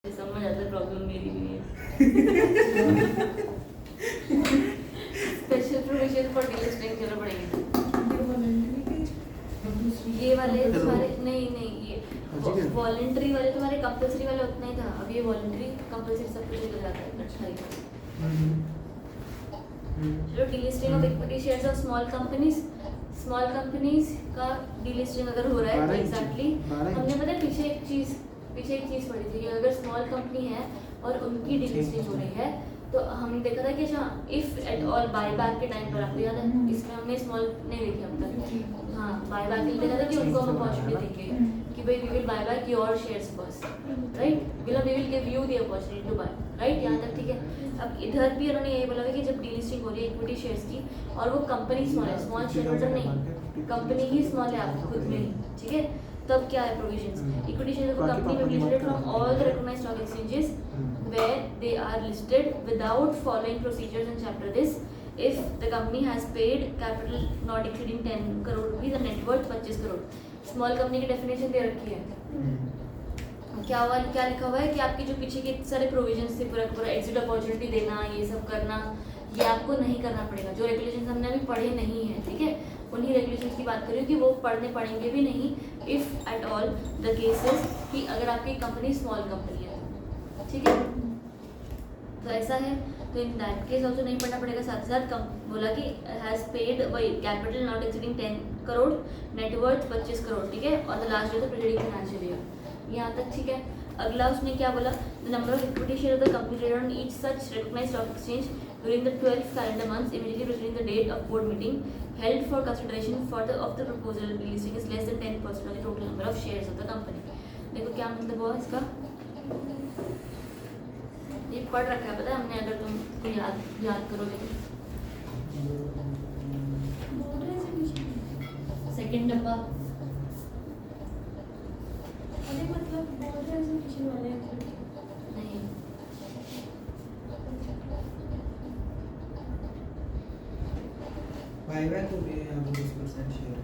समझ आता है, प्रॉब्लम मेरी भी है। स्पेशल प्रोविजन फॉर डीलिस्टिंग चलो पड़ेंगे। ये वाले तुम्हारे नहीं ये वॉलंटरी वाले तुम्हारे कंपल्सरी वाले उतना ही था। अब ये वॉलंटरी कंपल्सरी सब कुछ निकल जाता है। अच्छा ही चलो delisting of equity shares of small companies का डीलिस्टिंग अगर हो रहा है तो एग्जैक्टली हमने पता है पीछे एक चीज़ पढ़ी थी कि अगर स्मॉल कंपनी है और उनकी डीलिस्टिंग हो रही है तो हमने देखा था कि अच्छा इफ एट ऑल बायबैक के टाइम पर आपको याद है इसमें हमने स्मॉल नहीं देखी अब तक। हाँ बायबैक के लिए देखा था कि उनको हम अपॉर्चुनिटी देंगे कि भाई we will buy back your shares first, right, we will give you the opportunity to buy, right, यहाँ तक ठीक है। अब इधर भी उन्होंने यही बोला कि जब डीलिस्टिंग हो रही है इक्विटी शेयर्स की और वो कंपनी स्मॉल है, स्मॉल शेयर होल्डर नहीं, कंपनी ही स्मॉल है आपको खुद में ही, ठीक है, तब क्या है provisions. Equity share of company में listed from all the recognised stock exchanges where they are listed without following procedures in chapter this if the company has paid capital not exceeding 10 crore rupees and net worth 25 crore. Small company की definition दे रखी है। क्या लिखा हुआ है कि आपकी जो पीछे के सारे प्रोविजंस थे पूरा एग्जिट अपॉर्चुनिटी देना ये सब करना ये आपको नहीं करना पड़ेगा। जो रेगुलेशंस हमने अभी पढ़े नहीं है, ठीक है, उन्हीं रेगुलेशंस की बात करूँ कि वो पढ़ने पड़ेंगे भी नहीं if at all the cases कि अगर आपकी कंपनी स्मॉल कंपनी है, ठीक है, तो ऐसा है तो इन दैट केस ऑल्सो नहीं पढ़ना पड़ेगा। साथ साथ कम बोला कि हैज़ पेड वही capital not exceeding 10 crore net worth 25 crore, ठीक है, और the last year the preceding financial year, यहाँ तक ठीक है। अगला उसने क्या बोला, the number of equity share of the company traded on each such recognised stock exchange during the 12th calendar months immediately preceding the date of board meeting held for consideration for the of the proposal delisting is less than 10% of the total number of shares of the company। देखो क्या मतलब हुआ इसका, ये पढ़ रखा है पता है हमने, अगर तुम याद करोगे तो सेकंड डब्बा मतलब वाले नहीं बायबैक हो गया यहाँ पे 20% शेयर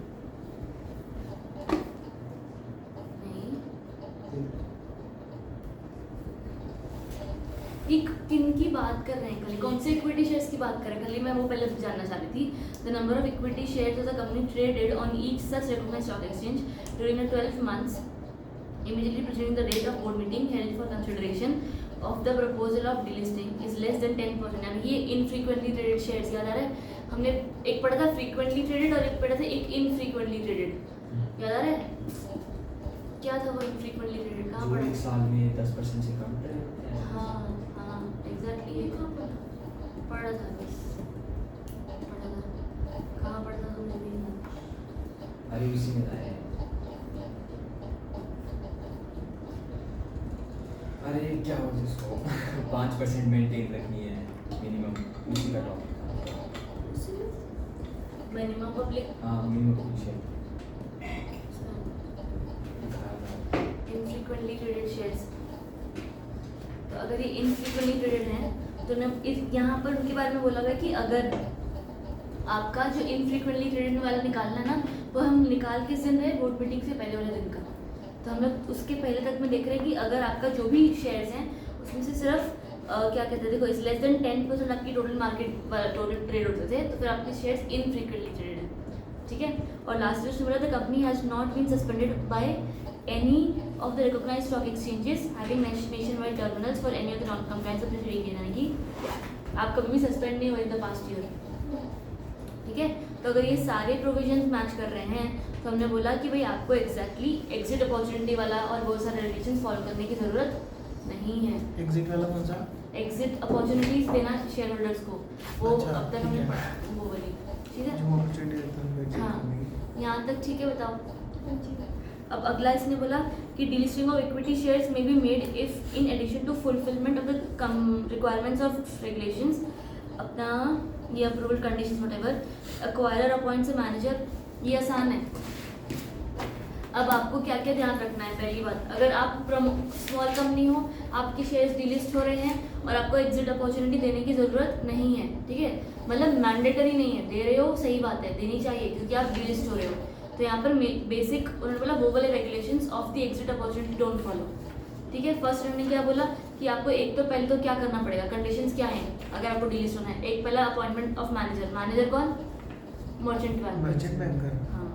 नहीं किन की बात कर रहे हैं खाली, कौन से इक्विटी शेयर्स की बात कर रहे हैं खाली, मैं वो पहले जानना चाह रही थी। The number of equity shares of the company traded on each such recognised stock exchange during the 12 months immediately preceding the date of board meeting held for consideration of the proposal of delisting is less than 10%। यानी ये infrequently traded shares, याद आ रहा है हमने एक पढ़ा था frequently traded और एक पढ़ा था एक infrequently traded, याद आ रहा है क्या था वो infrequently traded, कहाँ पढ़ा? एक साल में 10% से कम ट्रेड। हाँ एग्जैक्टली ये पढ़ा था बस पढ़ा था, कहाँ पढ़ा था तुमने भी? अरे उसी में आया है। अरे क्या बोलते इसको 5% मेंटेन रखनी है मिनिमम, उसी का टॉपिक था। मिनिमम पब्लिक हाँ minimum public infrequently traded shares, तो अगर ये इनफ्रीक्वेंटली ट्रेडेड हैं तो न इस यहाँ पर उनके बारे में बोला गया कि अगर आपका जो इनफ्रीक्वेंटली ट्रेडेड वाला निकालना ना वो हम निकाल किस दिन रहे, बोर्ड मीटिंग से पहले वाले दिन का, तो हम लोग उसके पहले तक में देख रहे हैं कि अगर आपका जो भी शेयर्स हैं उसमें से सिर्फ क्या कहते हैं, देखो इस लेस देन 10% आपकी टोटल मार्केट टोटल ट्रेड होते थे तो फिर आपके शेयर्स इनफ्रीक्वेंटली ट्रेडेड है, ठीक है। और लास्ट ईयर बोला the company has not been suspended by any of the recognized stock exchanges having nationwide terminals for any of the non-compliance of the trading, यानी कि आप कभी भी सस्पेंड नहीं हुए इन द पास्ट ईयर, ठीक है। तो अगर ये सारे प्रोविजंस मैच कर रहे हैं तो हमने बोला कि भाई आपको एग्जैक्टली एग्जिट अपॉर्चुनिटी वाला और बहुत सारे रेगुलेशंस फॉलो करने की ज़रूरत नहीं है। एग्जिट वाला कौन सा? एग्जिट अपॉर्चुनिटीज देना शेयर होल्डर्स को, वो अच्छा, अब तक हमने पढ़ा वो वाली, ठीक है, जो अपॉर्चुनिटी देता है एग्जिट हाँ करने की। यहाँ तक ठीक है, बताओ। अब अगला इसने बोला कि delisting of equity shares may be made if in addition to fulfilment of the requirements of regulations अपना ये approval conditions whatever acquirer appoints a manager, ये आसान है। अब आपको क्या क्या ध्यान रखना है, पहली बात अगर आप स्मॉल कंपनी हो आपके शेयर्स डीलिस्ट हो रहे हैं और आपको एग्जिट अपॉर्चुनिटी देने की ज़रूरत नहीं है, ठीक है, मतलब मैंडेटरी नहीं है, दे रहे हो सही बात है देनी चाहिए क्योंकि आप डीलिस्ट हो रहे हो, तो यहाँ पर बेसिक उन्होंने बोला वो वाले regulations of the exit opportunity don't follow, ठीक है, फर्स्ट ने क्या बोला कि आपको एक तो पहले तो क्या करना पड़ेगा, कंडीशंस क्या हैं अगर आपको डीलिस्ट होना है। एक पहला अपॉइंटमेंट ऑफ मैनेजर, मैनेजर कौन, मर्चेंट बैंकर, मर्चेंट बैंकर। हाँ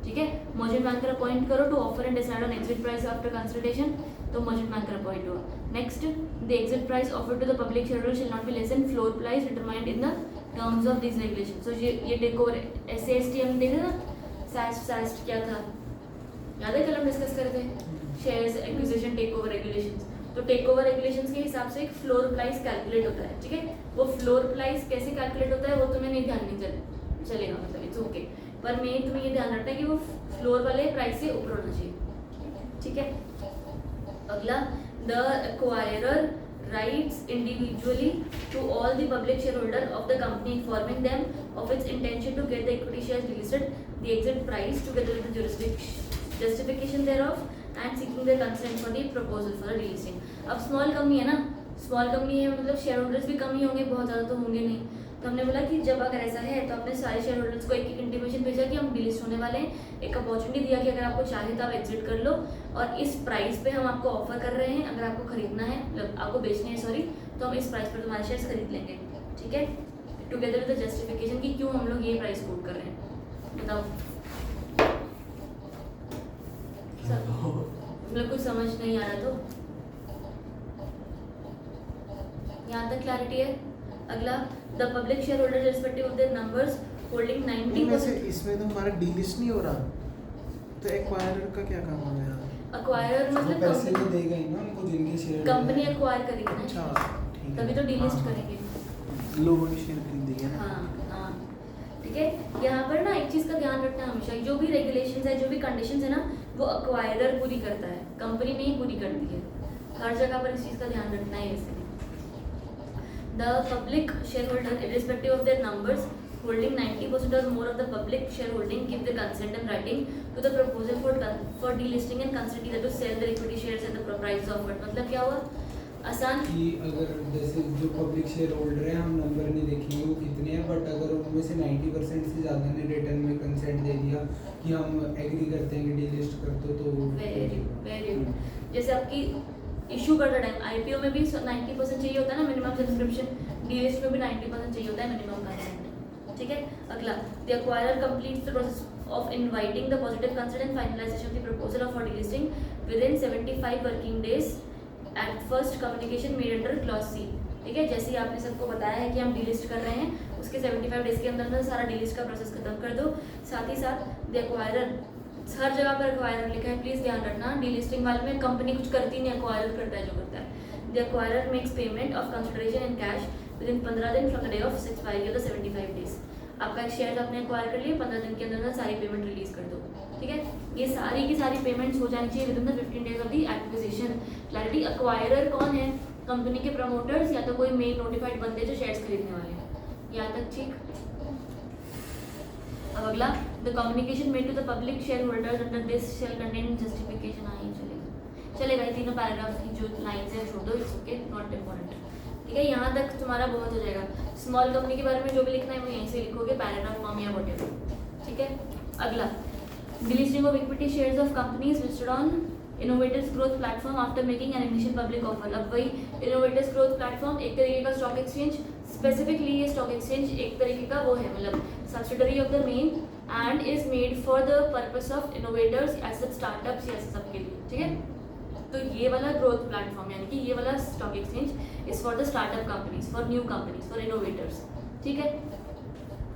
ठीक है, मर्चेंट बैंकर अपॉइंट करो to offer and decide on exit price after consultation, तो मर्चेंट बैंकर अपॉइंट हुआ। Next, the exit price offer to the public shareholder shall not be less than floor price determined in the terms of this regulation. So ये take over SAST हम देखे ना, सास्ट क्या था याद है, कल हम डिस्कस कर रहे थे shares acquisition take over regulations. तो टेक ओवर रेगुलेशंस के हिसाब से एक फ्लोर प्राइस कैलकुलेट होता है, ठीक है। वो फ्लोर प्राइस कैसे कैलकुलेट होता है वो तुम्हें नहीं ध्यान नहीं चलेगा, मतलब इट्स ओके, पर मेन तुम्हें ये ध्यान रखना है कि वो फ्लोर वाले प्राइस से ऊपर होना चाहिए, ठीक है। अगला, the acquirer writes individually to all the public shareholder of the company informing them of its intention to get the equity shares delisted, the exit price together with the justification thereof and seeking their consent for the proposal for the delisting। अब small company है ना, small company है मतलब share holders भी कम ही होंगे, बहुत ज़्यादा तो होंगे नहीं, तो हमने बोला कि जब अगर ऐसा है तो अपने सारे शेयर होल्डर्स को एक एक इंटीमेशन भेजा कि हम डिलिस्ट होने वाले हैं, एक अपॉर्चुनिटी दिया कि अगर आपको चाहे तो आप एग्जिट कर लो और इस प्राइस पे हम आपको ऑफर कर रहे हैं, अगर आपको खरीदना है मतलब आपको बेचने है सॉरी, तो हम इस प्राइस पर तुम्हारे शेयर्स खरीद लेंगे, ठीक है, टुगेदर विद द जस्टिफिकेशन कि क्यों हम लोग ये प्राइस कोट कर रहे हैं। बताओ मतलब कुछ समझ नहीं आ रहा तो यहाँ तक क्लैरिटी है। अगला, the public share holder respective of their numbers holding 90%। इसमें तो हमारा डीलिस्ट नहीं हो रहा, तो एक्वायरर का क्या काम होगा यार? एक्वायरर मतलब पैसे नहीं देगा ही ना उनको जिनके शेयर कंपनी एक्वायर करेगी ना, अच्छा ठीक है, तभी तो डीलिस्ट हाँ, करेंगे। लोगों के शेयर खरीदेंगे ना। हाँ हाँ ठीक है, यहाँ पर ना एक चीज़ का ध्यान रखना है हमेशा, जो भी रेगुलेशंस है जो भी कंडीशंस है ना वो एक्वायरर पूरी करता है, कंपनी नहीं पूरी करती है, हर जगह पर इस चीज़ का ध्यान रखना है। इसलिए the public shareholder irrespective of their numbers holding 90% or more of the public shareholding give the consent in writing to the proposal for delisting and consent either to sell their equity shares at the price offered। मतलब क्या हुआ, आसान कि अगर जैसे जो public share holder है हम नंबर नहीं देखेंगे वो कितने हैं, बट अगर उनमें से 90% से ज़्यादा ने रिटर्न में कंसेंट दे दिया कि हम एग्री करते हैं कि डीलिस्ट कर दो, तो वेरी जैसे आपकी इशू करते टाइम IPO में भी 90% चाहिए होता है ना मिनिमम सब्सक्रिप्शन, डीलिस्ट में भी 90% चाहिए होता है मिनिमम कंसेंट, ठीक है। अगला, the acquirer completes the process of inviting the positive consent and finalization of the proposal for delisting within 75 working days at first communication made under clause C। ठीक है, जैसे ही आपने सबको बताया है कि हम डिलिस्ट कर रहे हैं उसके 75 डेज के अंदर सारा डिलिस्ट का प्रोसेस खत्म कर दो। साथ ही साथ द एक्वायरर, हर जगह पर एक्वायरर लिखा है, प्लीज़ ध्यान रखना, डीलिस्टिंग वाले में कंपनी कुछ करती नहीं, एक्वायरर करता है जो करता है। The acquirer makes payment of consideration in cash with in 15 दिन from the day of expiry of the 75 days. आपका एक शेयर आपने एक्वायर कर लिया, 15 दिन के अंदर सारी पेमेंट रिलीज कर दो, ठीक है। ये सारी की सारी पेमेंट्स हो जानी चाहिए with in the 15 days of the acquisition. Clarity, acquirer कौन है, कंपनी के प्रमोटर्स या तो कोई मेन नोटिफाइड बंदे जो शेयर्स खरीदने वाले हैं, यहाँ तक ठीक। अब अगला, the communication made to the public share holders under this shall contain justification. हाँ ये चलेगा ये तीनों पैराग्राफ की जो लाइन्स हैं छोड़ दो, इट्स ओके, नॉट इम्पॉर्टेंट, ठीक है। यहाँ तक तुम्हारा बहुत हो जाएगा। स्मॉल कंपनी के बारे में जो भी लिखना है वो यहीं से लिखोगे, पैराग्राफ फॉर्म या व्हाटएवर, ठीक है। अगला, delisting of equity shares of companies listed on innovators growth platform after making an initial public offer. अब वही इनोवेटर्स ग्रोथ प्लेटफॉर्म एक तरीके का स्टॉक एक्सचेंज, स्पेसिफिकली ये स्टॉक एक्सचेंज एक तरीके का वो है, मतलब subsidiary of the main and is made for the purpose of innovators ऐसे स्टार्टअप्स या सबके लिए, ठीक है। तो ये वाला ग्रोथ प्लेटफॉर्म यानी कि ये वाला stock exchange is for the startup companies, for new companies, for innovators, ठीक है।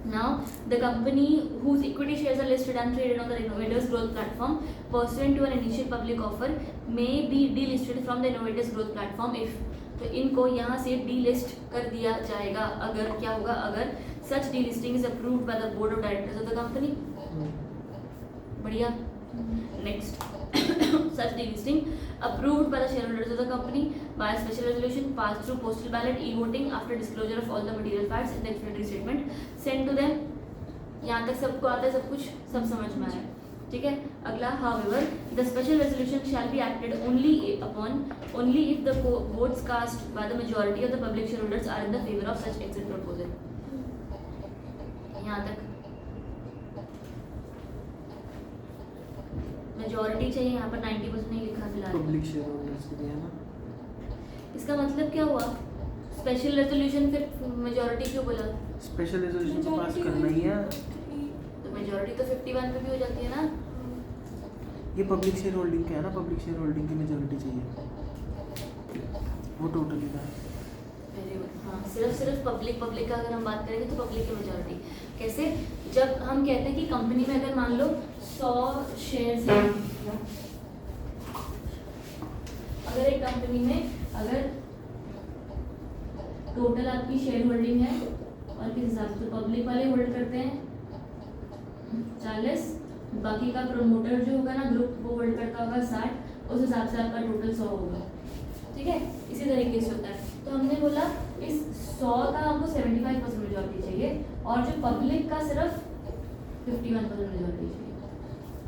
Now, the company whose equity shares are listed and traded on the Innovators Growth Platform pursuant to an initial public offer may be delisted from the Innovators Growth Platform if, तो इनको यहाँ से delist कर दिया जाएगा अगर क्या होगा, अगर such delisting is approved by the board of directors of the company। बढ़िया। Next, such delisting approved by the shareholders of the company by a special resolution passed through postal ballot e-voting after disclosure of all the material facts in the explanatory statement sent to them। यहाँ तक सबको आता है, सब कुछ सब समझ में आया, ठीक है। अगला, however the special resolution shall be acted only if the votes cast by the majority of the public shareholders are in the favor of such exit proposal। यहाँ तक मेजॉरिटी चाहिए, यहाँ पर 90% नहीं लिखा फिलहाल, पब्लिक शेयर होल्डर्स के लिए ना, इसका मतलब क्या हुआ? स्पेशल रेजोल्यूशन फिर मेजॉरिटी क्यों बोला? स्पेशल रेजोल्यूशन तो पास करना ही है। तो मेजॉरिटी तो 51 पे भी हो जाती है ना। ये पब्लिक शेयर होल्डिंग का है ना, पब्लिक शेयर होल्डिंग की मेजॉरिटी चाहिए, वो टोटली का है। Very good. हाँ, सिर्फ पब्लिक का अगर हम बात करेंगे तो पब्लिक की मेजॉरिटी कैसे? जब हम कहते हैं कि कंपनी में अगर मान लो 100 शेयर्स हैं, अगर एक कंपनी में अगर टोटल आपकी शेयर होल्डिंग है और किस हिसाब से पब्लिक वाले होल्ड करते हैं 40, बाकी का प्रमोटर जो होगा ना ग्रुप वो होल्ड करता होगा 60, उस हिसाब से आपका टोटल 100 होगा। ठीक है, इसी तरीके से होता है। तो हमने बोला इस 100 का हमको 75% मेजॉरिटी चाहिए और जो पब्लिक का सिर्फ 51% मेजॉरिटी चाहिए।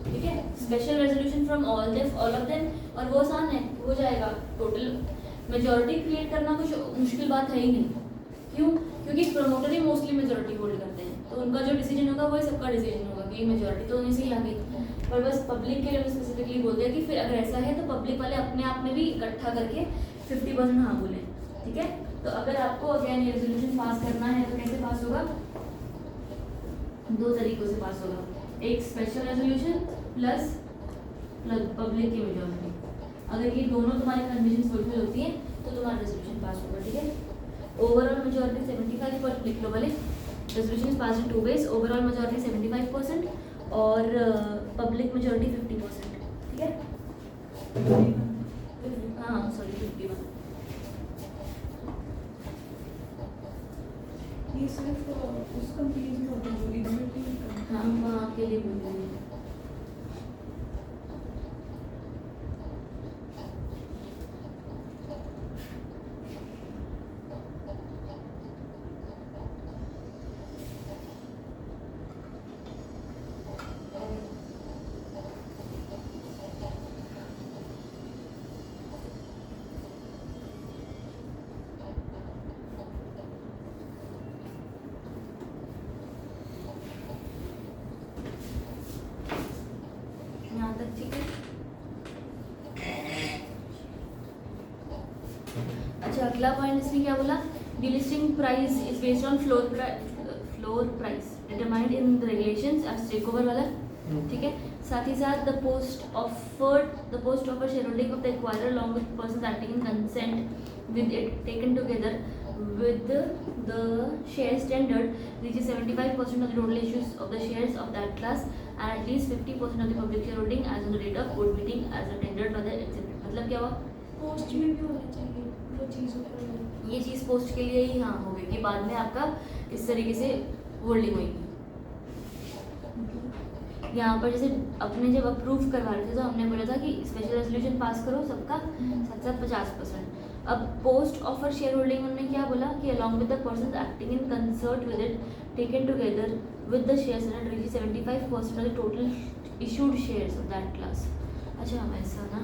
ठीक है, special resolution from all of them, और वो आसान है, हो जाएगा। टोटल मेजॉरिटी क्रिएट करना कुछ मुश्किल बात है ही नहीं। क्यों? क्योंकि प्रमोटर ही मोस्टली मेजॉरिटी होल्ड करते हैं, तो उनका जो डिसीजन होगा वही सबका डिसीजन होगा कि मेजॉरिटी तो उन्हीं से ही आ गई। पर बस पब्लिक के लिए स्पेसिफिकली बोल दिया कि फिर अगर ऐसा है तो पब्लिक वाले अपने आप में भी इकट्ठा करके 50% हाँ बोले। ठीक है, तो अगर आपको अगेन ये रेजोल्यूशन पास करना है तो कैसे पास होगा? 2 तरीकों से पास होगा, एक स्पेशल रेजोल्यूशन प्लस पब्लिक की मेजॉरिटी। अगर ये दोनों तुम्हारी कंडीशन फुलफिल होती हैं तो तुम्हारा रेजोल्यूशन पास होगा। ठीक है, ओवरऑल मेजॉरिटी 75 पर लिख लो वाले। Resolution is pass in 2 ways, overall majority 75% और पब्लिक मेजॉरिटी 50%। ठीक है, हाँ सॉरी 51। ये सिर्फ उस कंपनीज में होता है जो इनोवेटिव। हाँ, वहाँ के लिए बोल रही हूँ। यहाँ तक ठीक है। अच्छा, अगला पॉइंट इसमें क्या बोला? Delisting price is based on floor price determined in the regulations as takeover वाला। ठीक है, साथ ही साथ the post offer share holding of the acquirer along with persons acting in consent with it taken together with the share standard reaches 75% of the total issues of the shares of that class and at least 50% of the public shareholding as on the date of board meeting as a tendered by the accepted। मतलब क्या हुआ? Post में भी होना चाहिए वो चीज़ ऊपर। ये चीज़ पोस्ट के लिए ही हाँ होगी कि बाद में आपका इस तरीके से होल्डिंग होगी। यहाँ पर जैसे अपने जब अप्रूव करवा रहे थे तो हमने बोला था कि स्पेशल रेजोल्यूशन पास करो सबका साथ 50%। अब पोस्ट ऑफर शेयर होल्डिंग उन्होंने क्या बोला कि along with the person acting in concert with it taken together with the shares and reach 75% of the total issued shares of that class. अच्छा वैसा ना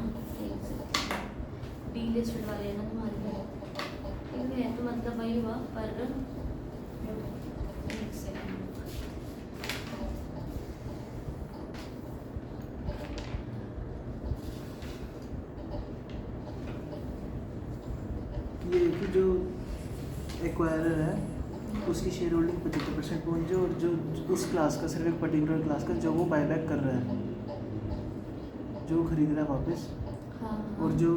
डी लिस्टेड वाले ना तुम्हारे है तो मतलब वही हुआ। पर एक सेकंड, ये कि जो एक्वायरर है उसकी शेयर होल्डिंग 75% पहुँचे और जो उस क्लास का सिर्फ एक पर्टिकुलर क्लास का जो वो बायबैक कर रहा है, जो खरीद रहा है वापस, हाँ और जो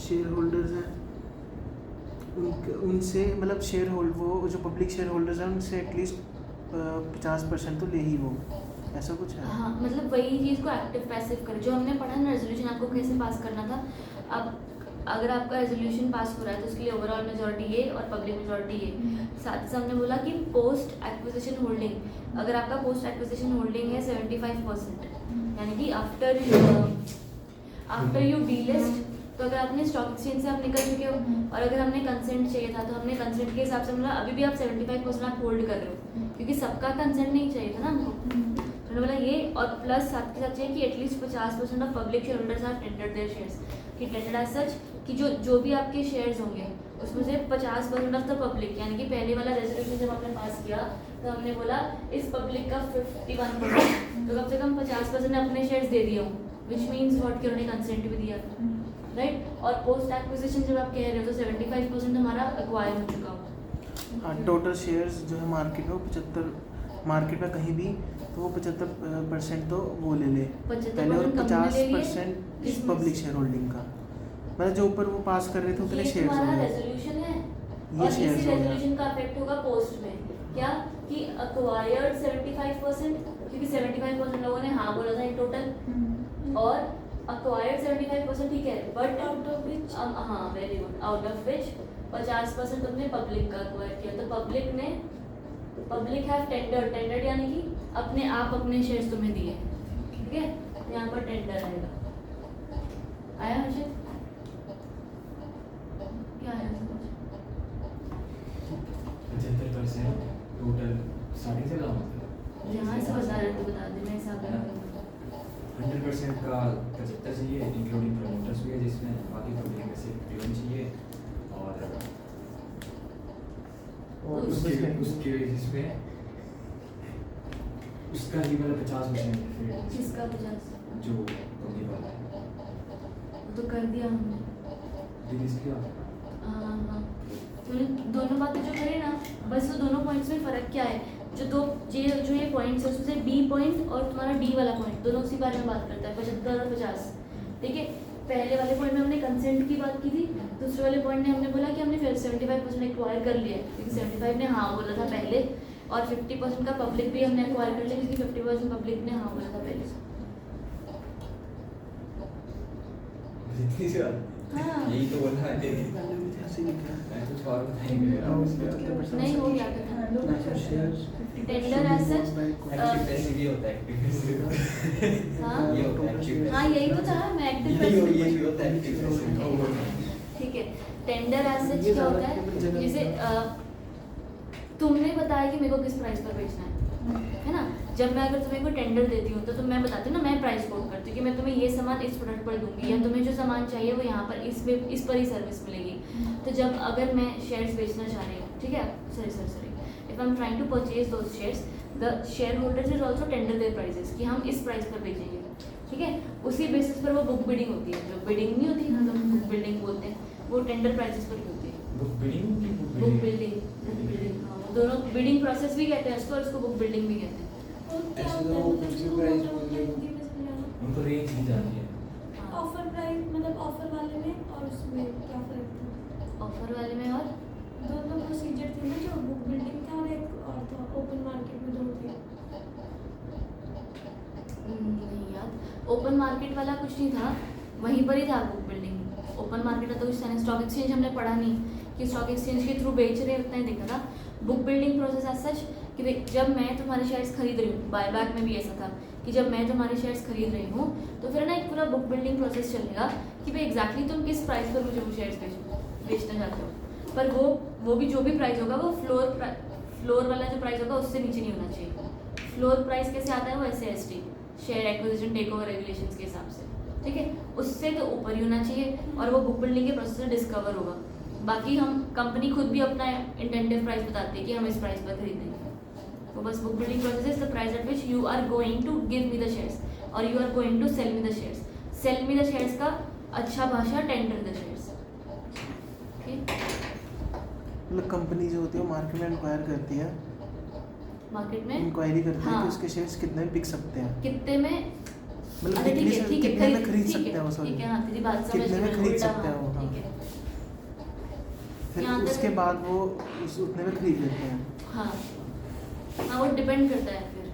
शेयर होल्डर्स हैं उनसे मतलब शेयर होल्ड वो जो पब्लिक शेयर होल्डर्स हैं उनसे एटलीस्ट 50% तो ले ही वो, ऐसा कुछ है। हाँ, मतलब वही चीज़ को एक्टिव पैसिव कर जो हमने पढ़ा ना रेजोल्यूशन आपको कैसे पास करना था। अब अगर आपका रेजोल्यूशन पास हो रहा है तो उसके लिए ओवरऑल मेजॉरिटी ये और पब्लिक मेजॉरिटी ये। साथ ही हमने बोला कि पोस्ट एक्विजिशन होल्डिंग, अगर आपका पोस्ट एक्विजिशन होल्डिंग है 75%, यानी कि आफ्टर यू डीलिस्ट, तो अगर आपने स्टॉक एक्सचेंज से आप निकल चुके हो और अगर हमने कंसेंट चाहिए था तो हमने कंसेंट के हिसाब से बोला अभी भी आप 75% आप होल्ड कर रहे हो क्योंकि सबका कंसेंट नहीं चाहिए था ना हमको। तो मैंने बोला ये, और प्लस साथ के साथ चाहिए कि at least 50% of public share holders are tendered their shares, कि टेंडर्ड एज सच कि जो भी आपके शेयर्स होंगे उसमें से 50% ऑफ द पब्लिक, यानी कि पहले वाला रेजोल्यूशन जब आपने पास किया तो हमने बोला इस पब्लिक का 51%, तो कम से कम 50% ने अपने शेयर्स दे दिए हों, विच मीन्स व्हाट कि उन्होंने कंसेंट भी दिया। राइट। और पोस्ट एक्विजिशन जब आप कह रहे हो तो 75% हमारा एक्वायर हो चुका हो। हाँ, टोटल शेयर्स जो है मार्केट में वो 75, मार्केट में कहीं भी तो वो 75% तो वो ले ले 75% पहले, और कंपनी ले लिए, 50% इसमें पब्लिक शेयर होल्डिंग का, मतलब जो ऊपर वो पास कर रहे थे उतने ये शेयर्स तुम्हारा होंगे। रेजोल्यूशन है ये और shares इसी हो गया। रेजोल्यूशन का इफेक्ट होगा पोस्ट में, क्या कि अक्वायर्ड 75%, क्योंकि 75% लोगों ने हाँ बोला था इन टोटल, और अक्वायर्ड 75% ठीक है, बट Out of which? हाँ very good, out of which 50% तुमने पब्लिक का अक्वायर किया। तो पब्लिक हैव टेंडर्ड यानी कि अपने आप अपने शेयर्स तुम्हें दिए, ठीक है। यहाँ पर टेंडर आएगा, आया हर्षित? क्या आया समझ? 75% टोटल स्टार्टिंग से काम होता है। यहाँ से बता रहे तो बता दे, मैं हिसाब लगा दूँगा। 100% का 75 चाहिए इंक्लूडिंग प्रमोटर्स भी है, जिसमें बाकी पब्लिक में से 51 चाहिए, और उसके जिसमें उसका ही वाला 50% फिर किसका 50? जो पब्लिक वाला है वो तो कर दिया हमने। रिलीज किया। हाँ, तूने दोनों बातें जो करी ना, बस वो दोनों पॉइंट्स में फ़र्क क्या है, जो ये पॉइंट्स है उसमें से बी पॉइंट और तुम्हारा डी वाला पॉइंट दोनों उसी बारे में बात करता है, 75 और 50, ठीक है। पहले वाले पॉइंट में हमने कंसेंट की बात की थी, दूसरे वाले पॉइंट में हमने बोला कि हमने 75% एक्वायर कर लिया है, क्योंकि 75 ने हाँ बोला था पहले, और 50% का पब्लिक भी हमने एक्वायर कर लिया क्योंकि 50% पब्लिक ने हाँ बोला था पहले। इतनी सी बात। हाँ। यही तो बोला है। पहले भी थे, ऐसे ही क्या मैं कुछ और बता ही नहीं रहा हूँ उसका। नहीं हो गया था tender as such. Active passive भी होता है, एक्टिव पैसिव। हाँ ये होता है एक्टिव हाँ यही तो था, मैं एक्टिव ये भी होता है एक्टिव पैसिव। ठीक है। टेंडर एज सच क्या होता है, जैसे तुमने बताया कि मेरे को किस प्राइस पर बेचना है ना। जब मैं अगर तुम्हें कोई टेंडर देती हूँ तो मैं बताती हूँ ना, मैं प्राइस कोट करती हूँ कि मैं तुम्हें ये सामान इस प्रोडक्ट पर दूंगी, या तुम्हें जो सामान चाहिए वो यहाँ पर इस पर ही सर्विस मिलेगी। तो जब अगर मैं शेयर्स बेचना चाह रही हूँ, ठीक है, sorry if I am trying to purchase those shares, the share holders is also tender their prices कि हम इस प्राइस पर बेचेंगे, ठीक है। उसी बेसिस पर वो बुक बिडिंग होती है, जो बिडिंग नहीं होती हम लोग बुक बिल्डिंग बोलते हैं, वो टेंडर प्राइसेस पर ही होती है। बुक बिल्डिंग की बुक बिल्डिंग हाँ, वो दोनों बिडिंग प्रोसेस भी कहते हैं उसको, और उसको बुक बिल्डिंग भी कहते हैं। ऐसे तो वो कुछ भी प्राइस बोल रहे हो। उनको रेंज दी जाती है। हाँ। ऑफर प्राइस मतलब ऑफर वाले में और उसमें क्या फर्क था? ऑफर वाले में और दोनों प्रोसीजर थे ना, जो बुक बिल्डिंग था और एक और था ओपन मार्केट में, दो थे। नहीं याद, ओपन मार्केट वाला कुछ नहीं था, वहीं पर ही था बुक बिल्डिंग। ओपन मार्केट का तो कुछ था नहीं, स्टॉक एक्सचेंज हमने पढ़ा नहीं कि स्टॉक एक्सचेंज के थ्रू बेच रहे हैं, उतना ही देखा था। Book building process as such कि देख, जब मैं तुम्हारे शेयर्स खरीद रही हूँ, बायबैक में भी ऐसा था कि जब मैं तुम्हारे शेयर्स खरीद रही हूँ तो फिर ना एक पूरा बुक बिल्डिंग प्रोसेस चलेगा कि भाई एग्जैक्टली तुम किस प्राइस पर मुझे वो शेयर्स बेचना चाहते हो। पर वो भी जो भी प्राइस होगा वो फ्लोर वाला जो प्राइस होगा उससे नीचे नहीं होना चाहिए। फ्लोर प्राइस कैसे आता है, वो SAST share acquisition take over regulations के हिसाब से, ठीक है, उससे तो ऊपर ही होना चाहिए, और वो बुक बिल्डिंग के प्रोसेस में डिस्कवर होगा। बाकी हम कंपनी खुद भी अपना इंटेंटिव प्राइस बताती है कि हम इस प्राइस पर खरीदेंगे। तो बस book building process is the price at which you are going to give me the shares और you are going to sell me the shares. Sell me the shares का अच्छा भाषा टेंडर द शेयर्स, ठीक। मतलब company जो होती है वो मार्केट में इंक्वायर करती है, मार्केट में इंक्वायरी करती है हाँ। कि उसके शेयर्स कितने में बिक सकते हैं, कितने में, मतलब अरे ठीक है ठीक है कितने में खरीद ठीक सकते हैं वो, है सॉरी ठीक है, हाँ तेरी बात समझ कितने में गई, खरीद उल्टा, सकते हैं वो, हाँ, हाँ। ठीक है। फिर यहाँ तक- उसके बाद वो उतने में खरीद लेते हैं। हाँ हाँ, वो डिपेंड करता है, फिर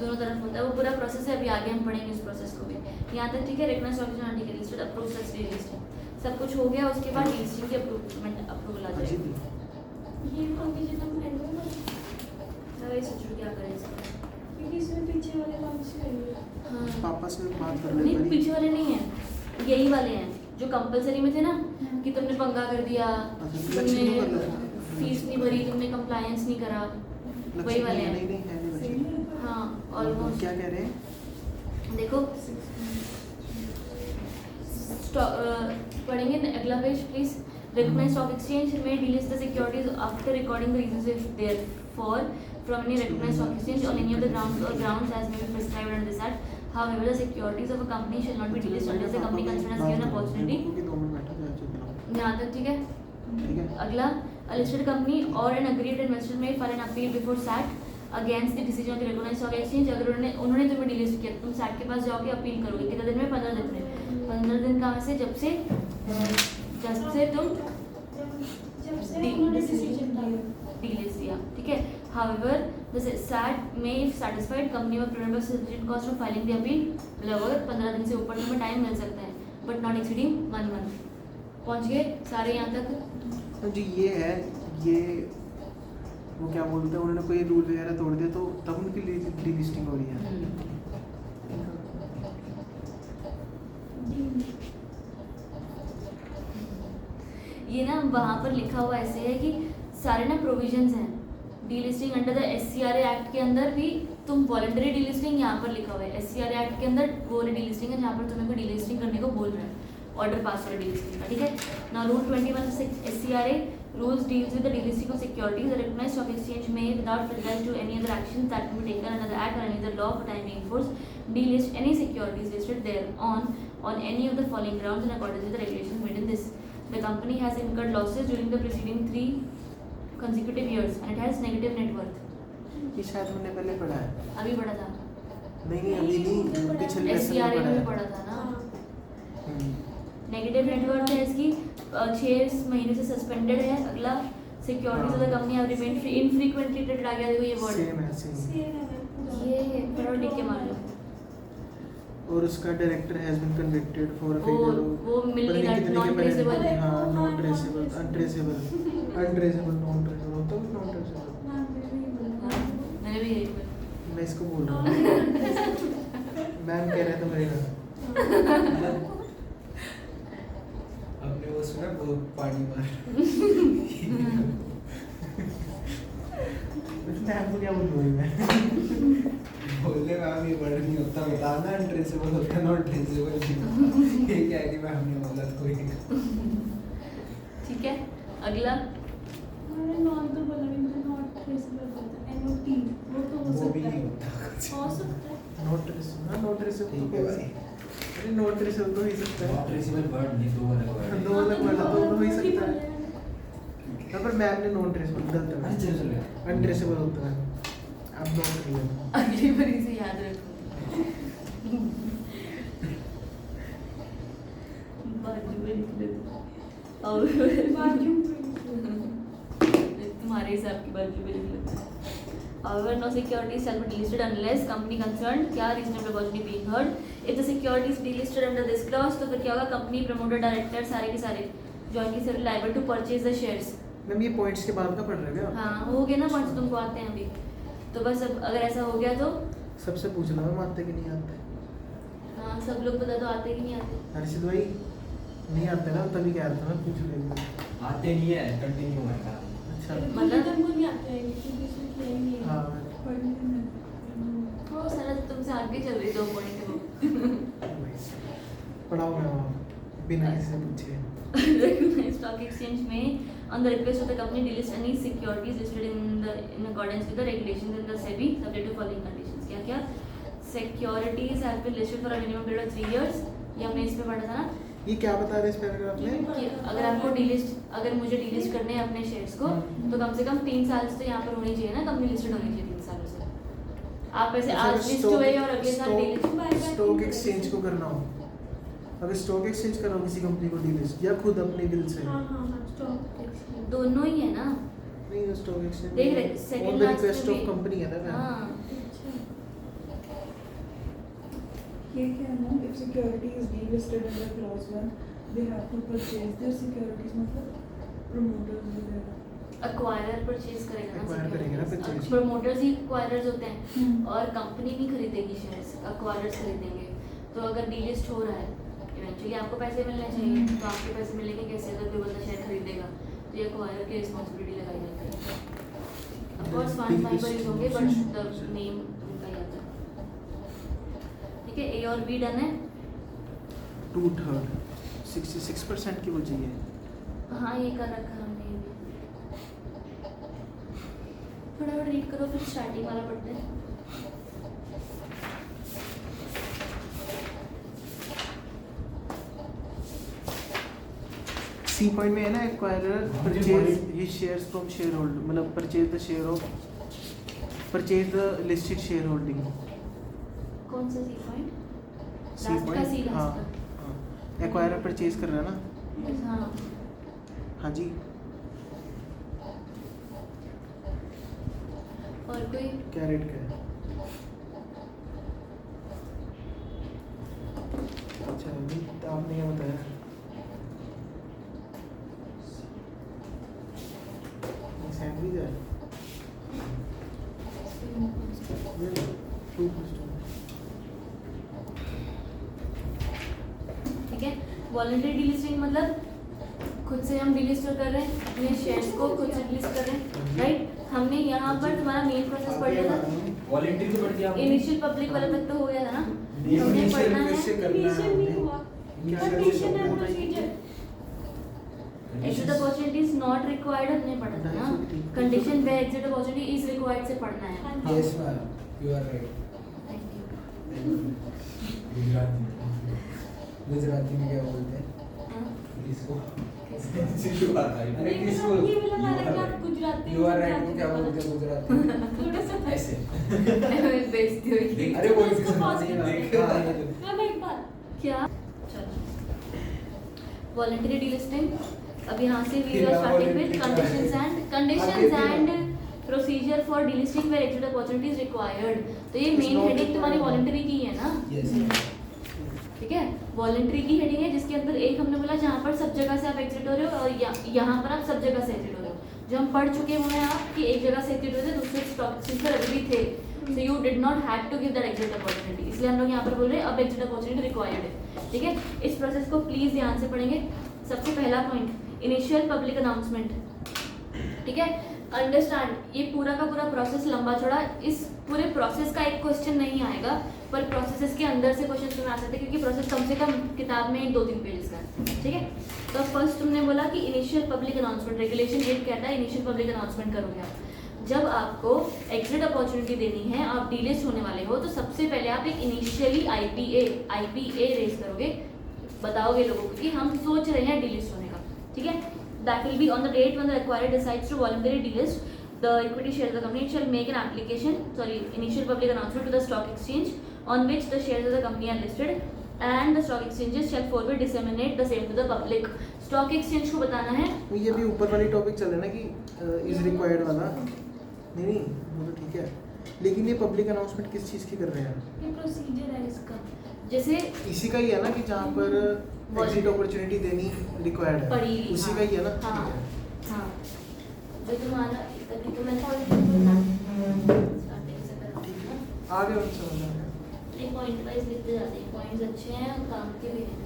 दोनों तरफ होता है वो पूरा प्रोसेस है। अभी आगे हम पढ़ेंगे उस प्रोसेस को भी। यहाँ तक ठीक है, रेकग्नाइज्ड स्टॉक एक्सचेंज ठीक है, लिस्टेड अप्रूव सच लिस्टिंग सब कुछ हो गया। उसके बाद लिस्टिंग की अप्रूवल आ अजीब जाएगी। ये प्रोविजन हम एंड में मैं वही सोच रही हूँ क्या करें इसका। क्योंकि इसमें पीछे वाले कौन से हैं? हाँ पापा से बात कर नहीं, ले पीछे वाले नहीं हैं, यही वाले हैं जो कंपलसरी में थे ना, कि तुमने पंगा कर दिया, तुमने फीस नहीं भरी, तुमने कंप्लायंस नहीं करा, वही वाले हैं। नहीं है नहीं सेम बचे। है। हाँ और ऑलमोस्ट। क्या कह रहे हैं, देखो पढ़ेंगे अगला page please. Recognized stock exchange may delist the securities after recording the reasons if therefore from any recognized stock exchange on any of the grounds or grounds as may be prescribed under this act. However, the securities of a company shall not be delisted unless the company concerned has given opportunity. क्योंकि 2 minute बैठा जाए चुप रहो यहाँ तक ठीक है. ठीक है अगला, a listed company or an aggrieved investor may file an appeal before SAT against the decision of the recognized stock exchange. अगर उन्होंने तुम्हें डिलिस्ट किया, तुम SAT के पास जाओगे अपील करोगे. कितने दिन में? 15 दिन में. 15 दिन कहाँ से? जब से तुम जब से उन्होंने डिसीजन लिया डिलिस्ट दिया. ठीक है. However, the SAT may, if satisfied, company will prevent sufficient cost from filing the appeal. मतलब अगर 15 दिन से ऊपर तुम्हें टाइम मिल सकता है, but not exceeding 1 month. पहुँच गए सारे यहाँ तक? तो जी ये है, ये वो क्या बोलते हैं, उन्होंने कोई रूल वगैरह तोड़ दिया तो तब उनकी डीलिस्टिंग हो रही है. ये ना वहाँ पर लिखा हुआ ऐसे है कि सारे ना प्रोविजंस हैं delisting under the SCRA act के अंदर भी. तुम वॉलंटरी डीलिस्टिंग यहाँ पर लिखा हुआ है SCRA एक्ट के अंदर, वो वाली डीलिस्टिंग है जहाँ पर तुम्हें कोई डीलिस्टिंग करने को बोल रहा है, ऑर्डर पास वाला डीलिस्टिंग का. ठीक है. Now rule 21 SCRA rules deals with the delisting of securities. The recognized stock exchange may, without prejudice to any other actions that can be taken under the act or any other law for time being enforced, delist any securities listed thereon on any of the following grounds in accordance with the regulations made in this. The company has incurred losses during the preceding 3 consecutive years and it has negative net worth. ये शायद हमने पहले पढ़ा है. अभी पढ़ा था. नहीं अभी नहीं, पिछले लेसन SCRA में में भी पढ़ा पढ़ा था ना. है. नेगेटिव नेटवर्क है इसकी 6 महीने से सस्पेंडेड है. अगला, securities of the company have remained infrequently traded. आ गया देखो ये वर्ड. सेम है सेम. सेम है ये थोड़ा टिक के मार लो. और उसका director has been convicted for a वो मिल नहीं रहा, नॉन ट्रेसेबल. हां non traceable, untraceable, non traceable होता है. नॉन ट्रेसेबल मैंने भी यही बोला. मैं इसको बोल रहा हूँ. मैम कह रहे थे मेरे ना. आपने वो सुना वो पानी मार मैम को क्या बोलूँ मैं. बोलने मैम ये वर्ड नहीं होता, बताना अनट्रेसेबल होता है नॉट ट्रेसेबल. ये क्या है कि मैम ने बोला कोई. ठीक है. अगला, मैंने नॉन तो बोला भी, मुझे नॉट ट्रेसेबल बोलता है NOT. वो तो हो वो भी सकता नहीं है, होता. हो सकता है. Not traceable. हां नॉट ट्रेसेबल ठीक है भाई. अरे नॉट ट्रेसेबल तो हो ही सकता है. नॉट ट्रेसेबल वर्ड नहीं, 2 अलग वर्ड है. 2 अलग वर्ड तो हो ही वही सकता है. बोला है। पर मैम ने नॉन ट्रेसेबल गलत है. अनट्रेसेबल. अनट्रेसेबल होता है. अब नॉट ट्रेसेबल. अगली बार इसे याद रखो. बाजू में लिख लेते. और बाजू में। तुम्हारे हिसाब की बाजू में लिख लेते. However, no securities shall be delisted unless company concerned क्या reasonable opportunity being heard. If the securities delisted under this clause, तो फिर क्या होगा? कंपनी प्रमोटर डायरेक्टर सारे के सारे jointly severally liable to purchase the shares. Ma'am ये points के बाद का पढ़ रहे हो क्या? हाँ हो गया ना पॉइंट्स, तुमको आते हैं अभी. तो बस अब अगर ऐसा हो गया तो सबसे पूछ लो मैम आते कि नहीं आते. हाँ सब लोग बता दो आते कि नहीं आते. हर्षित भाई नहीं आते ना, तभी कह रहा था मैं पूछ लेंगे. आते नहीं है, कंटिन्यू है काम. अच्छा मतलब को नहीं आता है क्योंकि इसमें किया ही नहीं है. हाँ. पढ़ने में वो सारा तो तुमसे आगे चल रही 2 पॉइंट है. पढ़ाओ मैम बिना किसी से पूछे. Recognized stock exchange may, on the request of the company, delist any securities listed in accordance with the regulations in the SEBI, subject to following conditions. क्या क्या? Securities have been listed for a minimum period of 3 years. ये हमने इसमें पढ़ा था ना ये क्या बता रहे हैं इस पैराग्राफ में? कि अगर आपको डिलिस्ट, अगर मुझे डिलिस्ट करने हैं अपने शेयर्स को, तो कम से कम 3 साल से यहाँ पर होनी चाहिए ना, कंपनी लिस्टेड होनी चाहिए 3 सालों से. आप ऐसे आज लिस्ट हुए और अगले साल डिलिस्ट. स्टॉक एक्सचेंज को करना हो, अगर स्टॉक एक्सचेंज करो किसी कंपनी को डीलिस्ट या खुद अपने दिल से. हाँ हाँ हाँ स्टॉक एक्सचेंज दोनों ही है ना. नहीं स्टॉक एक्सचेंज देख रहे second on the last request में ऑफ भी. कंपनी है ना. हाँ ये क्या है ना, if security is delisted under clause 1, they have to purchase their securities, मतलब promoters वगैरह. एक्वायरर परचेज करेगा ना. Acquire करेंगे ना purchase. प्रमोटर्स ही एक्वायरर्स होते हैं और कंपनी नहीं खरीदेगी शेयर्स, एक्वायरर्स खरीदेंगे. तो अगर डीलिस्ट हो रहा है इवेंचुअली आपको पैसे मिलने चाहिए, तो आपके पैसे मिलेंगे कैसे अगर कोई बंदा शेयर खरीदेगा? तो ये एक्वायरर की रिस्पॉन्सिबिलिटी लगाई जाती है. ऑफ कोर्स फंड फाइबर्स होंगे बट द नेम उनका ही आता है. ठीक है. ए और बी डन है. 2/3 66% की वो चाहिए. हाँ ये कर रखा हमने ये भी. फटाफट रीड करो फिर स्टार्टिंग वाला पढ़ते हैं. सी पॉइंट में है ना, acquirer purchase his shares from share holder, मतलब purchase the share of, purchase the listed share holding. कौन सा सी पॉइंट? सी लास्ट का सी पॉइंट, हाँ लास्ट हाँ, एक्वायरर परचेज कर रहा है ना, का। हाँ हाँ जी। और कोई? कैरेट का है। अच्छा अभी तो आपने क्या बताया? सैंडविच है। ठीक है, वॉलंटरी डीलिस्टिंग मतलब खुद से हम डीलिस्ट कर रहे हैं, अपने शेयर्स को खुद से डीलिस्ट कर रहे हैं, राइट। हमने यहाँ पर तुम्हारा मेन प्रोसेस पढ़ लिया था, वॉलंटरी तो पढ़ दिया आपने। इनिशियल पब्लिक वाला तक तो हो गया था ना, हमने इनिशियल पढ़ना कैसे है करना इनिशियल नहीं है? हुआ, Initial कंडीशन कैसे एंड करना है? Procedure. Exit opportunity is not required हमने पढ़ा था ना, condition way exit opportunity is required से पढ़ना है। Yes ma'am, you are right. Thank you. Gujarati में। गुजराती में क्या बोलते हैं हाँ, इसको? सिर्फ बात आई। अरे नहीं, किसको? ये वाला पैराग्राफ गुजराती You are में right को क्या बोलते हैं गुजराती में? थोड़ा सा था। ऐसे। मैं बेइज्जती हुई। अरे वो इसको किसी pause नहीं कर है। दे। हाँ, ये तो- मैम एक बात, क्या? चलो, वॉलंटरी डीलिस्टिंग। अब यहाँ से we are Yeah, starting with voluntary conditions आगे एंड फिर- procedure for delisting where exit opportunity is required. तो ये It's मेन not हेडिंग तुम्हारी required. वॉलंटरी की है ना, Yes. ठीक है। वॉलंटरी की हेडिंग है जिसके अंदर एक हमने बोला जहाँ पर सब जगह से आप एग्जिट हो रहे हो और यहाँ पर आप सब जगह से एग्जिट हो रहे हो। जो हम पढ़ चुके हैं आप कि एक जगह से एग्जिट हो रहे थे, दूसरे स्टॉक एक्सचेंज पर अभी भी थे, so you did not have to give that exit opportunity, इसलिए हम लोग यहाँ पर बोल रहे हैं अब एग्जिट अपॉर्चुनिटी रिक्वायर्ड है, ठीक है। इस प्रोसेस को प्लीज ध्यान से पढ़ेंगे। सबसे पहला पॉइंट इनिशियल पब्लिक अनाउंसमेंट, ठीक है। अंडरस्टैंड ये पूरा का पूरा प्रोसेस लंबा चौड़ा, इस पूरे प्रोसेस का एक क्वेश्चन नहीं आएगा, पर प्रोसेस के अंदर से क्वेश्चन तुम्हें आ सकते हैं क्योंकि प्रोसेस कम से कम किताब में 2-3 पेजेस का है, ठीक है। तो फर्स्ट तुमने बोला कि इनिशियल पब्लिक अनाउंसमेंट, रेगुलेशन 8 कहता है इनिशियल पब्लिक अनाउंसमेंट करोगे आप। जब आपको एग्जिट अपॉर्चुनिटी देनी है, आप डीलिस्ट होने वाले हो, तो सबसे पहले आप एक इनिशियली आईपीए रेज करोगे, बताओगे लोगों को कि हम सोच रहे हैं डीलिस्ट होने का, ठीक है। That will be on the date when the acquirer decides to voluntarily delist the equity shares of the company. It shall make an initial public announcement to the stock exchange on which the shares of the company are listed, and the stock exchanges shall forward disseminate the same to the public. Stock exchange को बताना है। ये भी ऊपर वाली topic चल रहा है ना कि इज रिक्वायर्ड वाला, नहीं वो तो ठीक है, लेकिन ये पब्लिक अनाउंसमेंट किस चीज़ की कर रहे हैं? ये प्रोसीजर है इसका। जैसे इसी का ही है ना कि जहाँ पर एग्जिट अपॉर्चुनिटी देनी रिक्वायर्ड है, पड़ी, उसी हाँ, का ही है ना, हाँ, ठीक है। हाँ, जो तुम्हारा तभी तो मैं आ गए उन समझ में। एक पॉइंट वाइज लिखते जाते हैं, पॉइंट्स अच्छे हैं और काम के भी हैं।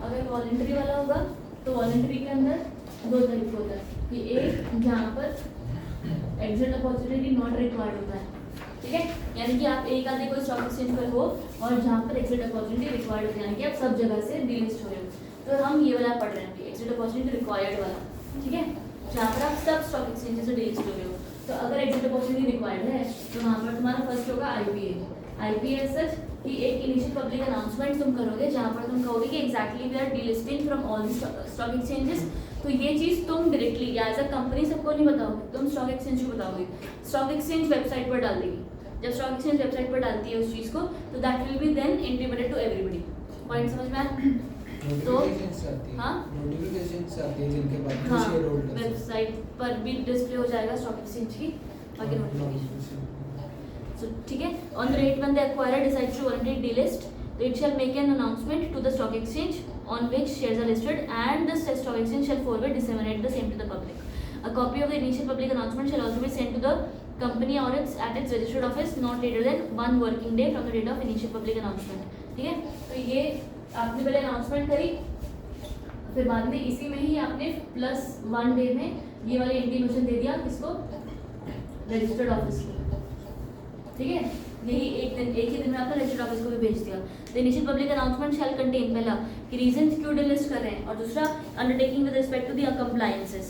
अगर वॉलंटरी वाला होगा तो वॉलंटरी के अंदर 2 तरीके होता है कि एक जहाँ पर एग्जिट अपॉर्चुनिटी नॉट रिक्वायर्ड होता है, ठीक है, यानी कि आप एक आधे कोई स्टॉक एक्सचेंज पर हो और जहाँ पर एग्जिट अपॉर्चुनिटी रिक्वायर्ड होती है, यानी कि आप सब जगह से डीलिस्ट हो रहे हो। तो हम ये वाला पढ़ रहे हैं एग्जिट अपॉर्चुनिटी रिक्वायर्ड वाला, ठीक है, जहाँ पर आप सब स्टॉक एक्सचेंज से डीलिस्ट हो रहे हो। तो अगर एग्जिट अपॉर्चुनिटी रिक्वायर्ड है तो वहाँ पर तुम्हारा फर्स्ट होगा आईपीए सच कि एक इनिशियल पब्लिक अनाउंसमेंट तुम करोगे जहाँ पर तुम कहोगे कि exactly we are delisting from all the stock exchanges. तो ये चीज़ तुम डायरेक्टली एज अ कंपनी सबको नहीं बताओगे, तुम स्टॉक एक्सचेंज को बताओगे, स्टॉक एक्सचेंज वेबसाइट पर डाल देगी। जब स्टॉक एक्सचेंज वेबसाइट पर डालती है उस चीज़ को, तो that will be then intimated to everybody. Point समझ में आया? नोटिफिकेशंस आती है, हाँ? नोटिफिकेशंस आती है जिनके बाद हाँ, शेयर होल्डर्स वेबसाइट पर भी डिस्प्ले हो जाएगा स्टॉक एक्सचेंज की बाकी नोटिफिकेशन। So, ठीक है, on the date when the acquirer decides to voluntarily delist, it shall make an announcement to the stock exchange on which shares are listed, and the stock exchange shall forward disseminate the same to the public. A copy of the initial public announcement shall also be sent to the company or at its registered office not later than 1 working day from the date of initial public announcement. ठीक है, तो ये आपने पहले announcement करी, फिर बाद में इसी में ही आपने +1 डे में ये वाले इंटीमेशन दे दिया किसको, रजिस्टर्ड ऑफिस को, ठीक है। यही एक ही दिन में आपका रजिस्टर्ड ऑफिस को भी भेज दिया। The initial public announcement shall contain, पहला कि रीजन क्यों डिलिस्ट कर रहे हैं, और दूसरा undertaking with respect to the compliances.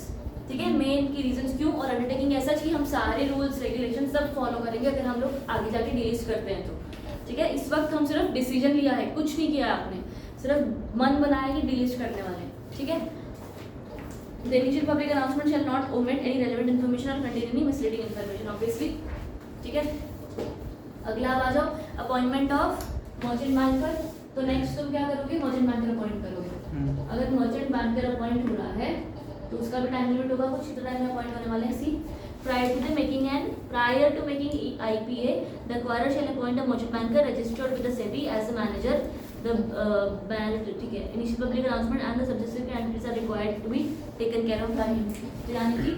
ठीक है, मेन की रीजंस क्यों, और अंडरटेकिंग ऐसा कि हम सारे रूल्स रेगुलेशन सब फॉलो करेंगे अगर हम लोग आगे जाके डिलीट करते हैं तो। ठीक है, इस वक्त हम सिर्फ डिसीजन लिया है, कुछ नहीं किया आपने, सिर्फ मन बनाया कि डिलीट करने वाले हैं। ठीक है, the initial public announcement shall not omit any relevant information और contain any misleading information obviously. ठीक है, अगला आप आ जाओ, अपॉइंटमेंट ऑफ मर्चेंट बैंकर। तो नेक्स्ट तुम क्या करोगे, मर्चेंट बैंकर अपॉइंट करोगे। अगर मर्चेंट बैंकर अपॉइंट हो रहा है तो उसका भी टाइम लिमिट होगा, कुछ इतना टाइम में अपॉइंट होने वाले हैं। सी prior to making IPA, the acquirer shall appoint a merchant banker registered with the SEBI as the manager. The ठीक है, initial public announcement and the subsidiary entities are required to be taken care of by him. यानी कि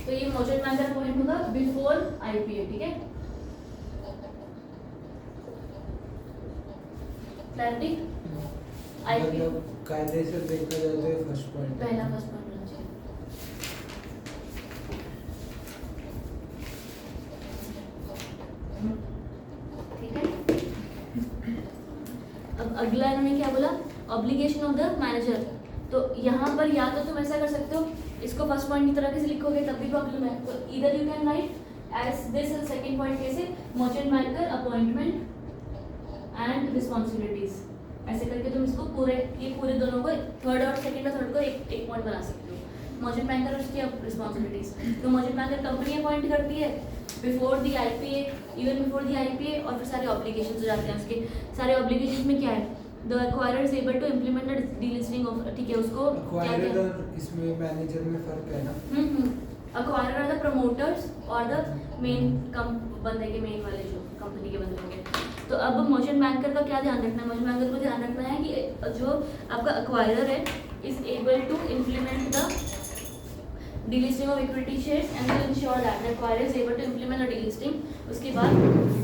तो ये merchant banker appoint होगा before IPA। ठीक है, clarity. IPA मतलब कायदे से देखा जाए तो ये फर्स्ट पॉइंट पहला फर्स्ट पॉइंट होना चाहिए। ठीक है, अब अगला इन्होंने क्या बोला, ऑब्लिगेशन ऑफ द मैनेजर। तो यहाँ पर या तो तुम ऐसा कर सकते हो, इसको फर्स्ट पॉइंट की तरह से लिखोगे तब भी प्रॉब्लम है, तो इधर you can write as this second point कैसे, merchant banker appointment and responsibilities, ऐसे करके तुम इसको पूरे दोनों को थर्ड और सेकंड और थर्ड को एक पॉइंट बना सकते हो। मर्चेंट बैंकर और उसकी रिस्पॉन्सिबिलिटीज। तो मर्चेंट बैंकर कंपनी अपॉइंट करती है before the IPA, even before the IPA, और फिर सारे ऑब्लिगेशंस हो जाते हैं उसके। सारे ऑब्लिगेशंस में क्या है, the acquirer is able to implement the delisting of, ठीक है, उसको क्या एक्वायरर क्या, और इसमें मैनेजर में फर्क है ना। एक्वायरर आर द प्रमोटर्स और द मेन बंदे के मेन वाले जो कंपनी के बंदे होंगे। तो अब मर्चेंट बैंकर का क्या ध्यान रखना है, मर्चेंट बैंकर को ध्यान रखना है कि जो आपका एक्वायरर है is able to implement the delisting of equity shares and to ensure that the acquirer is able to implement the delisting. उसके बाद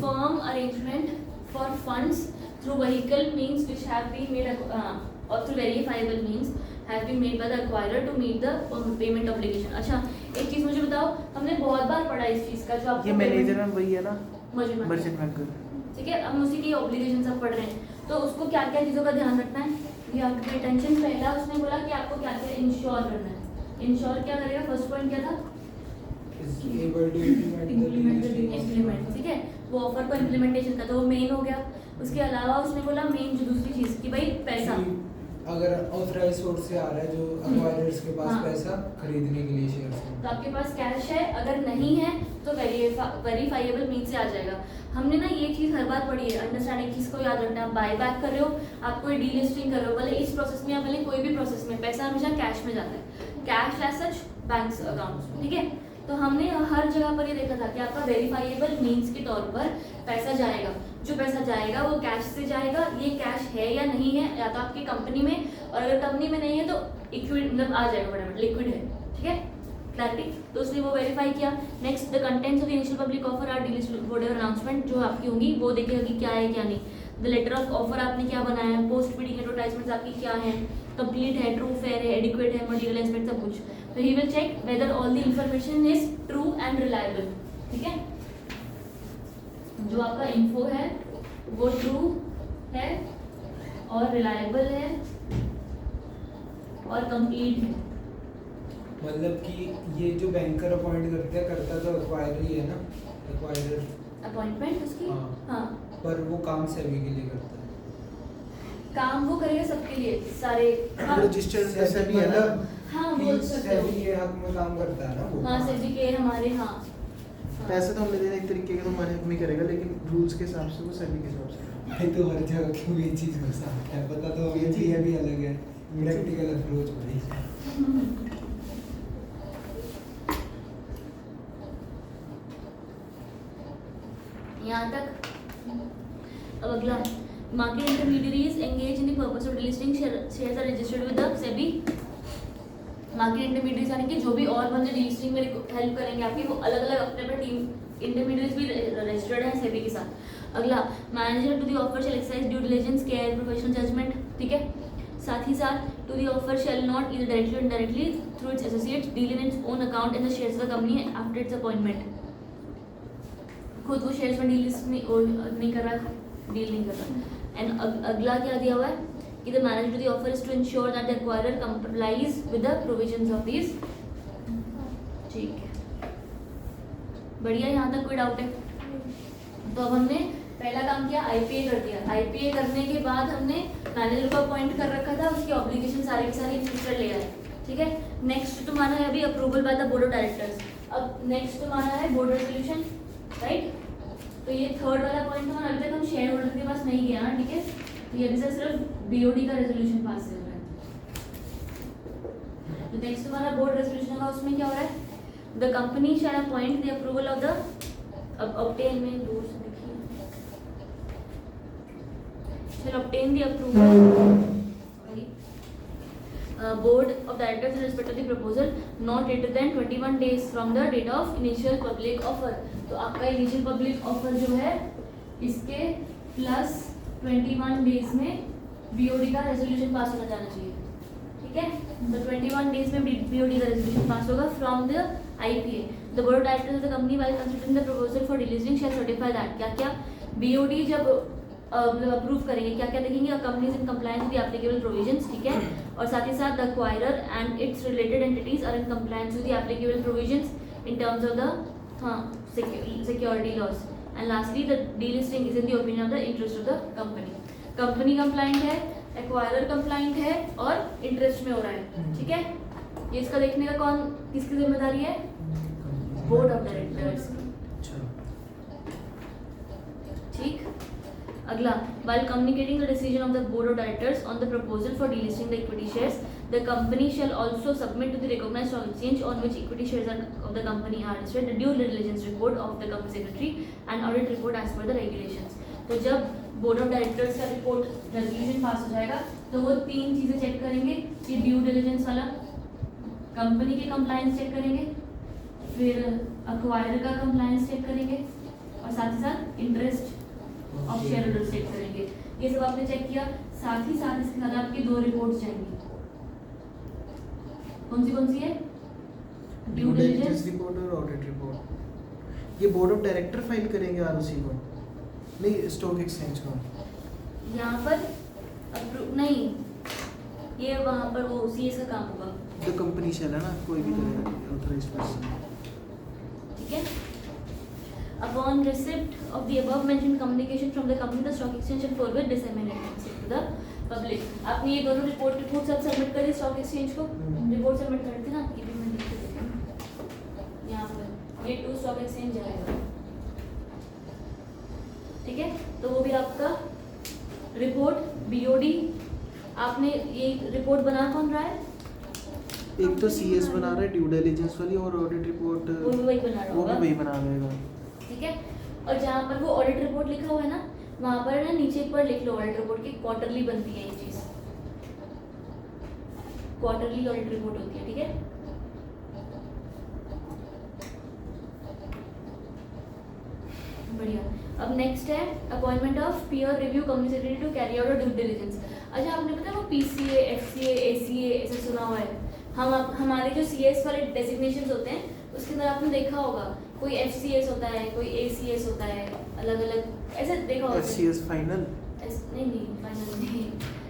firm arrangement for funds through vehicle means which have been made or through verifiable means have been made by the acquirer to meet the payment obligation. अच्छा, एक चीज मुझे बताओ, हमने बहुत बार पढ़ा इस चीज का, जो आपको ये मैनेजर में वही है ना, मर्चेंट बैंकर। ठीक है, अब उसी की ऑब्लिगेशन सब पढ़ रहे हैं, तो उसको क्या क्या चीज़ों का ध्यान रखना है, ये आपकी अटेंशन। पहला उसने बोला कि आपको क्या क्या इंश्योर करना है। इंश्योर क्या करेगा, फर्स्ट पॉइंट क्या था, इम्प्लीमेंट। ठीक है, वो ऑफर को इम्प्लीमेंटेशन का, तो वो मेन हो गया। उसके अलावा उसने बोला मेन जो दूसरी चीज़ कि भाई पैसा, अगर ऑथराइज सोर्स से आ रहा है जो एक्वायरर्स के पास हाँ। पैसा खरीदने के लिए शेयर्स तो आपके पास कैश है, अगर नहीं है तो वेरीफाइएबल मीन से आ जाएगा। हमने ना ये चीज़ हर बार पढ़ी है, अंडरस्टैंड एक चीज़ को याद रखना, आप बाय बैक कर रहे हो, आप कोई डीलिस्टिंग कर रहे हो, भले इस प्रोसेस में या भले कोई भी प्रोसेस में, पैसा हमेशा कैश में जाता है, cash as such bank account. ठीक है, तो हमने हर जगह पर ये देखा था कि आपका वेरीफाइएबल मीन्स के तौर पर पैसा जाएगा, जो पैसा जाएगा वो कैश से जाएगा। ये कैश है या नहीं है, या तो आपकी कंपनी में, और अगर कंपनी में नहीं है तो इक्विड मतलब आ जाएगा, फटाफट लिक्विड है। ठीक है, क्लैरिटी। तो उसने वो वेरीफाई किया। Next, the contents of the initial public offer are deleted, whatever announcement जो आपकी होंगी वो देखेगा कि क्या है क्या नहीं। द लेटर ऑफ ऑफर आपने क्या बनाया है, पोस्ट फीडिंग एडवर्टाइजमेंट्स आपकी क्या है, कंप्लीट है, ट्रू फेयर है, एडिक्वेट है, मटेरियल एस्पेक्ट सब कुछ। तो he will check whether all the information is true and reliable. ठीक है, जो आपका इन्फो है वो ट्रू है और रिलायबल है और कंप्लीट है। मतलब कि ये जो बैंकर अपॉइंट करता तो एक्वायरर ही है ना, एक्वायरर अपॉइंटमेंट उसकी, हाँ। हाँ, पर वो काम सेबी के लिए करता है। काम वो करेगा सबके लिए, सारे, हाँ, रजिस्टर्ड ऐसा भी है ना, हाँ बोल सकते हो, सेबी के हक में काम करता है ना वो। हाँ सेबी के हमारे, हाँ पैसे तो हम लेते हैं एक तरीके के, तो हमारे हक में करेगा, लेकिन रूल्स के हिसाब से वो सभी के हिसाब से। भाई तो हर जगह क्यों ये चीज़ घुसा है, पता तो ये चीज़ भी अलग है, प्रैक्टिकल अप्रोच भाई। यहाँ तक। अब अगला, market intermediaries engage in the purpose of delisting shares are registered with the SEBI. Market intermediaries यानी कि जो भी और बंदे डिलिस्टिंग में हेल्प करेंगे आपकी, वो अलग अलग अपने अपने टीम इंटरमीडियरीज भी रजिस्टर्ड हैं सेबी के साथ। अगला, manager to the offer shall exercise due diligence, care, professional judgement. ठीक है, साथ ही साथ to the offer shall not either directly और indirectly through its associates deal in its own account in the shares of the company after its appointment. खुद वो shares में deal नहीं कर रहा, डील नहीं कर रहा। एंड अगला क्या दिया हुआ है कि the manager to the offer is to ensure that the acquirer complies with the provisions of this. ठीक है, बढ़िया, यहाँ तक कोई डाउट है? तो अब हमने पहला काम किया, आईपीए कर दिया। आईपीए करने के बाद हमने मैनेजर को अपॉइंट कर रखा था, उसकी ऑब्लिगेशन सारी की सारी रजिस्टर ले आए। ठीक है, नेक्स्ट तुम्हारा है अभी approval by the board of directors. अब नेक्स्ट तुम्हारा है बोर्ड रेजोल्यूशन, राइट? तो ये थर्ड वाला पॉइंट था, अभी तक हम शेयर होल्डर के पास नहीं गया ना, ठीक है? तो ये अभी सिर्फ बीओडी का रेजोल्यूशन पास हो रहा है। तो नेक्स्ट तुम्हारा बोर्ड रेजोल्यूशन का, उसमें क्या हो रहा है? The company shall appoint the approval of the obtain में दूर से देखिए, shall obtain the approval board of directors in respect of the proposal not later than 21 days from the date of initial public offer। तो आपका initial public offer जो है इसके plus 21 days में BOD का रेजोल्यूशन पास होना जाना चाहिए। ठीक है, तो 21 डेज में BOD का रेजोल्यूशन पास होगा from the IPA। The board of directors of the company while considering the proposal for delisting shall certify that क्या क्या BOD जब मतलब अप्रूव करेंगे, क्या क्या देखेंगे? Companies in compliance with the applicable provisions. ठीक है, और साथ ही साथ the acquirer and its related entities are in compliance with the applicable provisions in terms of the security laws. And lastly the delisting is in the opinion of the interest of the company. Company compliant है, acquirer compliant है और interest में हो रहा है। ठीक है, ये इसका देखने का कौन किसकी जिम्मेदारी है? Board of directors. ठीक, अगला, while communicating the decision of the board of directors on the proposal for delisting the equity shares, the company shall also submit to the recognized stock exchange on which equity shares of the company are listed the due diligence report of the company secretary and audit report as per the regulations। तो जब board of directors का report resolution pass हो जाएगा तो वो तीन चीजें check करेंगे कि ड्यू डिलिजेंस वाला, कंपनी के कंप्लायंस चेक करेंगे, फिर एक्वायरर का कंप्लायंस चेक करेंगे और साथ ही साथ interest of share holders check करेंगे। ये सब आपने चेक किया, साथ ही साथ इसके साथ आपकी दो रिपोर्ट्स जाएंगी। कौन सी है? ड्यू डिलिजेंस रिपोर्ट और ऑडिट रिपोर्ट। ये बोर्ड ऑफ डायरेक्टर फाइल करेंगे आरओसी को, नहीं स्टॉक एक्सचेंज को। यहाँ पर अप्रूव नहीं, ये वहाँ पर वो सीएस का काम होगा। तो कंपनी शैल है ना, कोई भी करेगा ऑथराइज्ड पर्सन। ठीक है, Upon receipt of the above mentioned communication from the company, the stock exchange shall forward disseminate to the public। आपने ये दोनों रिपोर्ट सब सबमिट कर दी स्टॉक एक्सचेंज को, रिपोर्ट सबमिट कर दी ना, ये भी मैं लिख के देती हूँ यहाँ पर, ये टू स्टॉक एक्सचेंज जाएगा। ठीक है, तो वो भी आपका रिपोर्ट BOD, आपने ये रिपोर्ट बना कौन रहा है? एक तो सीएस बना रहा है ड्यू डिलिजेंस वाली, और ऑडिट रिपोर्ट वो भी वही बना रहा वो होगा। भी वही बना देगा। ठीक है, और जहाँ पर वो ऑडिट रिपोर्ट लिखा हुआ है ना, वहाँ पर ना नीचे एक बार लिख लो ऑडिट रिपोर्ट की क्वार्टरली बनती है ये चीज़, क्वार्टरली ऑडिट रिपोर्ट होती है। ठीक है, बढ़िया। अब नेक्स्ट है appointment of peer review company secretary to carry out due diligence. अच्छा, आपने पता है वो PCA, FCA, ACA ऐसे सुना हुआ है? हमारे जो CS वाले डेजिग्नेशंस होते हैं उसके अंदर आपने देखा होगा, कोई FCS होता है, कोई ACS होता है, अलग अलग ऐसे देखा होगा। FCS फाइनल नहीं फाइनल नहीं,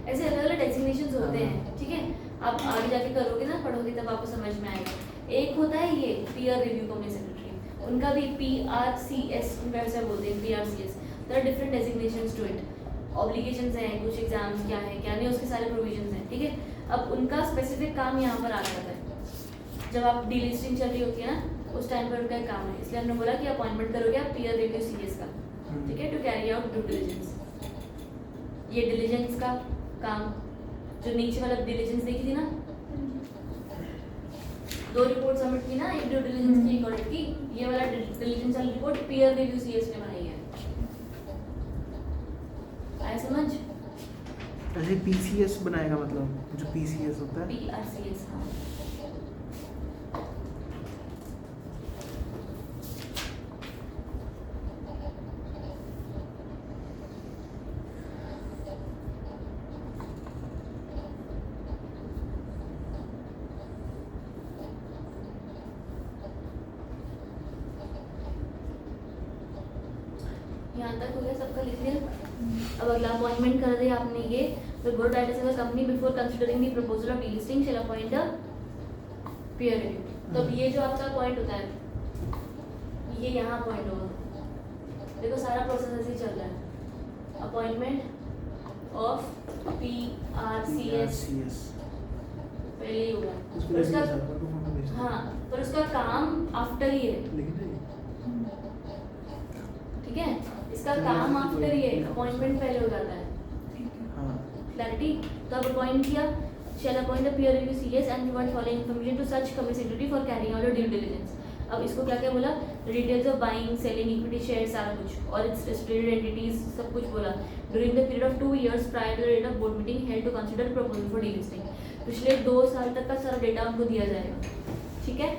ऐसे अलग अलग डेजिग्नेशंस होते हैं। ठीक है, आप आगे जाके करोगे ना, पढ़ोगे तब आपको समझ में आएगा। एक होता है ये पीयर रिव्यू कंपनी सेक्रेटरी, उनका भी PRCS उनका ऐसा बोलते हैं, PRCS। There are different designations to it, obligations हैं, कुछ एग्जाम्स क्या है क्या नहीं, उसके सारे प्रोविजंस हैं। ठीक है, अब उनका स्पेसिफिक काम यहाँ पर आ जाता है, जब आप डीलिस्टिंग चल रही होती है ना, उस टाइम पर उनका एक काम है। इसलिए हमने बोला कि अपॉइंटमेंट करोगे आप पीयर रिव्यू CS का। ठीक है, to carry out due diligence. ये डिलिजेंस का काम, जो नीचे वाला डिलिजेंस देखी थी ना, दो रिपोर्ट सबमिट की ना, एक ड्यू डिलिजेंस की, एक ऑडिट की। ये वाला डिलिजेंस वाली रिपोर्ट पीयर रिव्यू CS ने बनाई है। आया समझ? ऐसे PCS बनाएगा, मतलब जो PCS होता है PRCS। हाँ, यहाँ तक हो गया, सबका लिख लिया। अब अगला अपॉइंटमेंट कर दिया आपने ये, तो board of directors of the company before considering the proposal of delisting shall appoint the peer review. तो अब ये जो आपका पॉइंट होता है, ये यहाँ पॉइंट होगा। देखो सारा प्रोसेस ऐसे ही चल रहा है। अपॉइंटमेंट ऑफ PRCS पहले ही होगा, पर उसका हाँ, पर उसका काम आफ्टर ही है, ठीक है। इसका काम आफ्टर ही है, अपॉइंटमेंट पहले हो जाता है। क्लैरिटी? तो अब अपॉइंट किया, shall appoint the peer review CS and provide following information to such company secretary for carrying out the due diligence। अब इसको क्या क्या बोला, details of buying selling equity share सारा कुछ, और इट्स रिलेटेड एंटिटीज सब कुछ बोला। During the period of 2 years prior to the date of board meeting held to consider proposal for delisting. पिछले 2 साल तक का सारा डेटा उनको दिया जाएगा, ठीक है।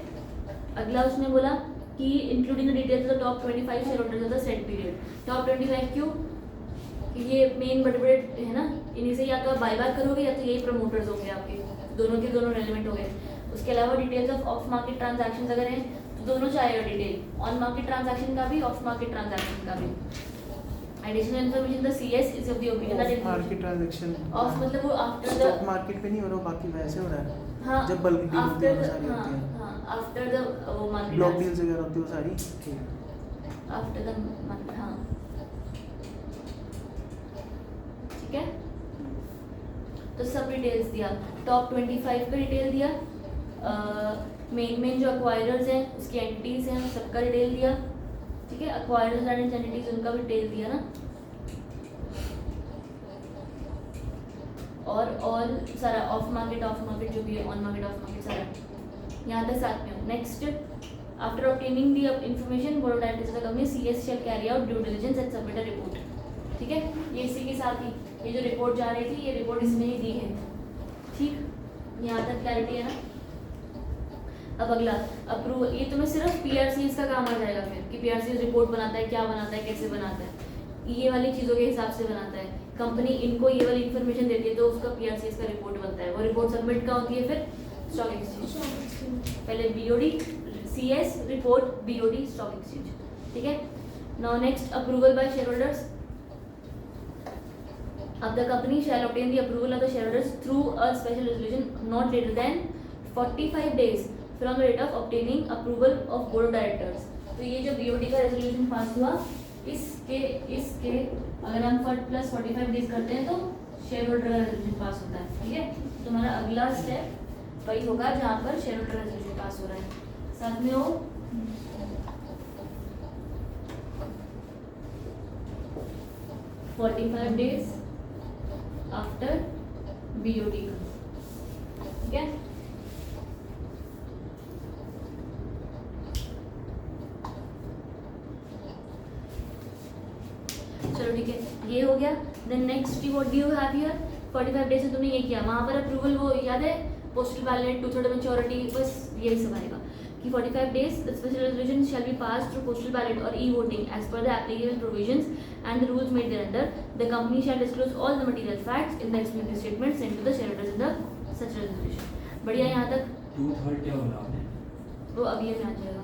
अगला उसने बोला कि including the details of top 25 share holders of the set period. Top 25 क्यों? ये मेन बड़े बड़े है ना, इन्हीं से या तो आप बाय बैक करोगे या तो यही प्रमोटर्स होंगे आपके, दोनों के दोनों रेलिवेंट हो गए। उसके अलावा डिटेल्स ऑफ मार्केट ट्रांजैक्शन अगर हैं तो दोनों चाहिए डिटेल, ऑन मार्केट ट्रांजैक्शन का भी, ऑफ मार्केट ट्रांजैक्शन का भी। Additional information the CS is of the opinion that market transaction of मतलब वो आफ्टर द स्टॉक मार्केट पे नहीं हो रहा, बाकी वैसे हो रहा है। हाँ, जब बल्क डील होती है आफ्टर सारी होती है, हाँ आफ्टर द वो मार्केट ब्लॉक डील्स वगैरह होती है वो सारी, ठीक है। आफ्टर द मार्केट, हाँ ठीक है। तो सब डिटेल्स दिया, टॉप 25 का डिटेल दिया, मेन जो एक्वायरर्स हैं उसकी एंटिटीज हैं सबका डिटेल दिया, ठीक है। एक्वायरर्स एंड एंटिटीज उनका भी डिटेल दिया ना, और सारा ऑफ मार्केट जो भी है, ऑन मार्केट ऑफ मार्केट सारा यहाँ तक साथ में हो। Next, after obtaining the information board of directors of the company CS shall carry out due diligence and submit a report, ठीक है। ये इसी के साथ ही ये जो रिपोर्ट जा रही थी, ये रिपोर्ट इसमें ही दी है, ठीक। यहाँ तक क्लैरिटी है ना। अब अगला अप्रूवल, ये तुम्हें सिर्फ PRCS का काम आ जाएगा फिर कि PRCS रिपोर्ट बनाता है, क्या बनाता है, कैसे बनाता है, ये वाली चीज़ों के हिसाब से बनाता है। कंपनी इनको ये वाली इन्फॉर्मेशन देती है तो उसका PRCS का रिपोर्ट बनता है। वो रिपोर्ट सबमिट का होती है फिर स्टॉक एक्सचेंज, पहले BOD CS report, BOD stock exchange, ठीक है। Now next, approval by share holders. अब the company shall obtain the approval of the share holders through a special resolution not later than 45 days from the date of obtaining approval of board of directors. तो ये जो BOD का resolution pass हुआ, इसके अगर हम plus 45 days करते हैं तो शेयर होल्डर का रेजोल्यूशन पास होता है, ठीक है। तो हमारा अगला स्टेप वही होगा जहाँ पर शेयर होल्डर रेजोल्यूशन पास हो रहा है, साथ में हो 45 days आफ्टर BOD का, ठीक है। चलो ठीक है, ये हो गया। Then next what do you have here, 45 days से तुमने ये किया, वहाँ पर अप्रूवल वो याद है, पोस्टल बैलेट, 2/3 मेच्योरिटी, बस यही सब आएगा कि 45 days the special resolution shall be passed through postal ballot or e-voting as per the applicable provisions and the rules made thereunder. The company shall disclose all the material facts in the explanatory statement sent to the shareholders in the such resolution. बढ़िया यहाँ तक। 2/3 क्या बोला आपने? वो अब ये में आ जाएगा,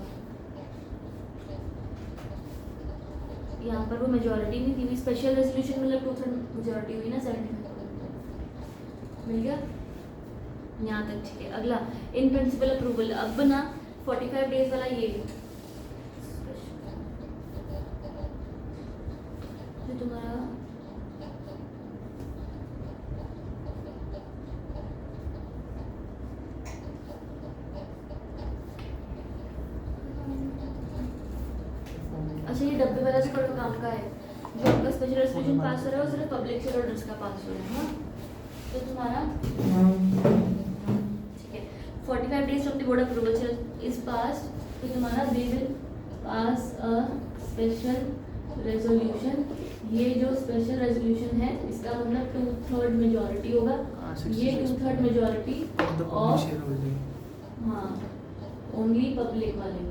यहाँ पर वो मेजॉरिटी नहीं थी, स्पेशल रेजोल्यूशन मतलब 2/3 मेजॉरिटी हुई ना, 75 मिल गया यहाँ तक, ठीक है। अगला इन प्रिंसिपल अप्रूवल, अब ना 45 डेज वाला ये जो तुम्हारा अच्छा ये डब्बे वाला तो थोड़ा काम का है, जो आपका स्पेशल रेजोल्यूशन पास हो रहा है वो सिर्फ पब्लिक शेयर होल्डर्स का पास हो रहा है, हाँ। तो तुम्हारा ठीक है, 45 days from the board approval is passed, तो तुम्हारा they will pass a special resolution। ये जो स्पेशल रेजोल्यूशन है इसका मतलब 2/3 मेजॉरिटी होगा, ये 2/3 मेजॉरिटी ऑफ, हाँ ओनली पब्लिक वाले,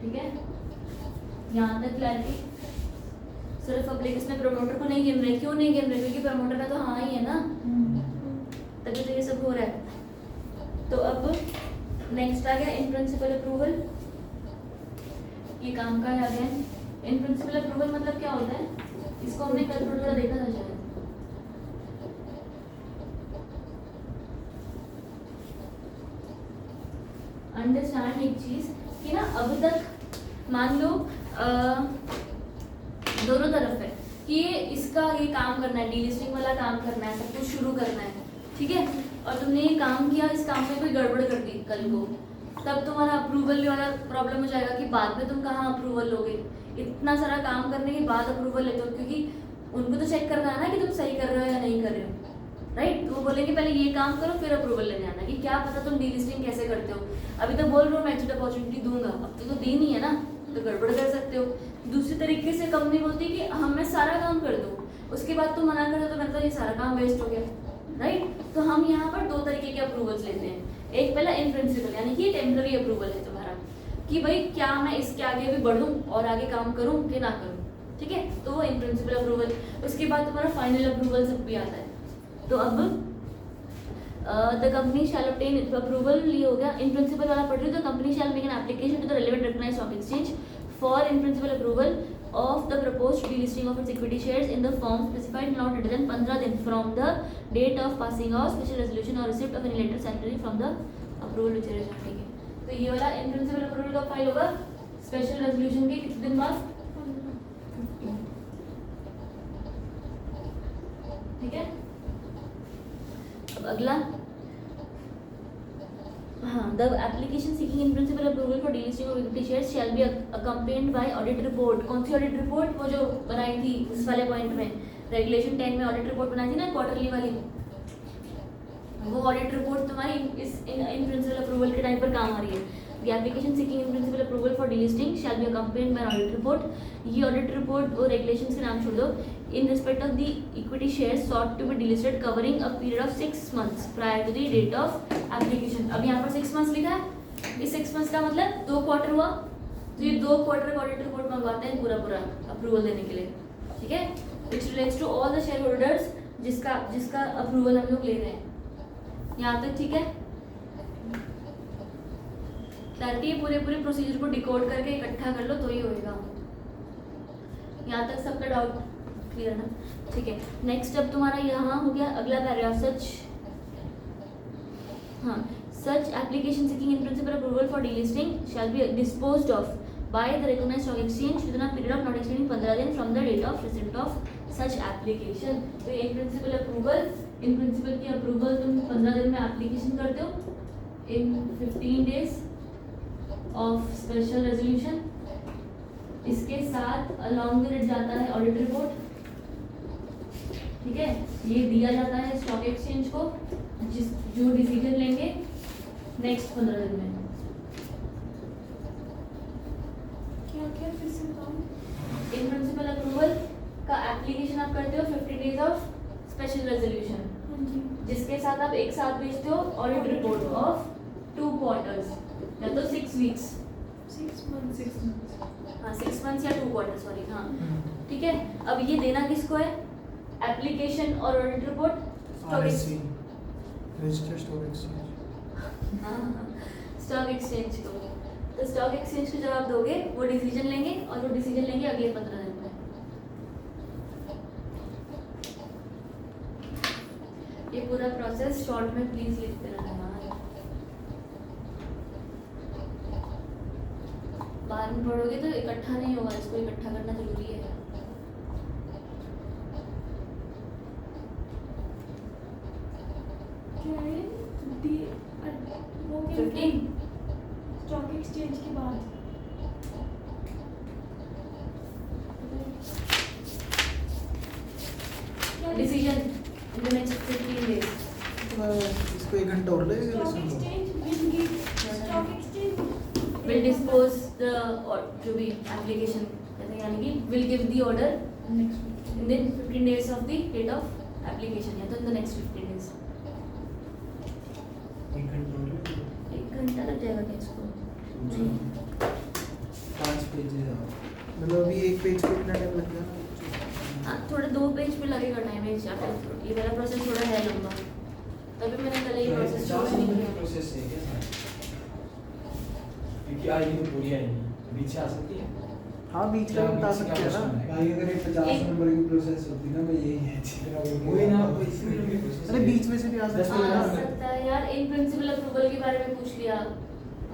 ठीक है। यहाँ तक क्लैरिटी, सिर्फ पब्लिक, इसमें प्रमोटर को नहीं गिन रहे, क्यों नहीं गिन रहे, क्योंकि प्रमोटर का तो हाँ ही है ना, तभी तो ये सब हो रहा है। तो अब नेक्स्ट आ गया इन प्रिंसिपल अप्रूवल, ये काम का आ गया इन प्रिंसिपल अप्रूवल मतलब क्या होता है, इसको हमने कल थोड़ा देखा था शायद। अंडरस्टैंड एक चीज कि ना अब तक मान लो दोनों तरफ है कि ये काम करना है, डीलिस्टिंग वाला काम करना है, सब कुछ शुरू करना है, ठीक है, और तुमने ये काम किया, इस काम में कोई गड़बड़ कर दी कल को, तब तुम्हारा अप्रूवल वाला प्रॉब्लम हो जाएगा कि बाद में तुम कहाँ अप्रूवल लोगे। इतना सारा काम करने के बाद अप्रूवल लेते हो, क्योंकि उनको तो चेक करना है ना कि तुम सही कर रहे हो या नहीं कर रहे हो, राइट। तो वो बोलेंगे पहले ये काम करो फिर अप्रूवल लेने आना, कि क्या पता तुम डीलिस्टिंग कैसे करते हो। अभी तो बोल रहे हो मैं एग्जिट अपॉर्चुनिटी दूंगा, अब तो दी नहीं है ना, तो गड़बड़ कर सकते हो। दूसरी तरीके से कंपनी बोलती है कि हम मैं सारा काम कर दूँ, उसके बाद तुम मना कर दो तो मतलब ये सारा काम वेस्ट हो गया, राइट। तो हम यहाँ पर दो तरीके के अप्रूवल्स लेते हैं। एक पहला इन प्रिंसिपल, यानी कि टेम्पररी अप्रूवल है तुम्हारा, कि भाई क्या मैं इसके आगे भी बढ़ूँ और आगे काम करूँ कि ना करूँ, ठीक है, तो वो इन प्रिंसिपल अप्रूवल। उसके बाद तुम्हारा फाइनल अप्रूवल सब भी आता है। तो अब the company shall obtain approval, ये हो गया इन प्रिंसिपल वाला पढ़ रही हो। The company shall make an application to the relevant recognised stock exchange for in principle approval of the proposed delisting of its equity shares in the form specified not later than 15 दिन from the date of passing of special resolution or receipt of any letter salary from the approval which is ठीक है। तो ये वाला in principle approval का file होगा special resolution के कितने दिन बाद, ठीक है। अब अगला, हाँ, the application seeking in principle approval for delisting of equity shares shall be accompanied by audit report। कौन सी audit report? वो जो बनाई थी उस वाले पॉइंट में, रेगुलेशन 10 में ऑडिट रिपोर्ट बनाई थी ना क्वार्टरली वाली, वो ऑडिट रिपोर्ट तुम्हारी इस इन प्रिंसिपल अप्रूवल के टाइम पर काम आ रही है। The application seeking in principle approval for delisting shall be accompanied by an audit report। ये ऑडिट रिपोर्ट वो रेगुलेशंस के नाम छोड़ दो। In respect of the equity shares sought to be delisted covering a period of 6 months prior to the date of application। अब यहाँ पर 6 months लिखा है, इस 6 months का मतलब 2 क्वार्टर हुआ, तो ये 2 क्वार्टर का ऑडिट रिपोर्ट मंगवाते हैं पूरा अप्रूवल देने के लिए, ठीक है। Which relates to all the shareholders, जिसका अप्रूवल हम लोग ले रहे हैं। यहाँ तक ठीक है, क्लैरिटी। पूरे प्रोसीजर को डिकोड करके इकट्ठा कर लो तो ही होएगा। यहाँ तक सबका डाउट क्लियर ना, ठीक है। नेक्स्ट अब तुम्हारा यहाँ हो गया अगला paragraph, such application seeking in principle approval for delisting shall be disposed off by the recognised stock exchange with a period of not exceeding 15 दिन from the date of receipt of such application. तो in principle approval, in principle की approval तुम 15 दिन में application करते हो, in 15 days of special resolution, इसके साथ अलॉन्ग विद जाता है ऑडिट रिपोर्ट, ठीक है। ये दिया जाता है स्टॉक एक्सचेंज को, जो डिसीजन लेंगे नेक्स्ट 15 दिन में। क्या फिर से बताओ। इन प्रिंसिपल अप्रूवल का एप्लीकेशन आप करते हो 50 days ऑफ स्पेशल रेजोल्यूशन, हाँ जी, जिसके साथ आप एक साथ भेजते हो ऑडिट रिपोर्ट ऑफ 2 quarters या तो 6 weeks, 6 months। हाँ 6 months या 2 quarters, सॉरी, हाँ ठीक है। अब ये देना किसको है, एप्लीकेशन और audit report stock registered stock exchange, stock exchange को। तो स्टॉक एक्सचेंज को जब आप दोगे वो डिसीजन लेंगे, और वो डिसीजन लेंगे अगले 15 दिन में। ये पूरा प्रोसेस शॉर्ट में प्लीज लिखते रहना, बाद में पढ़ोगे तो इकट्ठा नहीं होगा, इसको इकट्ठा करना जरूरी है। क्या है वो 15 स्टॉक एक्सचेंज के बाद decision in the next 15 days। इसको 1 घंटा और लगेगा। Stock exchange stock exchange will dispose the or जो भी application कहते हैं, यानी कि will give the order in the 15 days of the date of application, या तो in the next 15 days। 1 घंटा लग जाएगा क्या इसको? नहीं, 5 पेजेस मतलब अभी एक पेज पे कितना टाइम लग जाएगा? हाँ थोड़ा 2 पेज पे लगेगा टाइम, ये वाला प्रोसेस थोड़ा है लंबा, तभी मैंने कल ये प्रोसेस शुरू नहीं किया। प्रोसेस है क्या, क्योंकि आएगी तो पूरी आएगी, बीच से आ सकती है। हाँ बीच का भी बता सकते हैं ना। भाई अगर ये 50 नंबर की प्रोसेस होती ना मैं यही है वही ना, इसीलिए मैं process अरे बीच में से भी आ सकता है आ ना। सकता है यार, इन प्रिंसिपल अप्रूवल के बारे में पूछ लिया,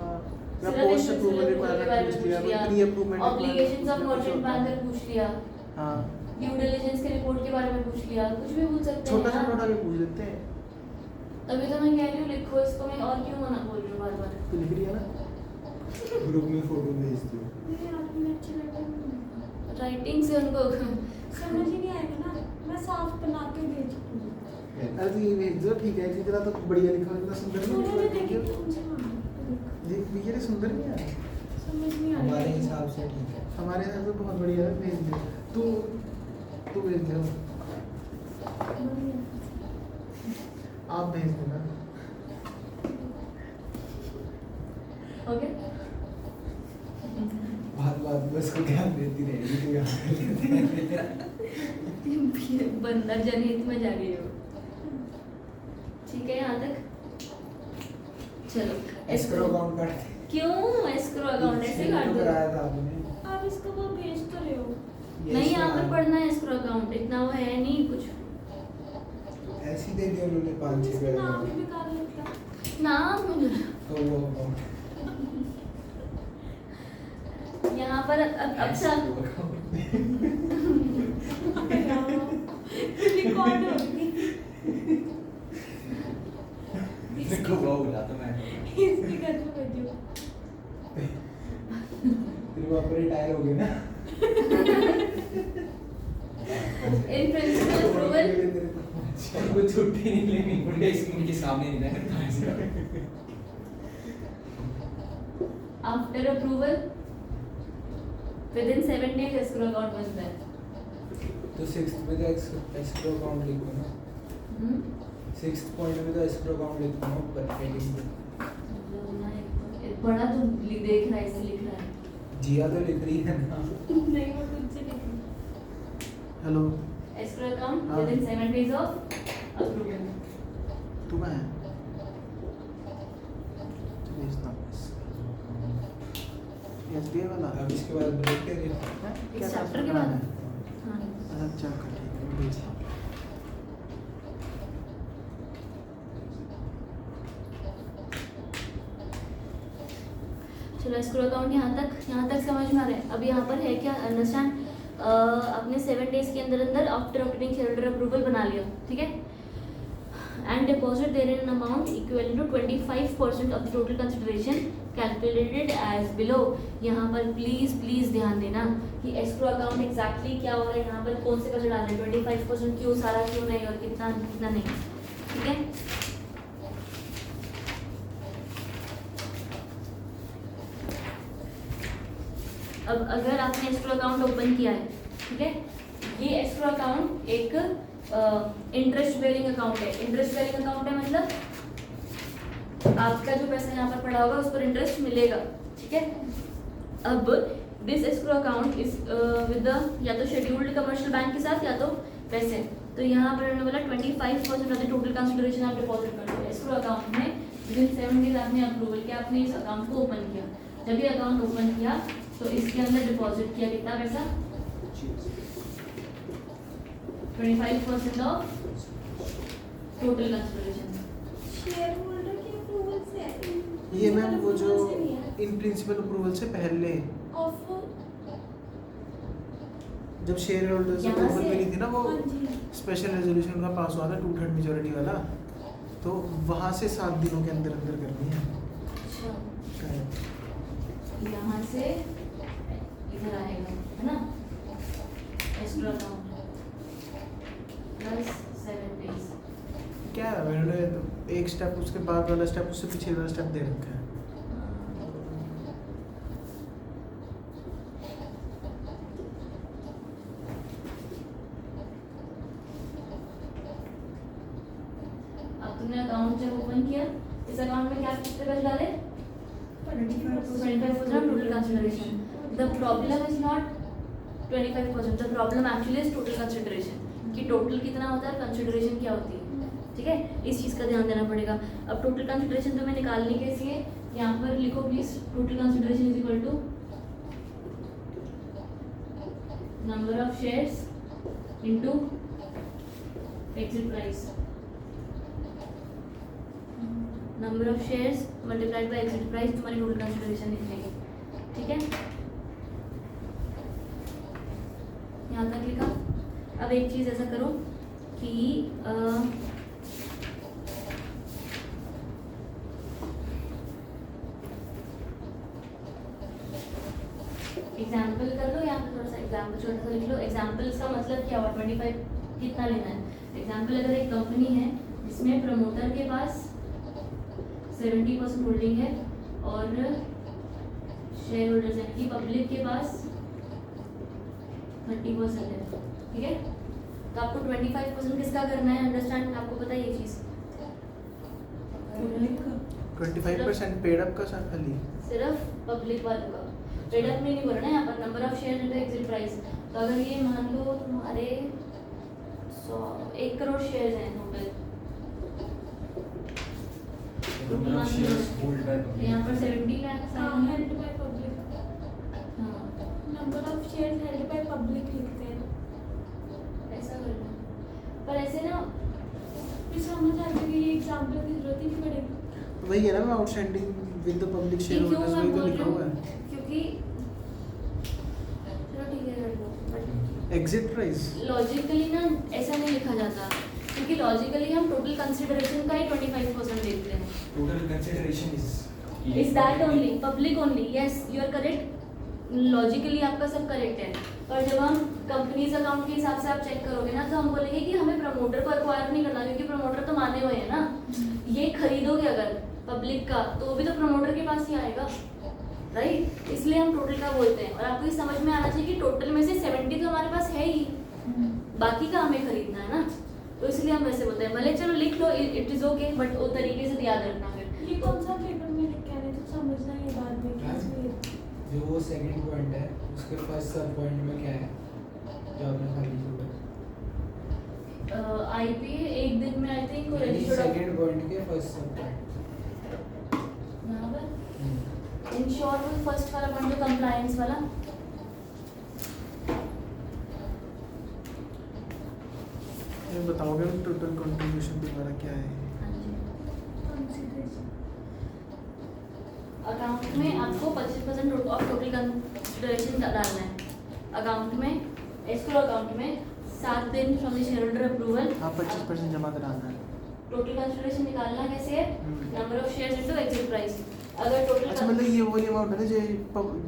हाँ, या सिर्फ post in approval principle approval के बारे रिक्वायरमेंट में पूछ लिया, पूछ लिया, pre approvement obligations of merchant banker पूछ लिया, हाँ ड्यू डिलिजेंस के रिपोर्ट के बारे में पूछ लिया, कुछ भी पूछ सकते हैं छोटा सा यार। नोट आगे पूछ लेते हैं। तभी तो मैं कह रही हूँ लिखो इसको, मैं और क्यों मना बोल रही हूँ बार बार। तो लिख लिया ना। ग्रुप में फोटो भेज दो। मेरे हाथ में अच्छे लगे राइटिंग से उनको समझ ही नहीं आएगा ना, मैं साफ बना के भेज दूँ। अरे तो ये भेज दो, ठीक है, इसी तरह तो बढ़िया लिखा हुआ, इतना सुंदर नहीं उन्होंने लिखा देखी है। तो मुझे मालूम। देख ये सुंदर नहीं है, समझ नहीं आ रहा हमारे हिसाब से ठीक है। हमारे यहाँ तो बहुत बढ़िया है, भेज दे तू भेज दे, आप भेज देना। ओके। बात बस को ध्यान देती रहेगी तो याद कर लेते हैं। बंदा जनहित में जा रही हो। ठीक है यहाँ तक, चलो एस्क्रो अकाउंट काट क्यों एस्क्रो अकाउंट ऐसे काट दो। कराया था आपने। आप इसको वो भेज तो रहे हो। नहीं यहाँ पर पढ़ना है एस्क्रो अकाउंट, इतना वो है नहीं कुछ। ऐसी दे दी उन्होंने 5-6 इसका नाम भी बेकार लिखा। नाम तो वो अकाउंट यहाँ पर अच्छा रिकॉर्ड होगी। देखो वो बोला तो मैं इसकी घर में भेजो। तेरे पापा रिटायर हो गए ना। इन प्रिंसिपल अप्रूवल वो छुट्टी नहीं लेनी मुझे उनके सामने नहीं रहना। After approval within 7 days escrow account बनता है। तो 6th में तो एस्क्रो अकाउंट लिखो ना। 6th पॉइंट में तो एस्क्रो अकाउंट लिखो ना ऊपर हेडिंग पे। बड़ा तो देख रहा है, इसे लिख रहा है। जिया तो लिख रही है ना। नहीं वो तुझसे लिखी। हेलो एस्क्रो अकाउंट हाँ। Within 7 days of approval. तू कहाँ है? भेजता हूँ। SBI वाला अब इसके बाद ब्रेक दे रही हैं? इस क्या चैप्टर के करना बाद है? हाँ अच्छा कर, ठीक है, मैं भेजता हूँ। चलो एस्क्रो अकाउंट यहाँ तक समझ में आ रहा है। अब यहाँ पर है क्या, अंडरस्टैंड, अपने 7 days के अंदर अंदर आफ्टर ऑब्टेनिंग शेयरहोल्डर अप्रूवल बना लिया, ठीक है, and deposit their in amount equivalent to 25% of the total consideration calculated as below. यहाँ पर प्लीज ध्यान देना कि एस्क्रो अकाउंट एग्जैक्टली क्या हो रहा है, यहाँ पर कौन से पैसे डाल रहे हैं, 25% क्यों, सारा क्यों नहीं, और कितना कितना नहीं, ठीक है। अब अगर आपने एस्क्रो अकाउंट ओपन किया है, ठीक है, ये एस्क्रो अकाउंट एक इंटरेस्ट बेयरिंग अकाउंट है। इंटरेस्ट बेयरिंग अकाउंट है मतलब आपका जो पैसा यहाँ पर पड़ा होगा उस पर इंटरेस्ट मिलेगा, ठीक है। अब this escrow account is with the या तो शेड्यूल्ड कमर्शियल बैंक के साथ या तो वैसे, तो यहाँ पर उन्होंने बोला 25% ऑफ द टोटल कंसिडरेशन आप डिपॉजिट कर दो एस्क्रो अकाउंट में। विदिन 7 days आपने अप्रूवल किया, आपने इस अकाउंट को ओपन किया। जब ये अकाउंट ओपन किया तो इसके अंदर डिपॉजिट किया कितना पैसा, 25% of total consideration. Share holder के अप्रूवल से है। ये मैम वो जो approval से नहीं है। इन प्रिंसिपल अप्रूवल से पहले ऑफ जब शेयर होल्डर्स यहाँ अप्रूवल से- मिली थी ना, वो हाँ जी। स्पेशल रेजोल्यूशन का पास हुआ था 2/3 मेजोरिटी वाला, तो वहाँ से 7 दिनों के अंदर अंदर करनी है। अच्छा, यहाँ से इधर आएगा, है ना, एस्क्रो अकाउंट प्लस 7 days। क्या है, मैंने एक स्टेप उसके बाद वाला स्टेप उससे पीछे वाला स्टेप दे रखा है। अब तुमने अकाउंट जब ओपन किया, इस अकाउंट में क्या कितने पैसे डाले, 25% total consideration. The problem is not 25%. The problem actually is total consideration. कि टोटल कितना होता है, कंसिडरेशन क्या होती है, ठीक है, इस चीज़ का ध्यान देना पड़ेगा। अब टोटल कंसिडरेशन तुम्हें निकालनी कैसी है, यहाँ पर लिखो please, total consideration is equal to number of shares into exit price, number of shares multiplied by exit price, तुम्हारी टोटल कंसिडरेशन निकलेगी। ठीक है, यहाँ तक लिखा। अब एक चीज़ ऐसा करो कि एग्जाम्पल कर लो, यहाँ पे थोड़ा सा एग्जाम्पल छोटा सा लिख लो। एग्जाम्पल का मतलब क्या हुआ, 25 कितना लेना है। एग्जाम्पल अगर एक कंपनी है जिसमें प्रमोटर के पास 70% होल्डिंग है और शेयर होल्डर्स यानी कि पब्लिक के पास 30% है, ठीक है। तो आपको 25% किसका करना है, अंडरस्टैंड, आपको पता है ये चीज़। 25% पेड अप का साथ खाली सिर्फ पब्लिक वालों का, पेड अप में नहीं बोला ना यहाँ पर, number of share into exit price. तो अगर ये मान लो तुम्हारे 1 करोड़ शेयर्स हैं total, number of shares hold by public, यहाँ पर 70 लाख हेल्ड बाय पब्लिक, हाँ number of shares held by public लिखते हैं। ऐसा कर लो, पर ऐसे ना फिर समझ आ जाएगी, ये एग्जाम्पल की जरूरत ही नहीं पड़ेगी। वही है ना, outstanding with the public share ये क्यों होल्डर्स, मैं वही तो बोल लिखा रही हुआ हूँ, है। क्योंकि चलो ठीक है कर लो, बट एग्जिट प्राइस लॉजिकली ना ऐसा नहीं लिखा जाता, क्योंकि लॉजिकली हम टोटल कंसिडरेशन का ही 25% देखते हैं। Total consideration is that only public only, yes you are correct, logically आपका सब करेक्ट है। पर जब हम कंपनीज अकाउंट के हिसाब से आप चेक करोगे ना, तो हम बोलेंगे कि हमें प्रमोटर को एक्वायर नहीं करना, क्योंकि प्रमोटर तो माने हुए हैं ना। ये खरीदोगे अगर पब्लिक का, तो वो भी तो प्रमोटर के पास ही आएगा, राइट। इसलिए हम टोटल का बोलते हैं। और आपको ये समझ में आना चाहिए कि टोटल में से 70 तो हमारे पास है ही, बाकी का हमें खरीदना है ना, तो इसलिए हम वैसे बोलते हैं। भले चलो लिख लो, इट इज ओके, बट वो तरीके से याद रखना फिर। ये कौन सा पेपर में लिख के आने, तो समझना है बाद में हाँ। कैसे। जो वो सेकंड पॉइंट है उसके फर्स्ट सब पॉइंट में क्या है जो आपने खाली छोड़ा, आईपी एक दिन में I think registered second point के फर्स्ट सब पॉइंट यहाँ पर इंश्योर में फर्स्ट वाला पॉइंट जो कंप्लायंस वाला, ये बताओगे टोटल कंट्रीब्यूशन तुम्हारा क्या है। हाँ जी, कंसीडरेशन अकाउंट में आपको 25% ऑफ टोटल कंसिडरेशन डालना है। अकाउंट में, एस्क्रो अकाउंट में 7 दिन from the share holder approval हाँ 25% जमा कराना है। टोटल कंसिडरेशन निकालना कैसे है, number of shares into exit price. अगर अच्छा टोटल मतलब ये वो अमाउंट है ना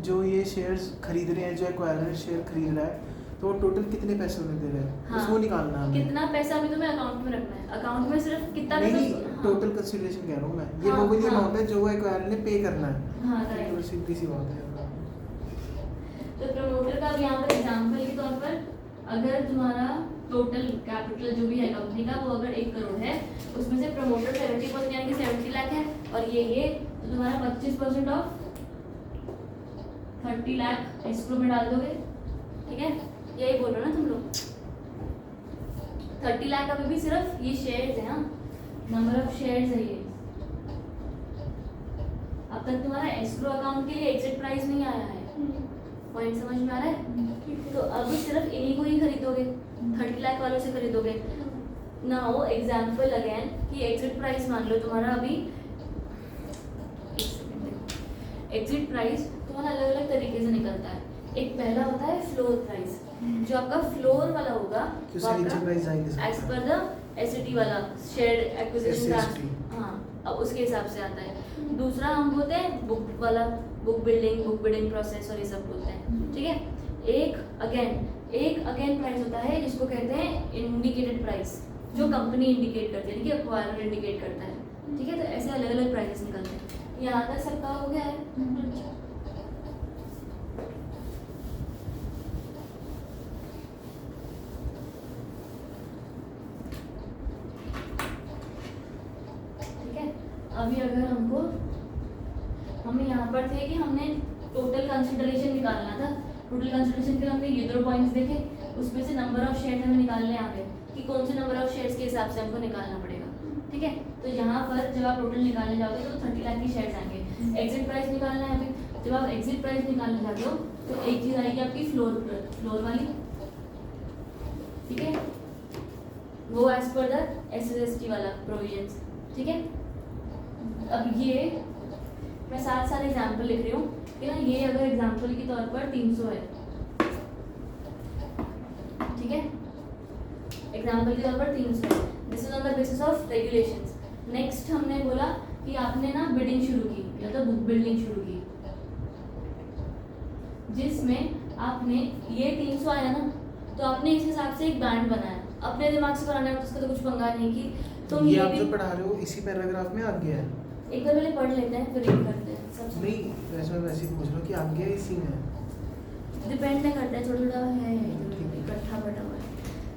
जो ये शेयर्स खरीद रहे हैं, जो एक्वायरर शेयर खरीद रहा है, तो वो टोटल कितने पैसे उन्हें दे रहे हैं, हाँ, उसको निकालना है हमें। कितना पैसा भी तुम्हें अकाउंट में रखना है। अकाउंट में सिर्फ कितना नहीं पैसा, नहीं टोटल कंसिडरेशन कह रहा हूँ मैं, ये हाँ, वो वाली हाँ। अमाउंट है जो वो एक्वायरर ने पे करना है। हाँ तो राइट। सीधी सी बात है। तो प्रमोटर का अब यहाँ पर एग्जाम्पल के तौर पर, अगर तुम्हारा टोटल कैपिटल जो भी है कंपनी का वो अगर 1 करोड़ है, उसमें से प्रमोटर 70% यानी कि 70 लाख है, और ये तो तुम्हारा 25% ऑफ 30 लाख एस्क्रो में डाल दोगे, ठीक है। यही बोल रहे हो ना तुम लोग, 30 लाख अभी भी सिर्फ ये शेयर्स है, हाँ नंबर ऑफ शेयर्स है ये। अब तक तुम्हारा एस्क्रो अकाउंट के लिए एग्जिट प्राइस नहीं आया है, पॉइंट समझ में आ रहा है। तो अब सिर्फ इन्हीं को ही खरीदोगे, 30 लाख वालों से खरीदोगे। नाउ एग्जाम्पल अगेन कि एग्जिट प्राइस मान लो तुम्हारा अभी, एग्जिट प्राइस तुम्हारा अलग अलग तरीके से निकलता है। एक पहला होता है फ्लोर प्राइस, जो आपका फ्लोर वाला होगा तो उससे नीचे प्राइस जाएंगे एज पर द एसटी वाला शेयर एक्विजिशन SCT। हाँ, अब उसके हिसाब से आता है। दूसरा हम बोलते हैं बुक वाला, बुक बिल्डिंग प्रोसेस और ये सब बोलते हैं, ठीक है। एक अगेन प्राइस होता है जिसको कहते हैं इंडिकेटेड प्राइस, जो कंपनी इंडिकेट करती है, ठीक है, एक्वायरर इंडिकेट करता है, ठीक है। तो ऐसे अलग अलग प्राइसेस निकलते हैं। यहाँ तक सबका हो गया है। ठीक है, अभी अगर हमको, हम यहाँ पर थे कि हमने टोटल कंसिडरेशन निकालना था। टोटल कंसिडरेशन के लिए हमने ये 2 पॉइंट्स देखे, उसमें से नंबर ऑफ शेयर्स हमें निकालने आ गए कि कौन से नंबर ऑफ शेयर्स के हिसाब से हमको निकालना पड़ेगा, ठीक है। तो यहाँ पर जब आप टोटल निकालने जाओगे तो 30 लाख की शेयर्स आएंगे। एग्जिट प्राइस निकालना है अभी, जब आप एग्जिट प्राइस निकालने जाते हो तो एक चीज आएगी आपकी फ्लोर वाली, ठीक है, वो एज पर द SST वाला प्रोविजंस, ठीक है। अब ये मैं साथ एग्जांपल लिख रही हूँ कि ना, ये अगर एग्जांपल के तौर पर 300 है, ठीक है, एग्जांपल के तौर पर 300 है, this is on the basis of regulations. Next हमने बोला कि आपने ना बिडिंग शुरू की या तो बुक बिल्डिंग शुरू की, जिसमें आपने ये 300 आया ना, तो आपने इस हिसाब से एक बैंड बनाया, अपने दिमाग से बनाना है, तो उसका तो कुछ पंगा नहीं कि तुम ये ये आप भी जो पढ़ा रहे हो इसी पैराग्राफ में आगे है? एक बार पहले पढ़ लेते हैं फिर रीड करते हैं सब। नहीं, वैसे मैं वैसे ही पूछ रहा हूँ कि आगे है इसी में? डिपेंड नहीं करता है, थोड़ा थोड़ा है इकट्ठा बटा हुआ है,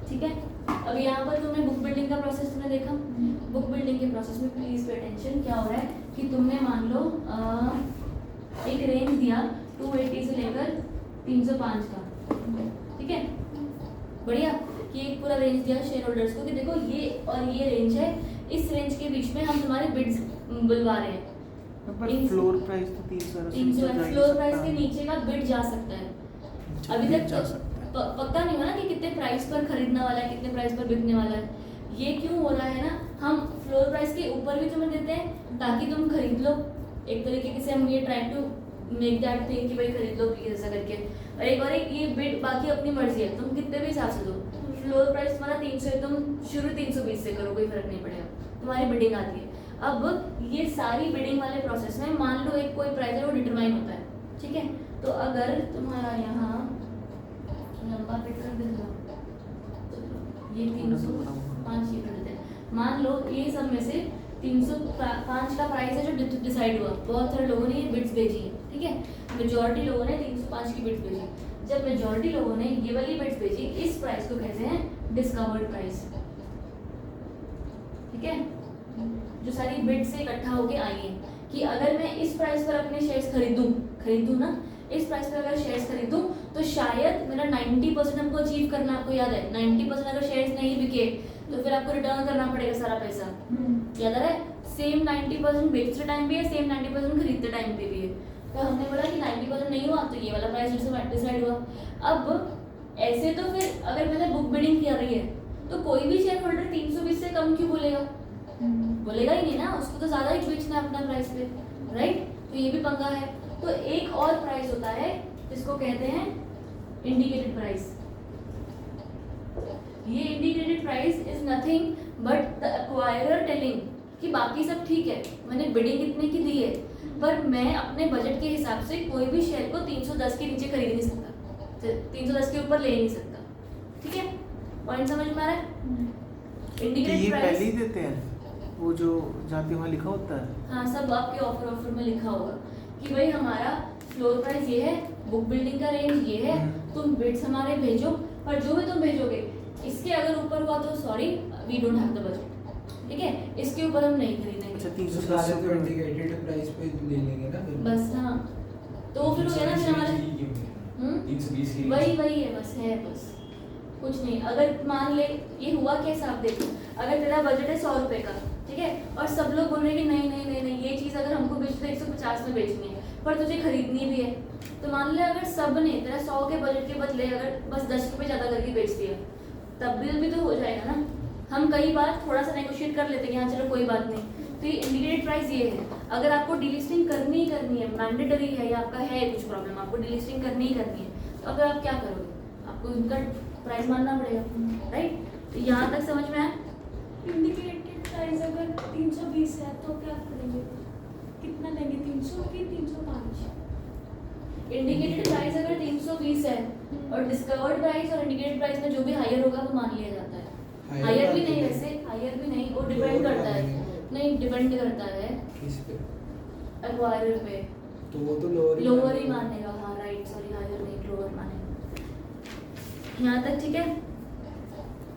ठीक है। अब यहाँ पर तुमने बुक बिल्डिंग का प्रोसेस तुमने देखा, बुक बिल्डिंग के प्रोसेस में प्लीज पे अटेंशन। क्या हो रहा है कि तुमने मान लो एक रेंज दिया 280 से लेकर 305 का, ठीक है, बढ़िया, कि एक पूरा रेंज दिया शेयर होल्डर्स को कि देखो ये और ये रेंज है, इस रेंज के बीच में हम तुम्हारे बिड्स बुलवा रहे हैं। पर फ्लोर प्राइस तो 300 है, फ्लोर प्राइस के नीचे का बिड जा सकता है, अभी तक जा सकता है। पक्का नहीं हुआ ना कि कितने प्राइस पर खरीदने वाला है, कितने प्राइस पर बिकने वाला है। ये क्यों हो रहा है ना, हम फ्लोर प्राइस के ऊपर भी तुम्हें देते हैं ताकि तुम खरीद लो, एक तरीके से हम ये try to make that thing कि भाई खरीद लो प्लीज ऐसा करके। और एक ये बिड बाकी अपनी मर्जी है, तुम कितने भी हिसाब से दो। फ्लोर प्राइस तुम्हारा 300 है, तुम शुरू 320 से करो, कोई फर्क नहीं पड़ेगा, तुम्हारी बिडिंग आती है। अब ये सारी बिडिंग वाले प्रोसेस में मान लो एक कोई प्राइस है वो डिटरमाइन होता है, ठीक है। तो अगर तुम्हारा यहाँ लंबा फिट कर देगा, ये 305 ये कर देते हैं, मान लो ये सब में से 305 का प्राइस है जो डिसाइड हुआ, बहुत सारे लोगों ने ये बिड्स भेजी है, ठीक है, मेजॉरिटी लोगों ने 305 की बिड्स भेजी। जब मेजॉरिटी लोगों ने ये वाली बिड्स भेजी, इस प्राइस को कहते हैं डिस्कवर्ड प्राइस, ठीक है, जो सारी बिड से इकट्ठा होके आई है कि अगर मैं इस प्राइस पर अपने शेयर्स खरीदूं ना, इस प्राइस पर अगर शेयर्स खरीदूं तो शायद मेरा 90% हमको अचीव करना, आपको याद है 90% अगर शेयर्स नहीं बिके तो फिर आपको रिटर्न करना पड़ेगा सारा पैसा, याद है। सेम 90% बेचते टाइम भी है, सेम 90% खरीदते टाइम पे भी है। तो हमने बोला कि 90% नहीं हुआ तो ये वाला प्राइस डिसाइड हुआ। अब ऐसे तो फिर अगर मैंने बुक बिडिंग कर रही है तो कोई भी शेयर होल्डर 320 से कम क्यों बोलेगा, बोलेगा ही नहीं ना, उसको तो ज्यादा ही बेचना है अपना प्राइस पे, राइट। तो ये भी पंगा है। तो एक और प्राइस होता है जिसको कहते हैं इंडिकेटेड प्राइस। ये indicated price is nothing but the acquirer telling कि बाकी सब ठीक है, मैंने बिडिंग इतने की दी है, पर मैं अपने बजट के हिसाब से कोई भी शेयर को 310 के नीचे खरीद नहीं सकता, 310 के ऊपर ले नहीं सकता, ठीक है। पॉइंट समझ में आ रहा है? इंडिकेटेड ये प्राइस पहले ही देते हैं वो जो जाके वहाँ लिखा होता है। हाँ, सब आपके ऑफर में लिखा होगा कि भाई हमारा फ्लोर प्राइस ये है, बुक बिल्डिंग का रेंज ये है, तुम बिड्स हमारे भेजो, पर जो भी तुम भेजोगे इसके अगर ऊपर हुआ तो sorry we don't have the budget, ठीक है, इसके ऊपर हम नहीं खरीदेंगे। अच्छा, तो सारे तो इंडिकेटेड प्राइस पे ले लेंगे ना फिर। बस हाँ, तो फिर हो गया ना फिर हमारे 320 की वही है, बस कुछ नहीं। अगर मान ले ये हुआ क्या हिसाब देखो, अगर तेरा बजट है 100 रुपए का, ठीक है, और सब लोग बोल रहे हैं कि नहीं ये चीज़ अगर हमको बेचना है 150 में बेचनी है, पर तुझे खरीदनी भी है, तो मान ले अगर सब ने तेरा 100 के बजट के बदले अगर बस 10 रुपये ज़्यादा करके बेच दिया, तब भी तो हो जाएगा ना। हम कई बार थोड़ा सा नेगोशिएट कर लेते हैं कि हाँ चलो कोई बात नहीं। तो ये इंडिकेटेड प्राइस ये है, अगर आपको डीलिस्टिंग करनी है, मैंडेटरी है या आपका है कुछ प्रॉब्लम, आपको डीलिस्टिंग करनी है, तो अगर आप क्या करोगे, आपको उनका प्राइस मानना पड़ेगा, राइट। तो यहाँ तक समझ में आया? इंडिकेटेड प्राइस अगर 320 है तो क्या करेंगे, कितना लेंगे, 300 की 305? इंडिकेटेड प्राइस अगर 320 है और डिस्कवर्ड प्राइस और इंडिकेटेड प्राइस में जो भी हायर होगा वो मान लिया जाता है। हायर भी नहीं, वैसे हायर भी नहीं, वो डिपेंड करता है, नहीं डिपेंड करता है किस पे, एक्वायरर पे, तो वो तो लोअर ही मानेगा। हाँ राइट, सॉरी, हायर नहीं लोअर मानेगा। यहाँ तक ठीक है।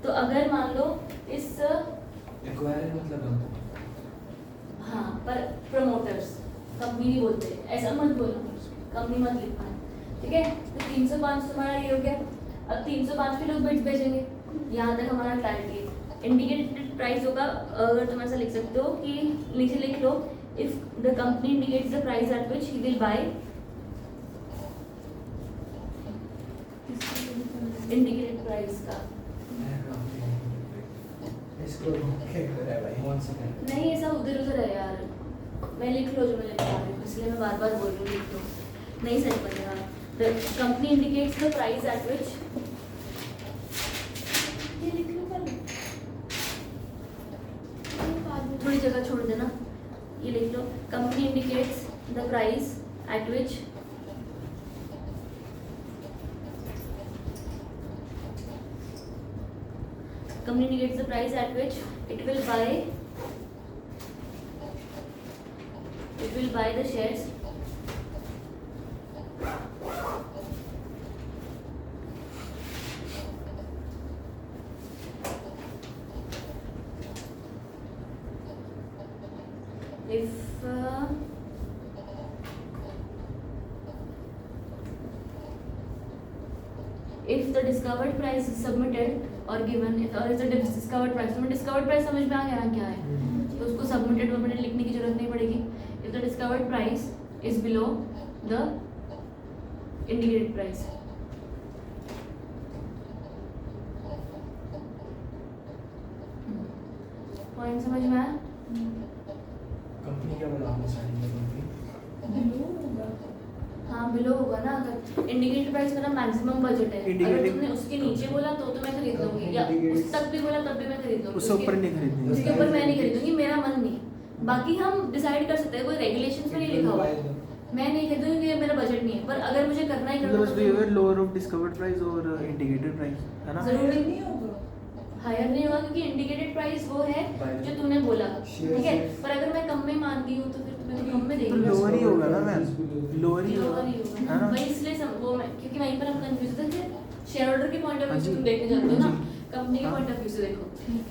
तो अगर मान लो इस एक्वायरर मतलब हम हाँ, पर प्रमोटर्स कंपनी नहीं बोलते, ऐसा मत बोलो, कंपनी मत लिखना, ठीक है। तो 305 तुम्हारा ये हो गया। अब 305 के लोग बिड्स भेजेंगे, यहाँ तक हमारा क्लैरिटी है। इंडिकेटेड प्राइस होगा, अगर तुम ऐसा लिख सकते हो कि नीचे लिख लो, if the company indicates the price at which he will buy indicated price का। इसको क्या कर रहा है भाई? कौन सा है? नहीं ये सब उधर उधर है यार, मैं लिख लो जो मैं लिख रहा हूँ, इसलिए मैं बार बार बोल रही हूँ लिख लो, नहीं सही पड़ेगा। The company indicates the price at विच, ये लिख लो पहले, ये बाद में। थोड़ी जगह छोड़ देना, ये लिख लो, company indicates the price at which company indicates the price at which it will buy the shares if the discovered price is submitted or given or is the discovered price, तो discovered price समझ में आ गया ना क्या है, तो उसको submitted लिखने की जरूरत नहीं पड़ेगी। if the discovered price is below the indicated price, point समझ में आया? कंपनी क्या बोला आपने स्टार्टिंग में? कंपनी बिलो होगा। हाँ बिलो होगा ना, अगर इंडिकेटेड प्राइस मेरा मैक्सिमम बजट है, अगर Indicated- तुमने उसके नीचे बोला तो मैं खरीद लूंगी, या उस तक भी बोला तब भी मैं खरीद लूंगी, उससे ऊपर नहीं खरीदनी। उसके ऊपर मैं नहीं खरीदूंगी, मेरा मन नहीं। बाकी हम डिसाइड कर सकते हैं, कोई रेगुलेशंस में नहीं लिखा हुआ, मैं नहीं खरीदूंगी क्योंकि मेरा बजट नहीं है, पर अगर मुझे करना ही मतलब उसमें करना लोअर ऑफ डिस्कवर्ड प्राइस और इंडिकेटेड प्राइस है ना। जरूरी नहीं होगा। हायर नहीं होगा, क्योंकि इंडिकेटेड प्राइस वो है जो तूने बोला, ठीक है, पर अगर मैं कम में मानती हूँ तो फिर तुम्हें तो कम में तो देगी, लोअर ही होगा ना मैम, लोअर ही लोअर होगा ही होगा है ना, ना। वही इसलिए वो मैं, क्योंकि वहीं पर हम कंफ्यूज थे, शेयर होल्डर के पॉइंट ऑफ हाँ व्यू से जी। तुम देखने जाते हो ना, हाँ जी। कंपनी के हाँ। पॉइंट ऑफ व्यू से देखो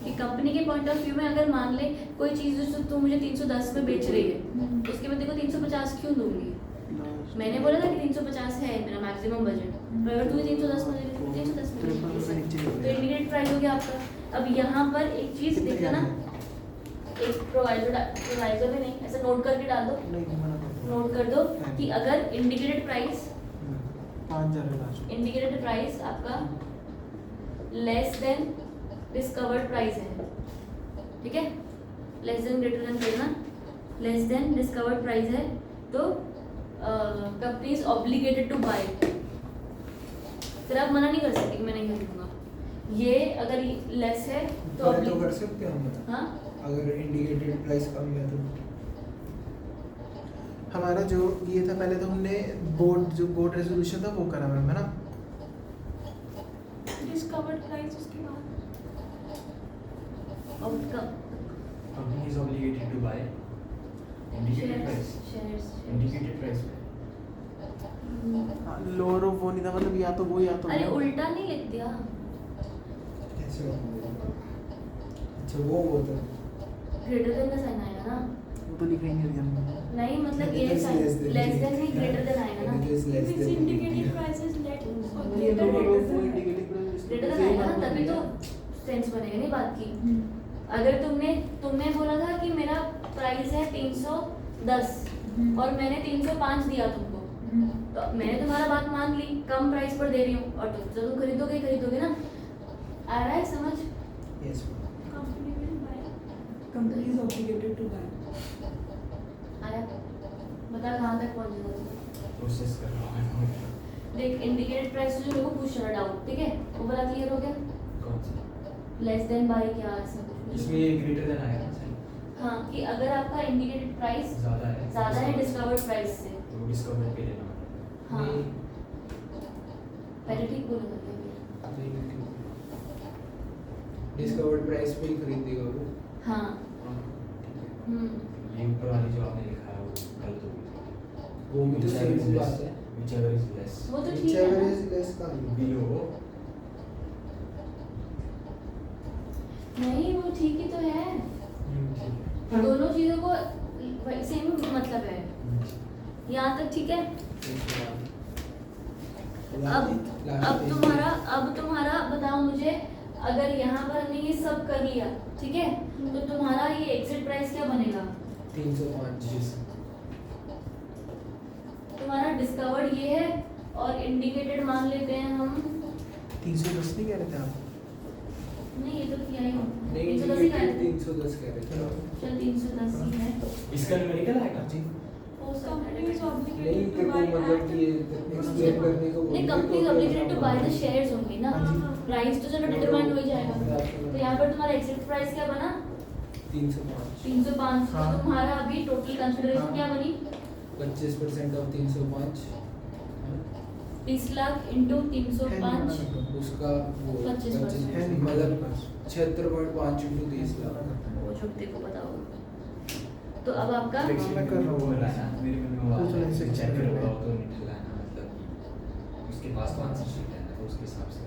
कि कंपनी के पॉइंट ऑफ व्यू में अगर मान ले कोई चीज़ जो तू मुझे 310 में बेच रही है, उसके मैं देखो 350 क्यों दूंगी? मैंने बोला था कि 350 है मेरा मैक्सिमम बजट, पर अगर तूने 310 में दे दी, 310 में दे दी। तो इंडिकेट प्राइस हो गया आपका। अब यहाँ पर एक चीज़ कितने देखना, क्या एक प्रोवाइजर भी नहीं, ऐसा नोट करके डाल दो, नहीं मना कर दो। नोट कर दो कि अगर इंडिकेटेड प्राइस 5000 है लास्ट। इंडिकेटेड प्राइस आपका लेस देन डिस्कवर्ड प्राइस है, ठीक है, लेस देन ग्रेटर देन करना, लेस देन डिस्कवर्ड प्राइस है तो company is obligated to buy, फिर आप मना नहीं कर सकते कि मैं नहीं खरीदूंगा। ये अगर लेस है तो तो कर सकते हैं हम, हाँ अगर इंडिकेटेड प्राइस कम है तो। हमारा जो ये था पहले तो हमने बोर्ड रेजोल्यूशन था वो करा मैम है ना। डिस्कवर्ड प्राइस उसके बाद company is obligated to buy indicated price, indicated price पे लोअर ऑफ वो नहीं था, मतलब या तो वो या तो अरे वो। उल्टा नहीं लिख दिया, ऐसे अच्छा वो तो ग्रेटर देन का साइन आएगा ना, वो तो लिखा ही नहीं रियल में। नहीं मतलब ये Less than- लेस देन नहीं ग्रेटर देन आएगा ना, It is less if it's than indicated price is let ये greater लोअर ऑफ वो than indicating price greater than आएगा ना, तभी तो सेंस बनेगा नहीं बात की। अगर तुमने बोला था कि मेरा प्राइस है 310 और मैंने 305 दिया तुमको, तो मैंने तुम्हारा बात मान ली, कम प्राइस पर दे रही हूँ, और तुम खरीदोगे ना, आ रहा है समझ? Yes company will buy Company is obligated to buy. आया, बता कहाँ तक पहुँच गया? प्रोसेस कर रहा हूँ। देख इंडिकेटेड प्राइस जो लोगों को पूछ रहा डाउट, ठीक है, वो बड़ा क्लियर हो गया, कौन सा? लेस देन बाय क्या ऐसा कुछ? इसमें ये ग्रेटर देन आएगा ना सर? हाँ कि अगर आपका इंडिकेटेड प्राइस ज़्यादा है डिस्कवर्ड प्राइस से, तो डिस्कवर पे लेना पड़ेगा। हाँ पहले ठीक बोलो डिस्कवर्ड प्राइस पे ही खरीदेगा वो। हाँ हाँ, ठीक है। ये ऊपर वाली जो आपने लिखा है वो गलत हो गई। वो भी तो Whichever is सही less- बात है। whichever is less वो तो ठीक है Whichever ना, is less का below नहीं वो ठीक ही तो है, ठीक है। दोनों चीज़ों को सेम मतलब है, यहाँ तक ठीक है। अब तुम्हारा बताओ मुझे, अगर यहाँ पर हमने ये सब कर लिया, ठीक है, तो तुम्हारा ये एग्जिट प्राइस क्या बनेगा? 305 तुम्हारा डिस्कवर्ड ये है और इंडिकेटेड मान लेते हैं हम 310 नहीं कह रहे थे आप? नहीं ये तो किया ही नहीं 310 ही इंडिकेटेड है। 310 कह रहे थे। चल 310 ही है। इसका न्यूमेरिकल आएगा जी हो सकता Company is है। नहीं obligated to देखो buy मतलब कि ये एक्सप्लेन करने को नहीं company obligated to buy the shares होंगी ना, हाँ जी। प्राइस तो चलो डिटरमाइन हो ही जाएगा। तो यहाँ पर तुम्हारा एग्जिट प्राइस क्या बना 305 305। तो हाँ। तुम्हारा अभी टोटल कंसिडरेशन हाँ। क्या बनी 25% ऑफ 305 30 लाख इंटू 305 उसका वो 25% है नहीं। मतलब 76.5 इंटू 30 लाख। वो छुट्टी को पता होगा। तो अब आपका मैं कर रहा हूँ। बोल रहा है ना, मेरे मन में वो आ तो रहा है, ऐसे चेक check करो करना है। तो नहीं लाना, मतलब कि उसके पास तो आंसर शीट है ना, तो उसके हिसाब से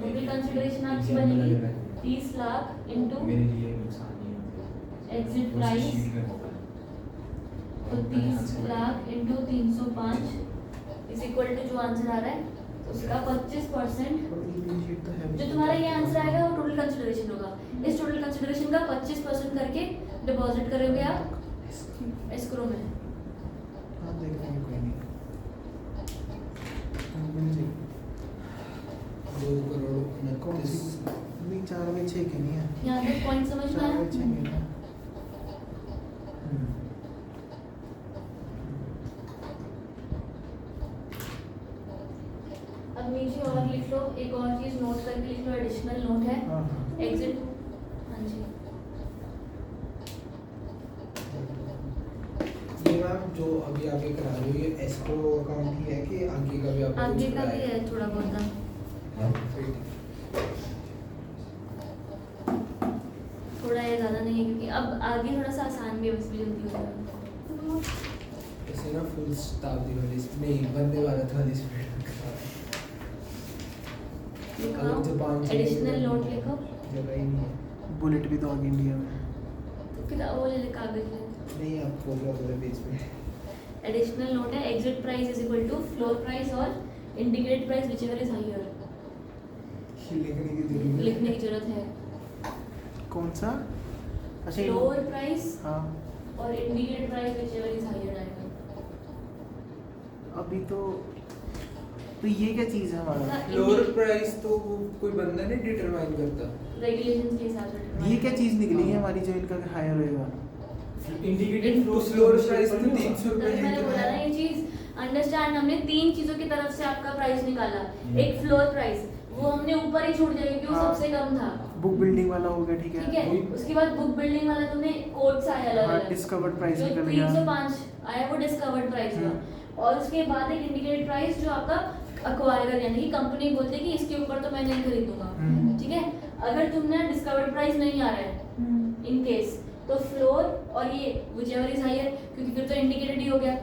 टोटल कंसिडरेशन आपकी बनेगी 30 लाख इंटू मेरे लिए नुकसान नहीं है Exit उसकी price। शीट में होगा। तो 30 lakh into 305 is equal to जो आंसर आ रहा है उसका 25%। और EPA शीट तो है। जो तुम्हारा ये आंसर आएगा वो टोटल कंसिडरेशन होगा। इस टोटल कंसिडरेशन का 25% करके डिपॉजिट करोगे आप एस्क्रो में। हाँ देख लेंगे कोई नहीं। मिल जाएगी। 2 करोड़ कौन सी? 29 नहीं 4 में 6 की नहीं है। यहाँ तक पॉइंट समझ में 4 आया? में 6 की है। अब नीचे और लिख लो, एक और चीज नोट करके लिख लो, एडिशनल नोट है हाँ हाँ एग्जिट। हाँ जी ये मैम जो अभी आप ये करा रहे हो ये एस्क्रो अकाउंट ही है कि आगे का भी आपको आगे कुछ का भी कराया है थोड़ा बहुत ना, फिर ठीक। थोड़ा ये ज़्यादा नहीं है क्योंकि अब आगे थोड़ा सा आसान भी है, बस भी जल्दी हो जाएगा। ऐसे ना फुल शताब्दी वाली नहीं वंदे भारत वाली स्पीड अगर जापान चले एडिशनल तो नोट लिखो। जगह ही नहीं है। बुलेट भी तो आ गई इंडिया में। तो कितना वो ले ले कागज ले। नहीं आप बोल रहे हो पेज पे एडिशनल नोट है exit price is equal to floor price और indicated price whichever is higher. लिखने की जरूरत लिखने की जरूरत है। कौन सा? अच्छा ये- फ्लोर प्राइस हाँ और indicated price whichever is higher आएगा। अभी तो ये क्या चीज़ है हमारा? फ्लोर प्राइस तो वो कोई बंदा नहीं डिटरमाइन करता। रेगुलेशंस के हिसाब से ये क्या चीज़ निकली है हमारी जो इनका हायर होएगा? इंडिकेटेड तो फ्लोर प्राइस तो 300 तभी रुपए मैंने बोला ना ये चीज अंडरस्टैंड। हमने 3 चीजों की तरफ से आपका प्राइस निकाला। एक फ्लोर प्राइस वो हमने ऊपर ही छूट जाएगी क्योंकि वो हाँ। सबसे कम था, बुक बिल्डिंग वाला हो गया, ठीक ठीक है। है। उसके बाद बुक बिल्डिंग वाला तुमने कोड से आया अलग हाँ अलग, डिस्कवर्ड प्राइस जो निकल गया। 305 आया वो डिस्कवर्ड प्राइस हुआ। और उसके बाद एक इंडिकेटेड प्राइस जो आपका अक्वायरर यानी कि कंपनी बोलती है कि इसके ऊपर तो मैं नहीं खरीदूंगा, ठीक है। अगर तुमने डिस्कवर्ड प्राइस नहीं आ रहा है इन केस तो फ्लोर और ये व्हिचएवर इज हायर क्योंकि फिर तो इंडिकेटेड ही हो गया।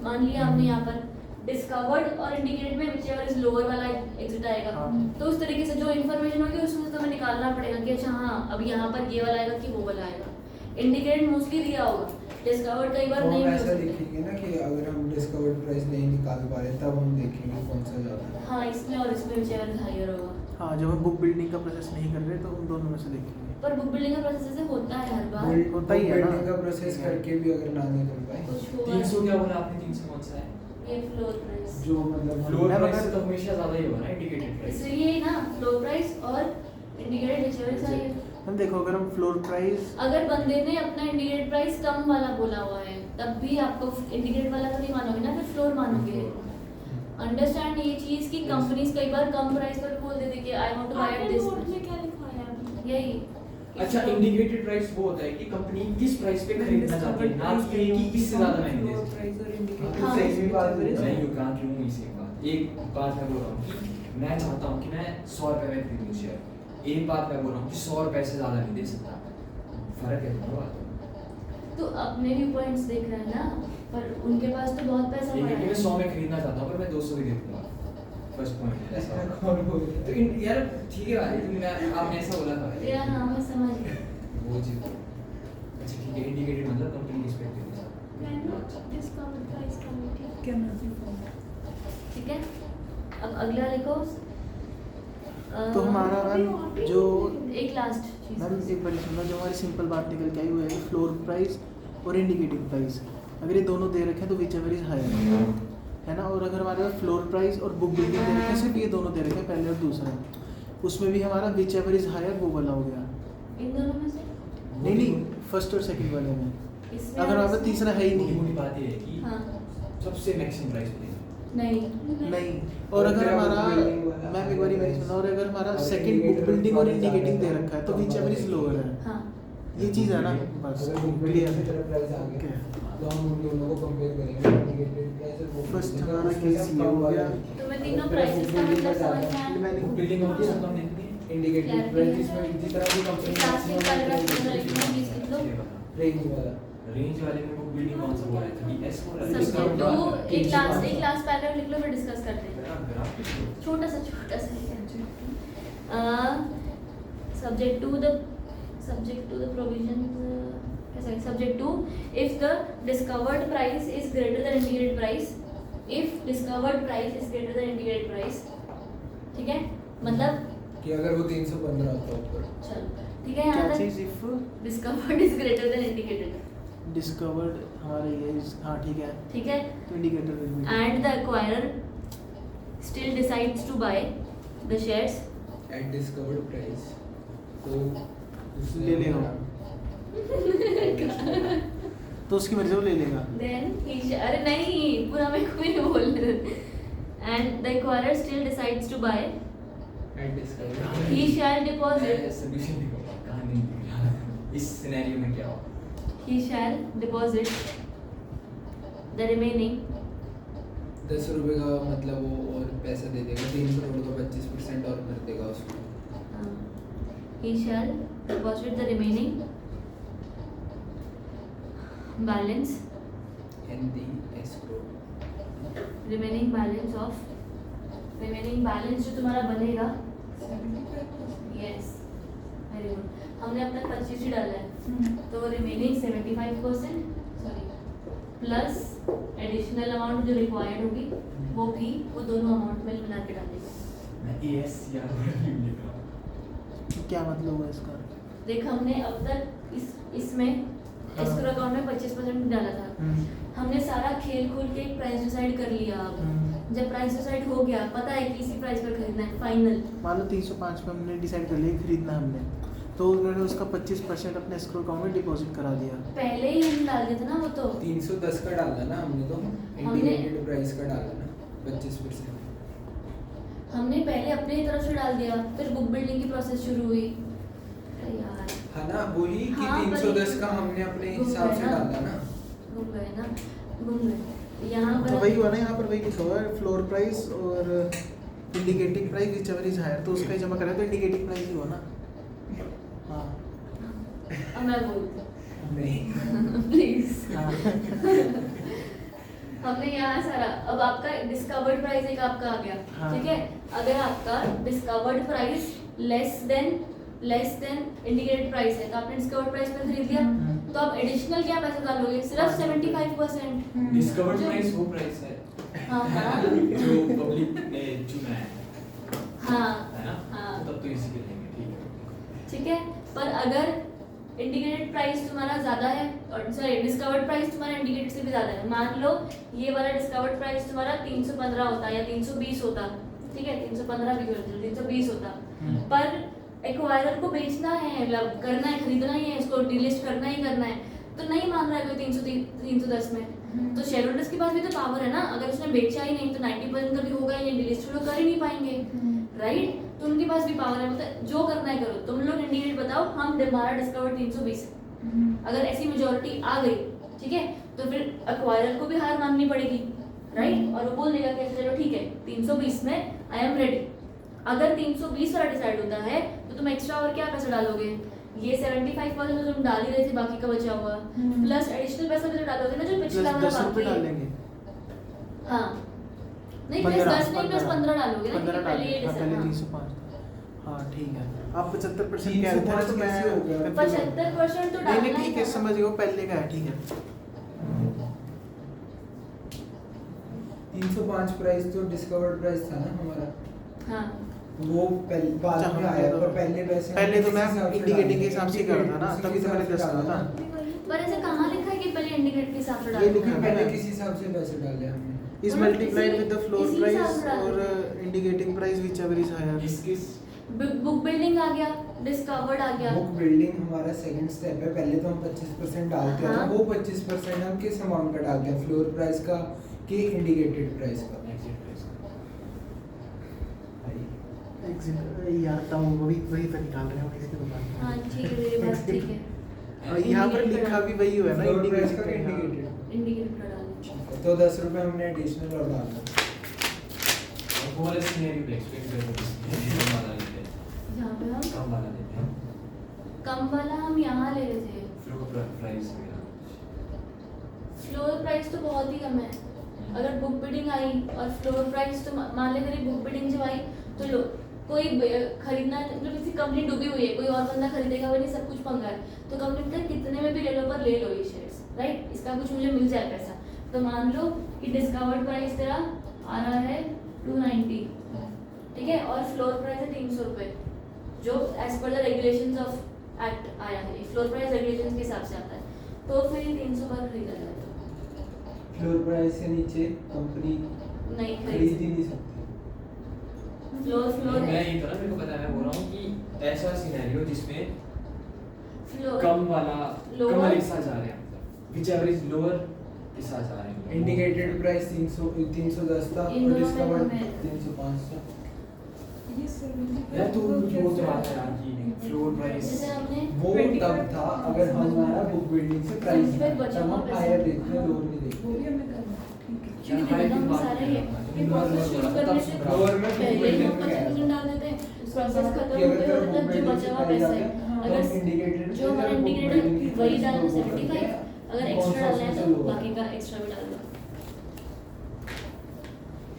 मान लिया हमने यहाँ पर डिस्कवर्ड और इंडिकेटेड में व्हिचएवर इज लोअर वाला एग्जिट आएगा। हाँ। तो उस तरीके से जो इन्फॉर्मेशन होगी उसमें से तुम्हें निकालना पड़ेगा कि अच्छा हाँ अब यहाँ पर ये वाला आएगा कि वो वाला आएगा। इंडिकेटेड मोस्टली दिया होगा, डिस्कवर्ड कई बार तो नहीं हम भी हो ऐसा सकता। देखेंगे ना कि अगर हम डिस्कवर्ड प्राइस नहीं निकाल पा रहे तब हम देखेंगे कौन सा ज़्यादा है। हाँ इसमें और इसमें व्हिचएवर इज हायर होगा। हाँ जब हम बुक बिल्डिंग का प्रोसेस नहीं कर रहे तो उन दोनों में से देखेंगे। पर बुक बिल्डिंग का प्रोसेस ऐसे होता है हर बार, बिल्ड होता ही है ना। बिल्डिंग का प्रोसेस करके भी अगर ना निकल पाए कुछ होगा। 300 क्या बोला आपने? 300 कौन सा है? ये फ्लोर प्राइस, जो मतलब फ्लोर मैं प्राइस बता- से तो हमेशा ज्यादा ही होगा ना इंडिकेटेड प्राइस। इसलिए ना फ्लोर प्राइस और इंडिकेटेड व्हिचएवर इज हायर। हम देखो अगर हम फ्लोर प्राइस अगर बंदे ने अपना इंडिकेटेड प्राइस कम वाला बोला हुआ है तब भी आपको इंडिकेटेड वाला तो नहीं मानोगे ना, फिर फ्लोर मानोगे। अंडरस्टैंड ये चीज कि कंपनीज कई बार कम प्राइस पर बोल देते कि आई वांट टू बाय आपने दिस, नोट में क्या लिखा है अभी? यही। अच्छा इंडिकेटेड प्राइस वो होता है कि कंपनी किस प्राइस पे खरीदना चाहती है, ना कि इससे ज्यादा महंगी दे सकती प्राइस और इंडिकेटेड हाँ। प्राइस में बात है। करें। नहीं यू कांट रिमूव इसी बात। एक बात मैं बोल रहा हूँ कि मैं चाहता हूँ कि मैं 100 रुपए में खरीदूँ शेयर, एक बात मैं बोल रहा हूँ कि 100 रुपए से ज्यादा नहीं दे सकता। फर्क है दोनों बातों में। तो अपने भी पॉइंट्स देख रहे हैं ना, पर उनके पास तो बहुत पैसा ये पड़ा है कि मैं है। 100 में खरीदना चाहता हूँ पर मैं 200 ही दे दूंगा। फर्स्ट पॉइंट ऐसा होगा। कौन बोल रहा है? तो यार ठीक है भाई, मैं आपने ऐसा बोला था भाई। या हाँ मैं समझ गई। वो चीज अच्छा ठीक है। इंडिकेटेड मतलब कंपनी किस पे खरीदना चाहती है। मैंने डिस्काउंट प्राइस कमेटी क्या मैं ठीक है, अब अगला लिखो। तो हमारा मैम जो एक लास्ट चीज मैम एक बार सुनना, जो हमारी सिंपल बात निकल के आई हुई है फ्लोर प्राइस और इंडिकेटिव प्राइस, अगर ये दोनों दे रखे हैं तो विच एवर इज हायर। है ना, और अगर हमारे पास फ्लोर प्राइस और बुक बिल्डिंग दे रखे हैं, सिर्फ ये दोनों दे रखे हैं, पहले और दूसरा, उसमें भी हमारा विच एवर इज हायर वो वाला हो गया। इन दोनों में से नहीं, फर्स्ट और सेकंड वाले में इसमें अगर हमारे पास तीसरा है ही मोटी नहीं। बात ये है कि हाँ सबसे मैक्सिमम प्राइस देंगे। नहीं, और अगर हमारा मैम एक बारी मेरी सुनो, और अगर हमारा सेकंड बुक बिल्डिंग और इंडिकेटिंग दे रखा है तो विच एवर इज लोअर है, हाँ ये चीज़ है ना, बस अगर बुक क्लियर की है। तरफ प्राइस आ Okay. गया तो हम उन दोनों को कंपेयर करेंगे, इंडिकेटेड प्राइस और बुक First बिल्डिंग का, हमारा उसमें case सब ये हो कम गया। वाला तो मैं तीनों प्राइसेस का मतलब समझ में आया। मैंने बिल्डिंग होती है तो हमने इंडिकेटेड प्राइस जिसमें जितना भी कंपनी प्लास्टिक पैराग्राफ में लिखना प्लीज लिख लो। रेंज वाला रेंज वाले में बुक बिल्डिंग कौन सा बोला है? एस बोला है? सब्जेक्ट Discount टू वाला? एक क्लास पैराग्राफ लिख लो, फिर डिस्कस करते हैं। ग्राफ लिख लो। छोटा सा subject to the provisions कैसा है, subject to if the discovered price is greater than indicated price, if discovered price is greater than indicated price, ठीक है, मतलब कि अगर वो 315 होता ऊपर, चलो ठीक है, क्या यहाँ चीज़ तक if discovered is greater than indicated, discovered हमारे ये हाँ ठीक है, ठीक है, तो indicator will be and the acquirer still decides to buy the shares, at discovered price तो उसने ले लेगा। तो उसकी मर्जी वो ले लेगा। then he अरे नहीं पूरा मेरे को भी नहीं बोलना, and the acquirer still decides to buy, at discovered he shall deposit, solution लिखो, कहानी लिखो। इस सिनेरियो में क्या होगा? he shall deposit the remaining 10 रुपए का मतलब वो और पैसा दे देगा, 3 करोड़ का 25% और कर देगा उसको। he shall deposit the remaining balance in the escrow remaining balance जो तुम्हारा बनेगा, yes very good, हमने अपना 25 ही डाला है, तो remaining 75% sorry plus additional amount जो रिक्वायर्ड होगी वो भी, वो दोनों अमाउंट में मिला के डालेंगे। मैं एएस या लिख रहा हूँ। क्या मतलब हुआ इसका? देख हमने अब तक इसमें एस्क्रो अकाउंट में 25% डाला था, हमने सारा खेल खोल के एक प्राइस डिसाइड कर लिया। अब जब प्राइस डिसाइड हो गया, पता है कि इसी प्राइस पर खरीदना है फाइनल, मान लो 305 पे हमने डिसाइड कर लिया खरीदना हमने, तो उन्होंने उसका 25% अपने एस्क्रो अकाउंट में डिपॉजिट करा दिया। पहले ही हम डाल दिए थे ना वो, तो 310 का डाला ना हमने, तो इंडिकेटेड प्राइस का डाला ना 25%। हमने पहले अपने ही तरफ से डाल दिया, फिर बुक बिल्डिंग की प्रोसेस शुरू हुई। अरे यार हाँ ना, वही कि हाँ, 310 का हमने अपने घूम हिसाब गए से ना। डाला ना। घूम गए यहाँ तो पर वही हुआ ना, यहाँ पर वही लिखा हुआ है फ्लोर प्राइस और indicating price whichever is higher, तो उसका ही जमा करा तो इंडिकेटिंग प्राइस ही हुआ ना। हाँ अब मैं बोलती नहीं प्लीज हाँ हमने यहाँ सारा, अब आपका डिस्कवर्ड प्राइस एक आपका आ गया, हाँ। ठीक है, अगर आपका discovered price less than indicated price है, तो आपने डिस्कवर्ड प्राइस में खरीद लिया, तो आप एडिशनल क्या पैसा डालोगे? सिर्फ 75%। डिस्कवर्ड जो- प्राइस वो प्राइस है हाँ हाँ जो पब्लिक ने चुना है हाँ ना? हाँ तब तो इसी के लेंगे, ठीक है। ठीक है, पर अगर इंडिकेटेड प्राइस तुम्हारा ज़्यादा है, और सॉरी डिस्कवर्ड प्राइस तुम्हारा इंडिकेटेड से भी ज़्यादा है, मान लो ये वाला डिस्कवर्ड प्राइस तुम्हारा 315 होता या 320 होता, ठीक है 315 भी कर दो, 320 होता, पर एक्वायरर को बेचना है, मतलब करना है, खरीदना ही है, इसको डिलिस्ट करना ही करना है, तो नहीं मान रहा है कोई 310 में, तो शेयर होल्डर्स के पास भी तो पावर है ना, अगर उसने बेचा ही नहीं तो 90% का भी होगा ही नहीं, डिलिस्ट लोग कर ही नहीं पाएंगे, राइट? तो उनके पास भी पावर है, मतलब जो करना है करो, तुम लोग इंडिकेट बताओ, हम हमारा डिस्कवर 320 है, अगर ऐसी मेजोरिटी आ गई, ठीक है, तो फिर एक्वायरर को भी हार माननी पड़ेगी, राइट? और वो बोल देगा कि चलो ठीक है 320 में आई एम रेडी। अगर 320 वाला डिसाइड होता है तो तुम एक्स्ट्रा और क्या पैसा डालोगे? ये 75% तो तुम डाल ही रहे थे, बाकी का बचा हुआ प्लस एडिशनल पैसा भी तो डालोगे ना, जो पिछला वाला 10 रुपये बाकी है। डालेंगे। हाँ नहीं प्लस 10 नहीं प्लस 15 डालोगे ना, 15 क्योंकि पहले ये हाँ, पहले डिसाइड 305 हाँ ठीक है। आप 75% कह रहे थे ना, तो मैं कैसे हो गया? confused हूँ। 75% तो नहीं डालना नहीं ठीक है, था। समझ गए, वो पहले का है, ठीक है। 305 प्राइस तो डिस्कवर्ड प्राइस था ना हमारा, हाँ वो बाद अच्छा, में हाँ, आया, तो- पर पहले पैसे पहले तो मैं उसी हिसाब से इंडिकेटिंग डाले। के हिसाब से कर रहा था ना, उसी तभी तो मैंने हिसाब से 10 कहा डाला था। पर ऐसे कहाँ लिखा है कि पहले इंडिकेट के हिसाब से ये डालना लिखा है? है। पहले किस हिसाब से पैसे डाले हमने? is मतलब multiplied with the floor इसी price हिसाब से डाल or देते हैं। indicating price whichever is higher. किस बुक बिल्डिंग आ गया, डिस्कवर्ड आ गया। बुक बिल्डिंग हमारा सेकंड स्टेप है। पहले तो हम 25% डालते हैं हाँ। वो 25% हम किस अमाउंट का डालते हैं, फ्लोर प्राइस का कि इंडिकेटेड प्राइस का। यार तब वही तो निकाल रहे हैं हम इसके दुकान में। हाँ ठीक है, ये बात ठीक है। और यहाँ पर लिखा भी वही हुआ है ना, फ्लोर प्राइस का indicated, हाँ। इंडिकेटेड। इंडिकेटर डालना। तो 10 रुपए हमने एडिशनल और डालना। वो वाला सिनेरियो पे एक्सप्लेन कर दो, कम वाला लेते हैं, यहाँ पे हम कम वाला लेते हैं, कम वाला हम यहाँ ले रहे थे। फ्लोर प्राइस मेरा फ्लोर प्राइस तो बहुत ही कम है। अगर बुक बिल्डिंग आई और फ्लोर प्राइस तो मान ले मेरी बुक बिल्डिंग जब आई तो लो कोई खरीदना, मतलब किसी कंपनी डूबी हुई है, कोई और बंदा खरीदेगा वो नहीं, सब कुछ पंगा है, तो कंपनी कहता है कितने में भी ले लो पर ले लो ये शेयर्स, राइट, इसका कुछ मुझे मिल जाए पैसा। तो मान लो कि डिस्कवर्ड प्राइस तेरा आ रहा है 290, ठीक है, और फ्लोर प्राइस है 300 रुपये, जो as per the regulations of act आया है, फ्लोर प्राइस रेगुलेशंस के हिसाब से आता है, तो फिर 300 पर खरीदा जाए तो फ्लोर प्राइस से नीचे कंपनी नहीं खरीद खरीद ही नहीं सकती। फ्लोर मैं है, ये तो ना मेरे को पता है, मैं बोल रहा हूँ कि ऐसा सिनेरियो जिसमें फ्लोर कम वाला Lower? कम वाले के साथ जा रहे हैं, विच एवरेज लोअर के साथ जा रहे हैं। इंडिकेटेड प्राइस 310 था इन और दोनों में डिस्कवर्ड हमें- 305 था। ये सर्विस यार तू वो तो बात है यार कि फ्लोर प्राइस जैसे हमने वो तब था अगर हमारा बुक बिल्डिंग से प्राइस उसमें बचा तब हुआ हम पैसा। हायर देखते हैं, लोअर नहीं देखते। वो भी हमें करना है, ठीक है। क्योंकि हाई देखो की हम बात सारे नहीं ये करना। ये प्रोसेस शुरू करने से लोअर में पहले ही हम building में 25% डाल देते हैं, प्रोसेस खत्म कि होते अगर होते तक जो building बचा से हुआ प्राइस पैसा आ है, गया, तो अगर हम indicated जो हमारा से book इंडिकेटर building की वही price डालना को 75, करके अगर कौन एक्स्ट्रा सा डालना है सबसे तो lower? बाकी का एक्स्ट्रा भी डाल दो,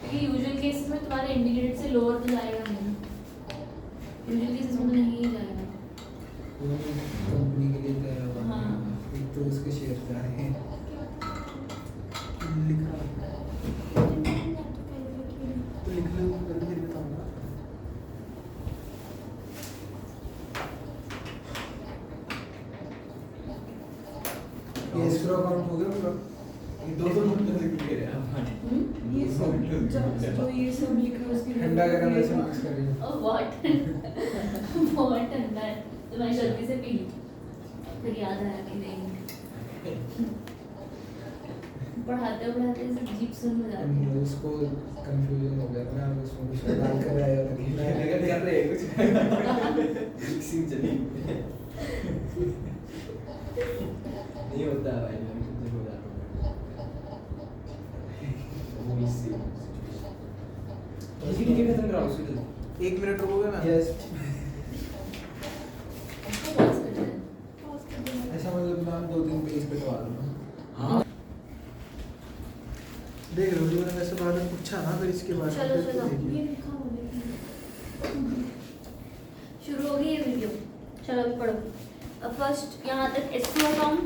क्योंकि यूजुअल केसेस में तुम्हारे इंडिकेटेड से लोअर तो जाएगा नहीं, यूजुअल केसेस में तो नहीं जाएगा। कंपनी के लिए तैयार हुआ। हाँ। एक तो उसके शेयर जा रहे हैं। लिखा तो लिख लो, मैं फिर बताऊंगा। ये escrow account हो गया पूरा? दो घंटे से क्लियर है हमारे। ये सब जो ये सब लिखा है उसकी ठंडा गरम ऐसे मिक्स करेंगे। ओह व्हाट बहुत ठंडा है, तो मैं जल्दी से पी ली, फिर याद आया कि नहीं पढ़ाते पढ़ाते ऐसे जीप सुन हो जाती है। उसको कंफ्यूजन हो गया ना, उसमें कुछ डाल कर आया और निकल कर रहे हैं कुछ मिक्सिंग चली नहीं होता है भाई, मैं खुद से हो जाता हूँ वो इससे ठीक है खत्म कराओ सीधे 1 मिनट रुकोगे ना? यस इसको पॉज कर देना। पॉज कर देना। ऐसा मतलब मैं 2-3 पेज कटवा दूंगा। हाँ देख रहे हो, जो मैंने वैसे बाद में पूछा ना, फिर इसके बाद चलो, फिर चलो। देखिए। ये लिखा हुआ देखिए। शुरू हो गई ये वीडियो, चलो अभी पढ़ो। अब फर्स्ट यहाँ तक एस्क्रो अकाउंट,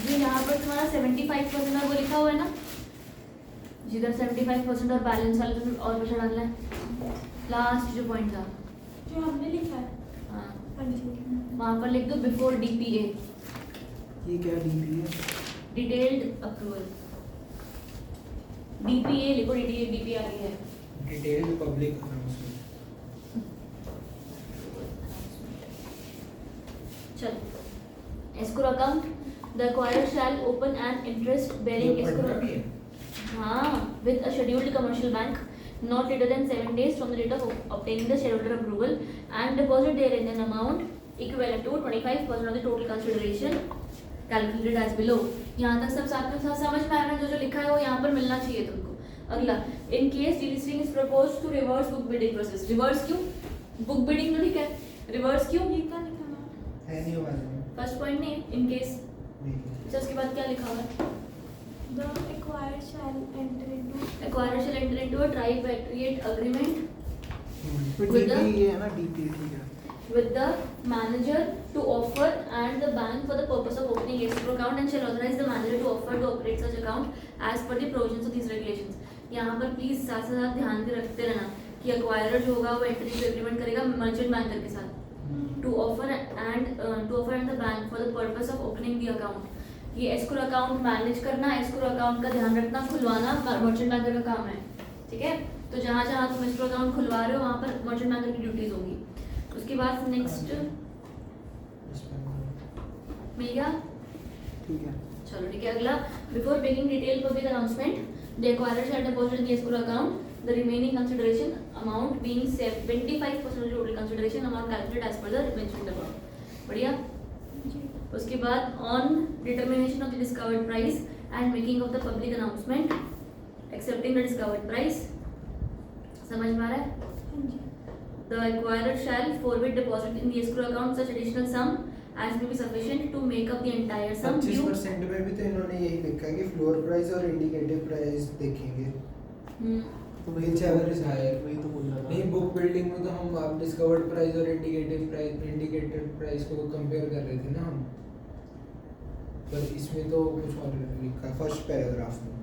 जो यहाँ पर तुम्हारा 75% है वो लिखा हुआ है ना, जिधर 75% और बैलेंस वाले तो और पैसा डालना है, लास्ट जो पॉइंट था, जो हमने लिखा है। हाँ हाँ जी। वहाँ पर लिख दो बिफोर DPA, ये क्या डीपी है? डिटेल्ड अप्रूवल, DPA लिखो, DPA आ गई है। Detailed public announcement. चलो escrow account, the acquirer shall open an interest bearing escrow, हाँ, with a scheduled commercial bank not later than 7 days from the date of obtaining the shareholder approval and deposit therein an amount equivalent to 25% of the total consideration calculated as below। यहाँ तक सब साथ में समझ में आ रहा है, जो लिखा है वो यहाँ पर मिलना चाहिए तुमको। अगला, in case delisting is proposed to reverse book bidding process, reverse क्यों? book bidding तो ठीक है, reverse क्यों? ये क्या लिखा हुआ? है नहीं हमारे में। फर्स्ट पॉइंट नहीं, in case, नहीं। अच्छा उसके बाद क्या लिखा हुआ है? The acquired shall enter into Acquirer shall enter into a tripartite agreement फिर With the- DP ये है ना, DP ठीक है। with the manager to offer and the bank for the purpose of opening escrow account and shall authorize the manager to offer to operate such account as per the provisions of these regulations। यहाँ पर please साथ साथ ध्यान के रखते रहना कि acquirer जो होगा वो एंट्री एग्रीमेंट करेगा मर्चेंट बैंकर के साथ, to offer and the bank for the purpose of opening the account। ये escrow account मैनेज करना, escrow account का ध्यान रखना, खुलवाना मर्चेंट बैंकर का काम है, ठीक है। तो जहाँ जहाँ तुम escrow account खुलवा रहे हो वहाँ पर मर्चेंट बैंकर की ड्यूटीज होगी। उसके बाद नेक्स्ट मिल गया, ठीक है। चलो ठीक है। अगला, before making detail public announcement the acquirer shall deposit in the escrow account the remaining consideration amount being 75% of total consideration amount calculated as per the mentioned about. बढ़िया। उसके बाद on determination of the discovered price and making of the public announcement accepting the discovered price. समझ में आ रहा है? The acquirer shall forward deposit in the escrow account such additional sum as may be sufficient to make up the entire sum due। 25% में भी तो इन्होंने यही लिखा है कि फ्लोर प्राइस और इंडिकेटिव प्राइस देखेंगे। तो Whichever is higher। वही तो बोल रहा था। नहीं, बुक बिल्डिंग में तो हम आप डिस्कवर्ड प्राइस और इंडिकेटेड प्राइस को कंपेयर कर रहे थे ना हम, पर इसमें तो कुछ और लिखा है फर्स्ट पैराग्राफ में।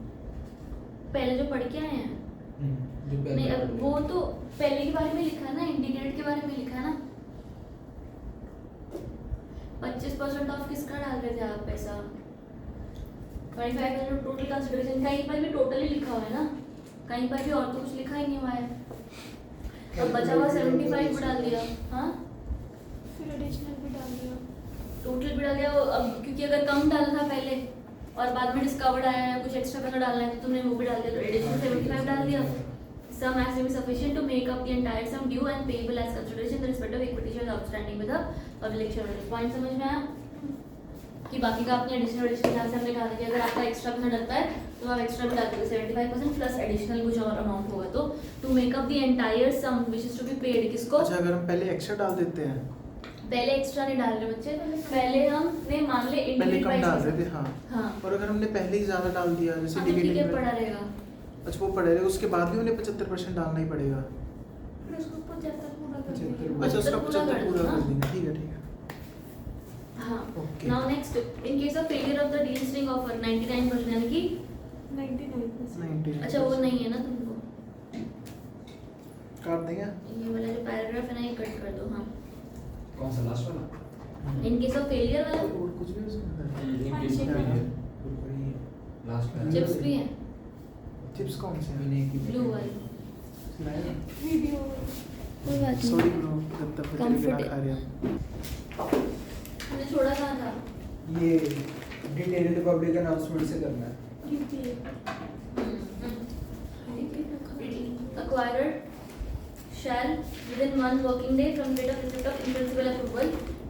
पहले जो पढ़ के आए हैं, जो पहले नहीं अब वो तो पहले के बारे में लिखा है ना, इंडिकेटेड के बारे में लिखा है ना। 25% ऑफ किसका डाल रहे थे आप पैसा? 25% टोटल कंसिडरेशन। कहीं पर भी टोटल ही लिखा हुआ है ना, कहीं पर भी और तो कुछ लिखा ही नहीं हुआ है। अब बचा हुआ 75 भी डाल दिया। हाँ, फिर एडिशनल भी डाल दिया, टोटल भी डाल दिया। वो अब क्योंकि अगर कम डाला था पहले और बाद में डिस्कवर्ड आया है कुछ एक्स्ट्रा पैसा डालना है तो तुमने वो भी डाल दिया, तो एडिशनल 75 डाल दिया। Sum as may be sufficient to make up the entire sum due and payable as consideration in respect of equity shares outstanding with the public shareholders। Point समझ में आया कि बाकी का अपने एडिशनल यहाँ से हमने कहा था कि अगर आपका एक्स्ट्रा पैसा डलता है तो आप एक्स्ट्रा भी डाल दोगे 75% प्लस एडिशनल कुछ और अमाउंट होगा तो to make up the entire sum which is to be paid. किसको? अच्छा, अगर हम पहले एक्स्ट्रा डाल देते हैं, पहले एक्स्ट्रा नहीं डाल रहे बच्चे, पहले हमने मान ले पहले इंडिकेट कम प्राइस डाल रहे थे। हाँ, हाँ, और अगर हमने पहले ही ज्यादा डाल दिया जैसे हाँ, तो ठीक है, डिविडेंड पड़ा में, रहेगा। अच्छा वो पड़ेगा, उसके बाद भी उन्हें 75% डालना ही पड़ेगा। फिर उसको 75 पूरा कर 75 दिया। अच्छा, उसका 75 कर दो, पूरा हाँ। कर देंगे। ठीक है, ठीक है। हाँ। Okay. Now next, in case of failure of the delisting offer 99% यानी कि 99%। 99। अच्छा वो नहीं है ना तुमको, काट देंगे। ये वाला जो पैराग्राफ है ना ये कट कर दो। हाँ, कौन सा लास्ट वाला? इन केस ऑफ फेलियर वाला और कुछ भी उसमें हाँ, check है। लास्ट वाला चिप्स भी हैं, चिप्स कौन से मैंने एक ही ब्लू वाली। वीडियो कोई बात नहीं, सॉरी ब्रो, जब तक बच्चे के ना खा रहे हैं। हमने छोड़ा कहाँ था? ये डिटेल्ड पब्लिक अनाउंसमेंट से करना है। UPA Acquirer shall within 1 working day from date of receipt of in principle approval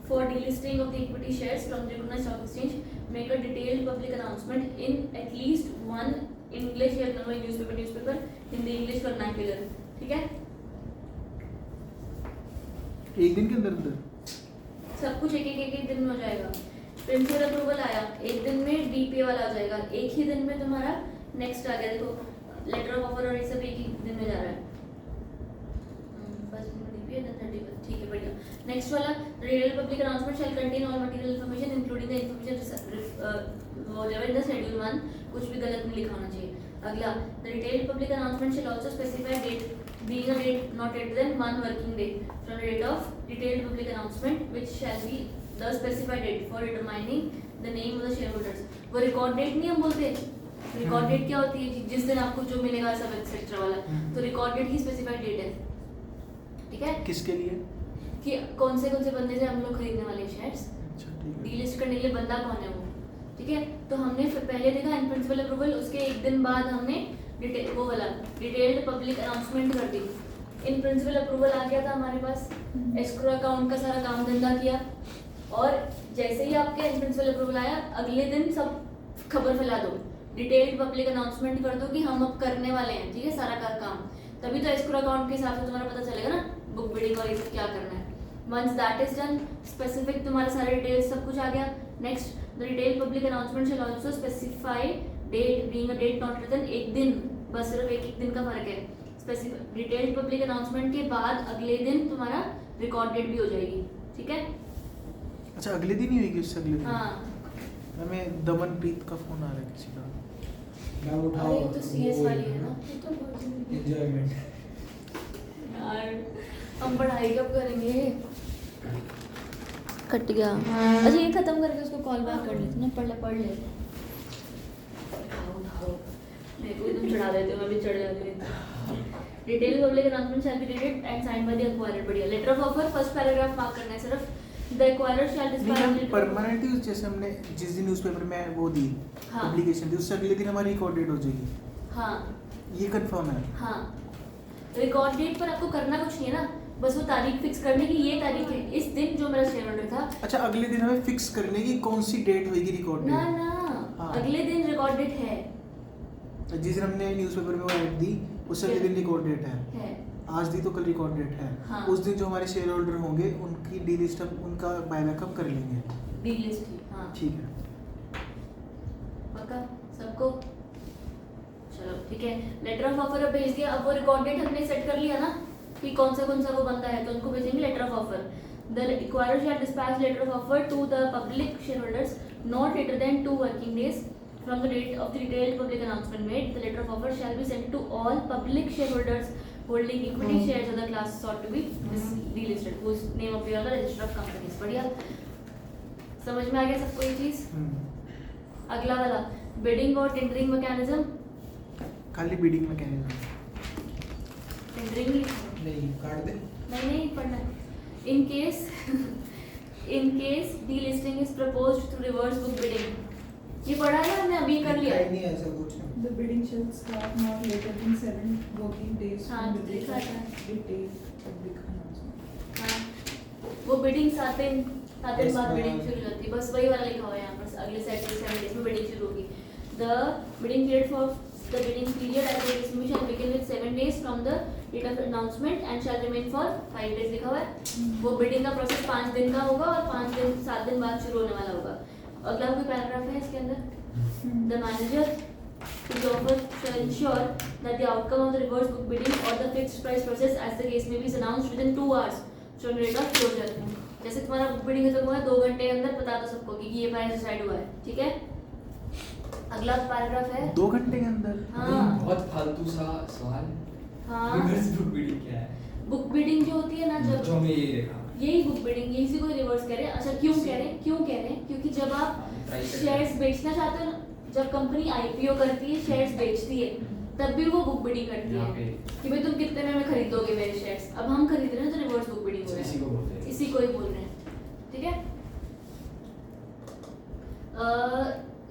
for delisting of the equity shares from the recognized stock exchange make a detailed public announcement in at least one English या Kannada newspaper Hindi English vernacular। ठीक है, एक दिन के अंदर अंदर सब कुछ एक दिन में हो जाएगा। प्रिंसिपल अप्रूवल आया एक दिन में, डीपीए वाला आ जाएगा एक ही दिन में, तुम्हारा नेक्स्ट आ गया। देखो लेटर ऑफ ऑफर और ये सब एक ही दिन में जा रहा है। फर्स्ट दिन में डीपीए देन 30, ठीक है, बढ़िया। नेक्स्ट वाला, real public announcement shall contain all material information including the information whatever in the schedule 1, कुछ भी गलत नहीं लिखा होना चाहिए। अगला, the detailed public announcement shall also specify date being a date not later than 1 working day from the date of detailed public announcement which shall be the specified date for determining the name of the shareholders। वो record date नहीं हम बोलते, record date क्या होती है? जिस दिन आपको जो मिलेगा सब एक्सेट्रा वाला, तो रिकॉर्ड डेट ही स्पेसिफाइड डेट है। ठीक है, किसके लिए? कि कौन से बंदे से हम लोग खरीदने वाले शेयर्स, अच्छा, ठीक है। डीलिस्ट करने के लिए बंदा कौन है वो। ठीक है, तो हमने पहले देखा इन प्रिंसिपल अप्रूवल, उसके एक दिन बाद हमने वो वाला डिटेल्ड पब्लिक अनाउंसमेंट कर दी। इन प्रिंसिपल अप्रूवल आ गया था हमारे पास, एस्क्रो अकाउंट का सारा काम धंधा किया, और जैसे ही आपके इन प्रिंसिपल अप्रूवल आया अगले दिन सब खबर फैला दो, डिटेल्ड पब्लिक अनाउंसमेंट कर दो कि हम अब करने वाले हैं। ठीक है, सारा का काम, तभी तो एस्क्रो अकाउंट के हिसाब से तुम्हारा पता चलेगा ना बुक बिल्डिंग और ये सब क्या करना है। Once that is done, specific तुम्हारे सारे डिटेल्स सब कुछ आ गया। Next, the detailed public announcement shall also specify date being a date not less than एक दिन, बस सिर्फ एक दिन का फर्क है। स्पेसिफिक डिटेल्ड पब्लिक अनाउंसमेंट के बाद अगले दिन तुम्हारा रिकॉर्ड डेट भी हो जाएगी। ठीक है, अच्छा अगले दिन ही होगी, उससे अगले दिन। हाँ। हमें दमनप्रीत का फोन आ रहा है किसी का। ना उठाओ, अरे ये तो सीएस वाली है ना ये तो बहुत जरूरी है। एंजॉयमेंट। यार, हम पढ़ाई कब करेंगे? कट गया। अच्छा ये खत्म करके उसको कॉल बैक कर लेते ना, पढ़ ले मेरे को एकदम चढ़ा देते हो, मैं भी चढ़ जाती हूँ। Detail public announcement shall be dated and signed by the acquirer. बढ़िया। Letter of offer first paragraph mark करना है सिर्फ। The acquirer shall dispatch permanently जैसे हमने जिस दिन न्यूज़पेपर में वो दी हाँ। पब्लिकेशन दी उससे अगले दिन हमारी रिकॉर्ड डेट हो जाएगी। हाँ ये कंफर्म है। हाँ, रिकॉर्ड डेट पर आपको करना कुछ नहीं है ना, बस वो तारीख फिक्स करने की, ये तारीख है इस दिन जो मेरा शेयर होल्डर था। अच्छा अगले दिन हमें फिक्स करने की कौन सी डेट होगी रिकॉर्ड ना डेट? ना हाँ। अगले दिन रिकॉर्ड डेट है। जिस दिन हमने न्यूज़पेपर में वो ऐड दी उससे अगले दिन रिकॉर्ड डेट है। आज दी तो कल रिकॉर्ड डेट है। हाँ। उस दिन जो हमारे शेयर होल्डर होंगे उनकी डी लिस्ट हम उनका बायबैक हम कर लेंगे। डी लिस्ट की। हाँ ठीक है। पक्का सबको? चलो ठीक है। लेटर ऑफ ऑफर भेज दिया। अब वो रिकॉर्ड डेट हमने सेट कर लिया ना कि कौन सा वो बंदा है, तो उनको भेजेंगे letter of offer. The acquirer shall dispatch letter of offer to the public share holders not later than 2 working days from the date of the detailed public announcement made. The letter of offer shall be sent to all public shareholders holding equity shares of the class sought to be delisted whose name appear on the register of companies. बढ़िया, समझ में आ गया सबको ये चीज? अगला वाला bidding और टेंडरिंग मैकेनिज्म। खाली बिडिंग मैकेनिज्म टेंडरिंग नहीं काट दे। नहीं पढ़ना। In case delisting is proposed through reverse book bidding. ये पढ़ा है ना हमने, अभी कर लिया। नहीं ऐसा कुछ नहीं। The bidding shall start not later than 7 working days हाँ, from the date लिखा of है। detailed public announcement. हाँ, वो बिडिंग 7 दिन बाद Yes, बिडिंग ma'am. शुरू हो जाती है। बस वही वाला लिखा हुआ है यहाँ पर, अगले 7 days में बिडिंग शुरू होगी। The bidding period for the bidding period at the dismissal shall begin with 7 days from the date of announcement and shall remain for 5 days लिखा हुआ है। वो बिडिंग का प्रोसेस 5 दिन का होगा और 7 दिन बाद शुरू होने वाला होगा। अगला कोई पैराग्राफ है इसके अंदर? The manager to the offer shall ensure that the outcome of the reverse book bidding or the fixed price process as the case may be is announced within 2 hours from the date of closure. जैसे तुम्हारा book bidding खत्म हुआ है 2 घंटे के अंदर बता दो सबको कि ये प्राइस डिसाइड हुआ है, ठीक है? अगला पैराग्राफ है 2 घंटे के अंदर। हाँ बहुत फालतू सा सवाल। हाँ रिवर्स बुक बिडिंग क्या है? बुक बिडिंग जो होती है ना, जब जो मैं ये देखा यही बुक बिडिंग, यही से कोई रिवर्स कह रहे हैं। अच्छा क्यों कह रहे हैं? क्योंकि जब आप शेयर्स बेचना चाहते हो ना, जब कंपनी आईपीओ करती है, शेयर्स बेचती है, तब भी वो बुक बिडिंग करती यहाँ है पे कि भाई तुम कितने में खरीदोगे मेरे शेयर्स। अब हम खरीद रहे हैं तो रिवर्स बुक बिडिंग हो रहा इसी को बोलते हैं। है, इसी को ही बोल रहे हैं, ठीक है?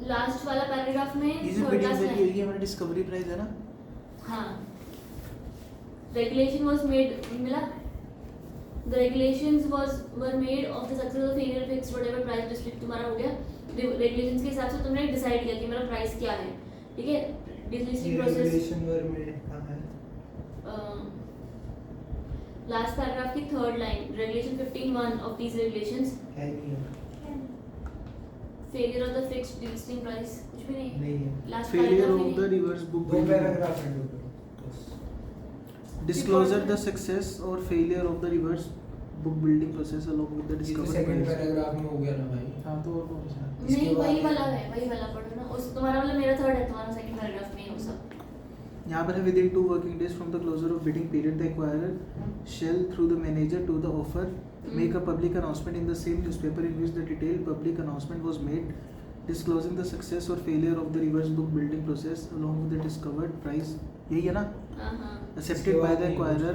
लास्ट वाला पैराग्राफ में ये जो थर्ड बिडिंग लास्ट वैल्यू होगी हमारी डिस्कवरी प्राइस है ना। हाँ, रेगुलेशन वाज मेड, मिला? The regulations were made of the success of failure fixed whatever price district तुम्हारा हो गया। regulations के हिसाब से तुमने डिसाइड किया कि मेरा प्राइस क्या है, ठीक है? delisting process रेगुलेशन वर में कहाँ है? लास्ट पैराग्राफ की third line, regulation 15(1) of these regulations है नहीं है। failure of the fixed delisting price कुछ भी नहीं नहीं है। Last failure of the reverse book दो पैराग्राफ है टोटल। डिस्क्लोजर द सक्सेस और failure of the reverse book building process along with the ये तो डिस्कवरी सेकंड प्राइस। पैराग्राफ में हो गया ना भाई। हां तो और कौन सा? इसके नहीं, बाद वही है- वाला है, वही वाला पढ़ो ना। उस तुम्हारा वाला मेरा थर्ड है, तुम्हारा सेकंड पैराग्राफ में है वो सब। यहाँ पर है within 2 working days from the closure of bidding period the acquirer shall through the manager to the offer make a public announcement in the same newspaper in which the detailed public announcement was made disclosing the success or failure of the reverse book building process along with the discovered price। यही है ना? हाँ Accepted by the acquirer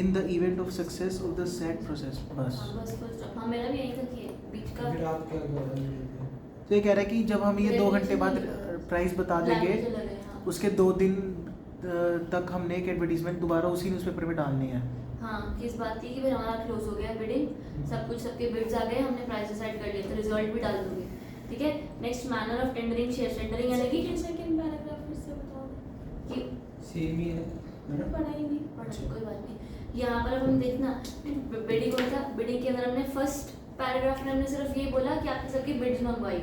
in the event of success of the said process। बस। बस बस। हाँ मेरा भी यही तक ही है, बीच का फिर आप क्या कर रहे हैं? तो ये कह रहा है कि जब हम ये 2 घंटे बाद प्राइस बता देंगे Language अलग है, हाँ। उसके 2 दिन तक हमने एक एडवर्टीजमेंट दोबारा उसी न्यूज़पेपर में डालनी है। हाँ, किस बात की कि भाई हमारा क्लोज हो गया बिडिंग, सब कुछ सबके बिड्स आ गए, हमने प्राइस डिसाइड कर लिया, तो रिजल्ट भी डाल दूंगे, ठीक है? Next manner of tendering share tendering यानी कि सेकंड पैराग्राफ फिर से बताओ। कि सेम ही है। मैंने पढ़ा ही नहीं। पढ़ो, कोई बात नहीं। यहाँ पर अब हम देखना बिडिंग कौन था, बिडिंग के अंदर हमने फर्स्ट पैराग्राफ में हमने सिर्फ ये बोला कि आपने सबकी बिड्स मंगवाई,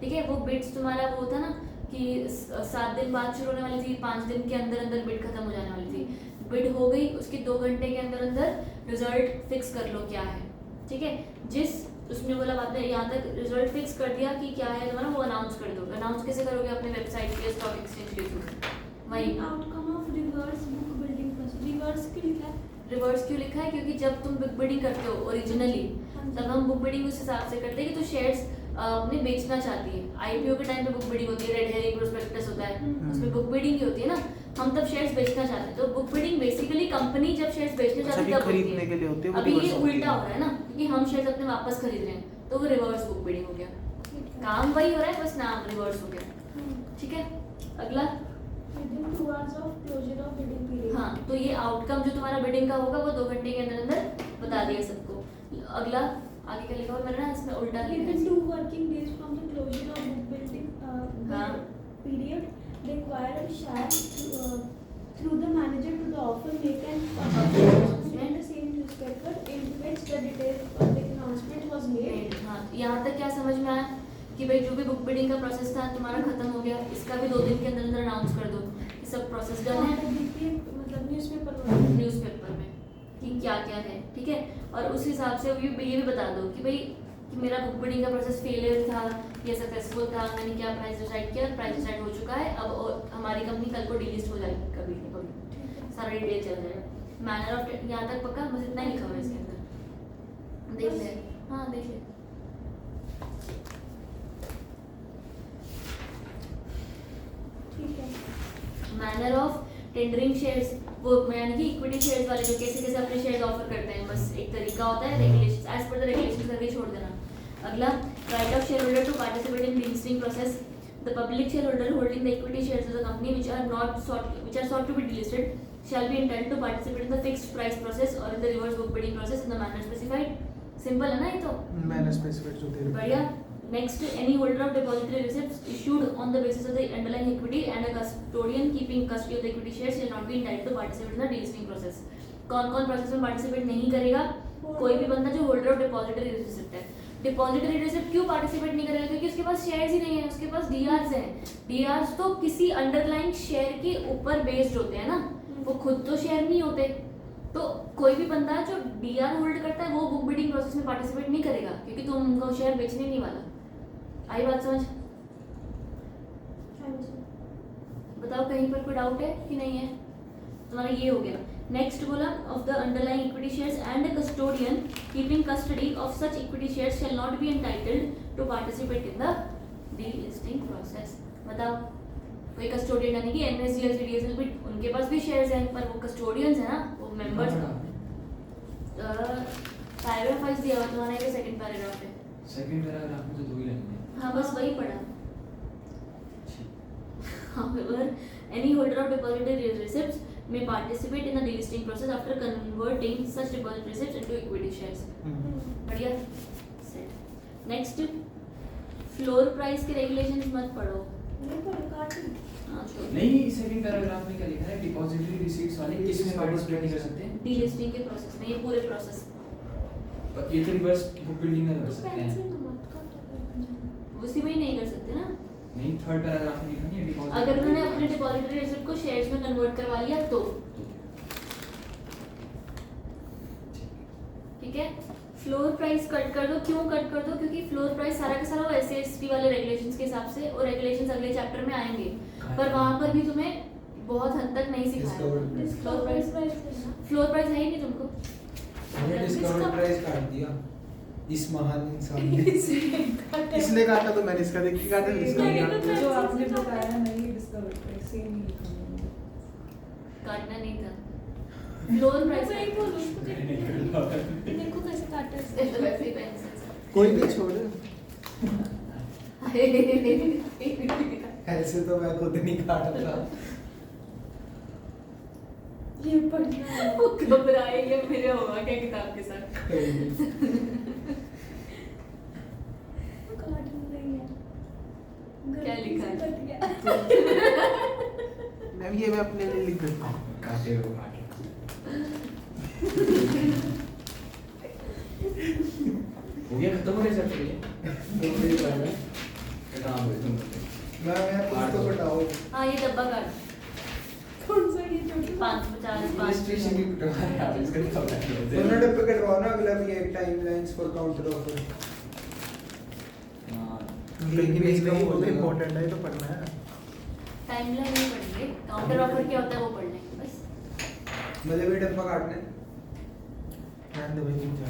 ठीक है? वो बिड्स तुम्हारा वो था ना कि 7 दिन बाद शुरू होने वाली थी, 5 दिन के अंदर अंदर बिड खत्म हो जाने वाली थी। बिड हो गई, उसके 2 घंटे के अंदर अंदर रिजल्ट फिक्स कर लो क्या है, ठीक है? जिस उसने बोला आपने यहाँ तक रिजल्ट फिक्स कर दिया कि क्या है तुम्हारा, वो अनाउंस कर दो। अनाउंस कैसे करोगे? अपने वेबसाइट पे, स्टॉक एक्सचेंज के थ्रू। वही outcome of reverse book building process. Reverse के लिखा है रिवर्स क्यों लिखा है? क्योंकि जब तुम बुक बिडिंग करते हो ओरिजिनली, तब हम बुक बिडिंग उस हिसाब से करते हैं कि तो शेयर्स अपने बेचना चाहती है। आईपीओ के टाइम पे बुक बिडिंग होती है, रेड हेरिंग प्रोस्पेक्टस होता है, उसमें बुक बिडिंग ही होती है ना। हम तब शेयर्स बेचना चाहते हैं, तो बुक बिडिंग बेसिकली कंपनी जब शेयर्स बेचना चाहती है तब होती खरीदने के लिए होती है, वो अभी ये reverse होती उल्टा है। हो रहा है ना, क्योंकि हम शेयर्स अपने वापस खरीद रहे हैं, तो वो रिवर्स बुक बिडिंग हो गया। काम वही हो रहा है, बस नाम रिवर्स हो गया। ठीक है, अगला। Within 2 hours of closure of bidding period. हाँ, तो ये आउटकम जो तुम्हारा बिडिंग का होगा वो 2 घंटे के अंदर अंदर बता दिया सबको। अगला आगे क्या लिखा हुआ है? मैंने ना इसमें उल्टा लिखा Within है। 2 working days from the closure of book building हाँ। period, the acquirer shall through the manager to the offer make an announcement in the same newspaper in which the detailed public announcement was made. हाँ, यहाँ तक क्या समझ में आया कि भाई जो भी बुक बिडिंग का प्रोसेस था तुम्हारा खत्म हो गया, इसका भी 2 दिन के अंदर अंदर अनाउंस कर दो कि सब प्रोसेस डन है मतलब न्यूज़पेपर न्यूज़पेपर में कि क्या क्या है। ठीक है, और उस हिसाब से ये भी बता दो कि भाई कि मेरा बुक बिडिंग का प्रोसेस फेलियर था या सक्सेसफुल था, मैंने क्या प्राइस डिसाइड किया, प्राइस डिसाइड हो चुका है, अब हमारी कंपनी कल को डीलिस्ट हो जाएगी, कभी नहीं कभी सारा डिटेल चल जाएगा। मैनर ऑफ यहाँ तक पक्का, बस इतना ही लिखा हुआ है इसके अंदर, देख ले। हाँ देख ले। ठीक है। मैनर ऑफ टेंडरिंग शेयर्स, वो यानी कि इक्विटी शेयर्स वाले जो कैसे कैसे अपने शेयर्स ऑफर करते हैं, बस एक तरीका होता है, regulations as per the regulations करके छोड़ देना। अगला, right of share holder to participate in delisting process. The public share holder holding the equity shares of the company which are sought to be delisted shall be entitled to participate in the fixed price process or in the reverse book bidding process in the manner specified। Simple है ना ये तो? मैंने specified जो दे बढ़िया। Next, any holder of depository receipts issued on the basis of the underlying equity and a custodian keeping custody of the equity shares shall not be entitled to participate in the delisting process। कौन कौन process में participate नहीं करेगा? कोई भी बंदा जो holder of depository receipt है। डिपॉजिटरी रिसिप्ट क्यों पार्टिसिपेट नहीं करेगा? क्योंकि उसके पास शेयर्स ही नहीं है, उसके पास डीआरस हैं। डीआरस तो किसी अंडरलाइंग शेयर के ऊपर बेस्ड होते हैं ना, वो खुद तो शेयर नहीं होते। तो कोई भी बंदा जो डीआर होल्ड करता है वो बुक बिडिंग प्रोसेस में पार्टिसिपेट नहीं करेगा, क्योंकि तुम उनका शेयर बेचने नहीं वाला। आई बात समझ? बताओ कहीं पर कोई डाउट है कि नहीं है? तुम्हारा ये हो गया। नेक्स्ट बोला, of the underlying equity shares and the custodian keeping custody of such equity shares shall not be entitled to participate in the delisting process. बताओ, कोई कस्टोडियन यानी कि एनएसडीएल सीडीएसएल भी उनके पास भी शेयर्स हैं, पर वो कस्टोडियंस है ना, वो मेंबर्स। पैराग्राफ वाइज दिया हुआ तुम्हारा, ये सेकंड पैराग्राफ है। सेकंड पैराग्राफ में तो 2 ही लाइन है। हाँ बस वही पढ़ा। However, any holder of depository receipts may participate in the delisting process after converting such deposit receipts into equity shares। बढ़िया। सेट। नेक्स्ट, फ्लोर प्राइस के रेगुलेशंस मत पढ़ो। हाँ छोड़ो। नहीं, सेकंड पैराग्राफ में क्या लिखा है? डिपॉजिटरी रिसीट्स वाले किसमें पार्टिसिपेट नहीं कर सकते? डीलिस्टिंग के प्रोसेस में, ये पूरे प्रोसेस ये तो रिवर्स बुक बिल्डिंग में कर सकते हैं। उसी में ही नहीं कर सकते ना। नहीं, थर्ड पैराग्राफ में लिखा नहीं है डिपॉजिट। अगर उन्होंने अपने डिपॉजिटरी रिसिप्ट को शेयर्स में कन्वर्ट करवा लिया तो ठीक है। फ्लोर प्राइस कट कर दो। क्यों कट कर दो? क्योंकि फ्लोर प्राइस सारा का सारा वो एससी वाले रेगुलेशंस के हिसाब से, और रेगुलेशंस अगले चैप्टर में आएंगे, पर वहां पर भी तुम्हें बहुत हद तक नहीं सिखाया। फ्लोर प्राइस है ही नहीं तुमको। हमने डिस्कवर प्राइस काट दिया इस महान इंसान ने। इसने काटा तो मैंने इसका देख के काटा, इसका नहीं काटा। जो आपने बताया नहीं डिस्कवर प्राइस सेम ही लिखा है। काटना नहीं था। फ्लोर प्राइस वही बोलो उसको, देखो कैसे काटा है। वैसे ही पेंसिल कोई नहीं छोड़। ऐसे तो मैं खुद नहीं काटता। ये पढ़ना है। वो घबराए, ये मेरे होगा क्या किताब के साथ। काट नहीं है। क्या लिखा है? कट गया। मैं अपने लिए लिख देता हूँ। काटे हो काटे। हो गया, खत्म हो गया चैप्टर ये। कटा हुए तुम। मैं पुस्तक बताओ। हाँ ये डब्बा काट। कौन सा ये छोटी 550 स्टेशन की कटवा रहे हैं इसका क्या होता है? दोनों डब्बे कटवाओ ना, अगला भी एक टाइमलाइंस फॉर काउंटर ऑफर। हाँ, लेकिन इसमें वो तो इम्पोर्टेंट है, तो पढ़ना है। टाइमलाइन नहीं पढ़ेंगे, काउंटर ऑफर क्या होता है वो पढ़ लेंगे बस। मतलब ये डब्बा काटना है। रहने दे भाई, रुक जा।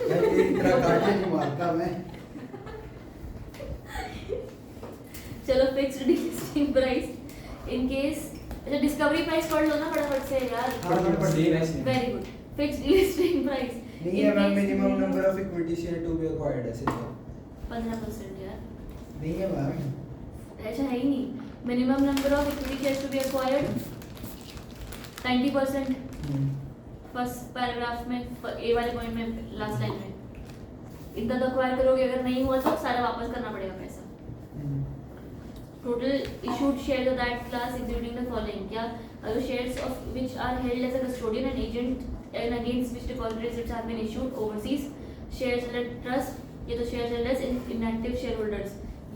भाई मेरी तरह काटने नहीं मारता मैं। चलो fixed delisting price in case, अच्छा डिस्कवरी प्राइस पढ़ लो ना फटाफट से यार। हाँ, पढ़ दे रहा है very good. Fixed delisting price नहीं है ma'am, minimum number of equity share to be acquired ऐसे तो 15% यार। नहीं है मैम। ऐसा है ही नहीं। Minimum number of equity shares to be acquired 90%। First paragraph में ए वाले पॉइंट में लास्ट लाइन में इतना तो एक्वायर करोगे, अगर नहीं हुआ तो सारा वापस करना पड़ेगा पैसा। Total issued shares of that class including the following, क्या अगर shares of which are held as a custodian and agent and against which depository receipts have been issued overseas, shares held at trust, ये तो shares held as inactive share holders,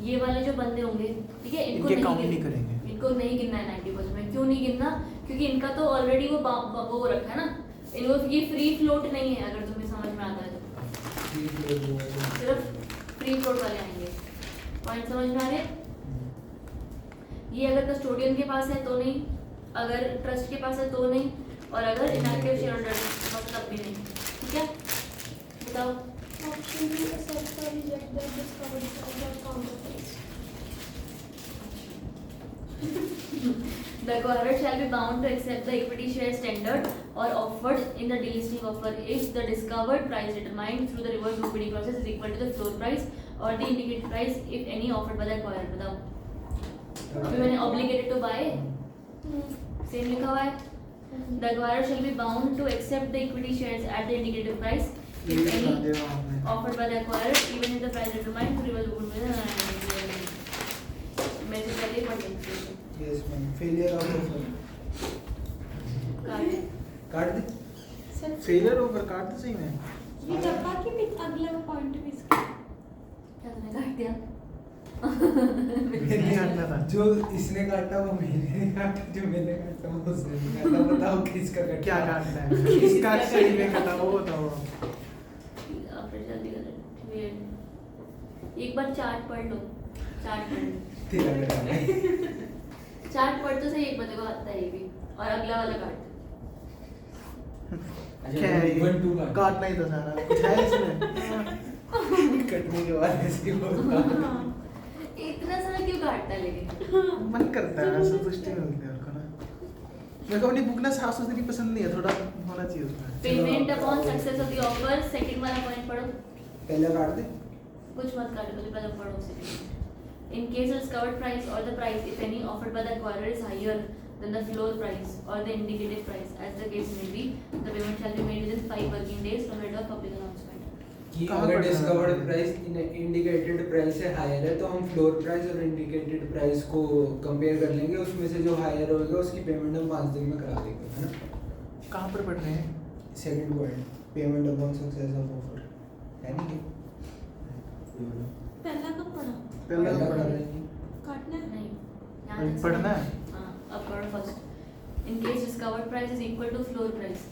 ये वाले जो बंदे होंगे ठीक है, इनको इनके काउंट नहीं करेंगे। इनको नहीं गिनना है 90% में। क्यों नहीं गिनना? क्योंकि इनका तो ऑलरेडी वो रखा है ना, इनको ये फ्री फ्लोट नहीं है। अगर तुम्हें समझ में आता है तो सिर्फ फ्री फ्लोट वाले आएंगे। पॉइंट समझ में आ रहे? ये अगर कस्टोडियन के पास है तो नहीं, अगर ट्रस्ट के पास है तो नहीं, और अगर इनएक्टिव शेयर होल्डर के पास तब भी नहीं। ठीक है, बताओ। Option B, accept or reject the discovered price or counter price. The acquirer shall be bound to accept the equity shares tendered or offered in the delisting offer if the discovered price determined through the reverse book bidding process is equal to the floor price or the indicated price if any offered by the acquirer. बताओ। अभी मैंने obligated to buy same लिखा हुआ है। The acquirer shall be bound to accept the equity shares at the indicated price if any offered by the acquirer even if the price determined through reverse book bidding। मैं से पहले ही पढ़ लेती हूँ। Yes ma'am, failure of offer काट दे। Sir, failure over काट दे सही में। ये डब्बा के भी अगला पॉइंट भी इसका क्या तुमने काट दिया? नहीं काटना था। जो इसने काटा वो मैंने नहीं काटा, जो मैंने काटा वो उसने नहीं काटा। बताओ किसका कटा? क्या काटना है? किसका सही में कटा वो बताओ। आप फिर जल्दी कर लो। वेट, एक बार चार्ट पढ़ लो। चार्ट पढ़ लो। तेरा कटा है। चार्ट पढ़ तो सही, एक बंदे को आता है ये भी, और अगला वाला काट। क्या है ये? 1 2 का काटना ही था सारा। कुछ है इसमें? कटने के बाद ऐसे ही होता है। इतना सारा क्यों काटता है लेकिन? मन करता है, संतुष्टि मिलती है उसको ना। मेरे को अपनी बुक ना साफ सुथरी पसंद नहीं है, थोड़ा होना चाहिए उसमें। Payment upon success of the offer, second वाला पॉइंट पढ़ो। पहले काट दे। कुछ मत काटो, पहले पढ़ो second. In case the discovered price or the price, if any, offered by the acquirer is higher than the floor price or the indicated price, as the case may be, the payment shall be made within 5 working days from the date of public announcement. कि कहाँ अगर पर discovered जाना है? Price indicated price से higher है तो हम फ्लोर प्राइस और इंडिकेटेड प्राइस को कंपेयर कर लेंगे, उसमें से जो हायर होगा उसकी पेमेंट हम 5 दिन में करा देंगे, है ना? कहाँ पर पढ़ रहे हैं? Second point, payment upon success of offer, है नहीं? पहला कब पढ़ा? पहले पहला तो पढ़ा पढ़ रहे रहे हैं। काटना है? नहीं, यहाँ अभी तक पढ़ना समझ- है? हाँ, अब पढ़ो first. In case discovered price is equal to floor price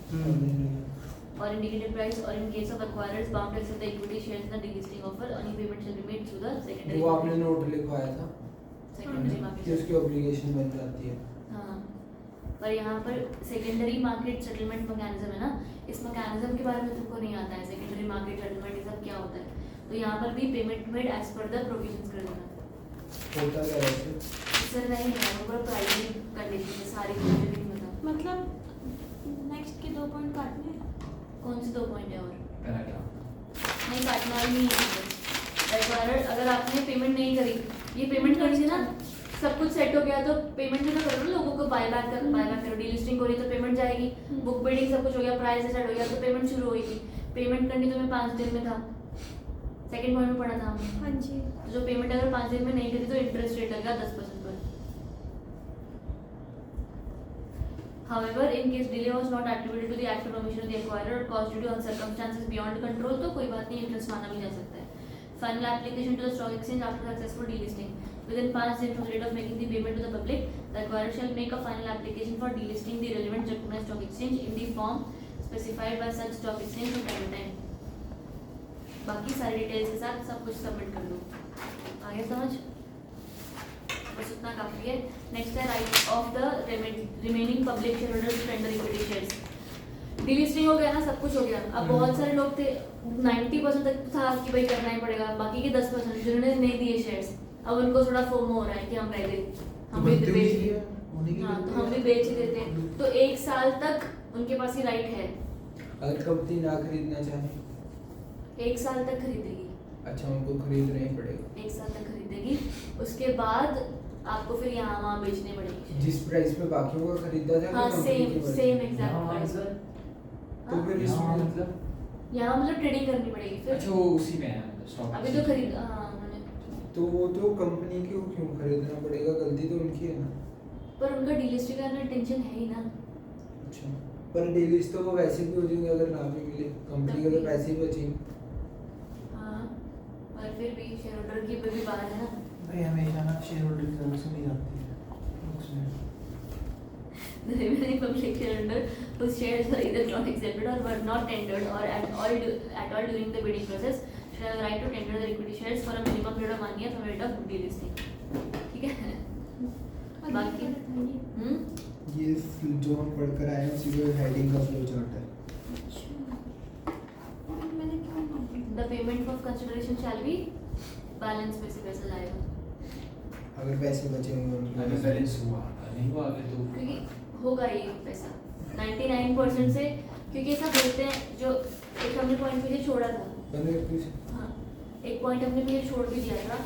or indicated price, or in case of acquirer is bound to accept the equity shares in the delisting offer, any payment shall be made through the secondary वो आपने note लिखवाया था secondary कि market। उसकी obligation बन जाती है। हाँ, पर यहाँ पर सेकेंडरी मार्केट सेटलमेंट मैकेनिज्म है ना, इस मैकेनिज्म के बारे में तुमको नहीं आता है। सेकेंडरी मार्केट सेटलमेंट ये सब क्या होता है, तो यहाँ पर भी payment made as per the provisions कर देना। होता क्या है ऐसे? इससे नहीं है, वो पूरा प्राइसिंग कंडीशन है, सारी चीज़ें नहीं पता। मतलब नेक्स्ट के 2 पॉइंट काटने हैं? कौन से 2 पॉइंट है और पहला क्या? नहीं काटना ही नहीं है। एक्वायरर अगर आपने पेमेंट नहीं करी, ये पेमेंट करी थी ना, सब कुछ सेट हो गया तो पेमेंट भी तो करो ना, लोगों को बाय बैक करो। डीलिस्टिंग हो रही तो पेमेंट जाएगी, बुक बिल्डिंग सब कुछ हो गया, प्राइस सेट हो गया तो पेमेंट शुरू होगी। पेमेंट करनी तुम्हें 5 दिन में था, सेकंड पॉइंट में पढ़ा था हमने। हाँ जी। तो जो पेमेंट अगर 5 दिन में नहीं करी तो इंटरेस्ट रेट लगेगा 10% पर। However, in case delay was not attributed to the act or omission of the acquirer or caused due to circumstances beyond control, तो कोई बात नहीं, इंटरेस्ट माना भी जा सकता है। Final application to the stock exchange after successful delisting. Within 5 days from the date of making the payment to the public, the acquirer shall make a final application for delisting the relevant recognized stock exchange in the form specified by such stock exchange from time to time. बाकी सारी details के साथ सब कुछ submit कर दो। आगे समझ? बस उतना काफी है। नेक्स्ट है right of the remaining public share holders to tender equity shares. Delisting हो गया ना, सब कुछ हो गया। अब बहुत सारे लोग थे, 90% तक था कि भाई करना ही पड़ेगा, बाकी के 10% जिन्होंने नहीं दिए शेयर्स, अब उनको थोड़ा फोमो हो रहा है कि हम रह गए, हम भी बनते बेच हुए दिए। होने की हाँ, तो गलती हम है। भी बेच ही देते हैं। तो 1 साल तक उनके पास ही राइट है, अगर कंपनी ना खरीदना चाहे 1 साल तक खरीदेगी, अच्छा उनको खरीदना ही पड़ेगा 1 साल तक खरीदेगी, उसके बाद आपको फिर यहाँ वहाँ बेचने पड़ेगी। जिस प्राइस पे बाकियों का खरीदा था हाँ, कंपनी की सेम मर्जी। सेम एग्जैक्ट यहाँ प्राइस मतलब? पर। तो हाँ, फिर यहाँ इसमें मतलब यहाँ मतलब ट्रेडिंग करनी पड़ेगी फिर। अच्छा वो उसी में है स्टॉक। अभी तो खरीद, हाँ उन्होंने, तो वो तो कंपनी को क्यों खरीदना पड़ेगा, गलती तो उनकी है ना। पर उनका डीलिस्टिंग का टेंशन है ही ना। अच्छा पर डेलीज तो वो वैसे भी हो जाएंगे अगर ना भी मिले, कंपनी के तो पैसे ही बचेंगे। हाँ, पर फिर भी शेयर होल्डर की भी बात है ना। भाई हमेशा ना शेयर होल्डर की तरफ से नहीं जाती है उसमें। The remaining public shareholder whose shares were either not accepted or were not tendered or at all during the bidding process shall have the right to tender their equity shares for a minimum period of 1 year from the date of delisting. ठीक है? बाकी ये जो हम पढ़कर आए हैं उसी को हेडिंग का फ्लो चार्ट है। मैंने क्या मांगा? the payment of consideration shall be balance पे से पैसा लाएगा, अगर पैसे बचे होंगे अगर उनके बैलेंस हुआ नहीं हुआ आगे तो क्योंकि होगा ये पैसा 99% से, क्योंकि ऐसा बोलते हैं जो एक हमने पॉइंट मुझे छोड़ा था। मैंने कुछ हाँ, एक पॉइंट हमने मुझे छोड़ भी दिया था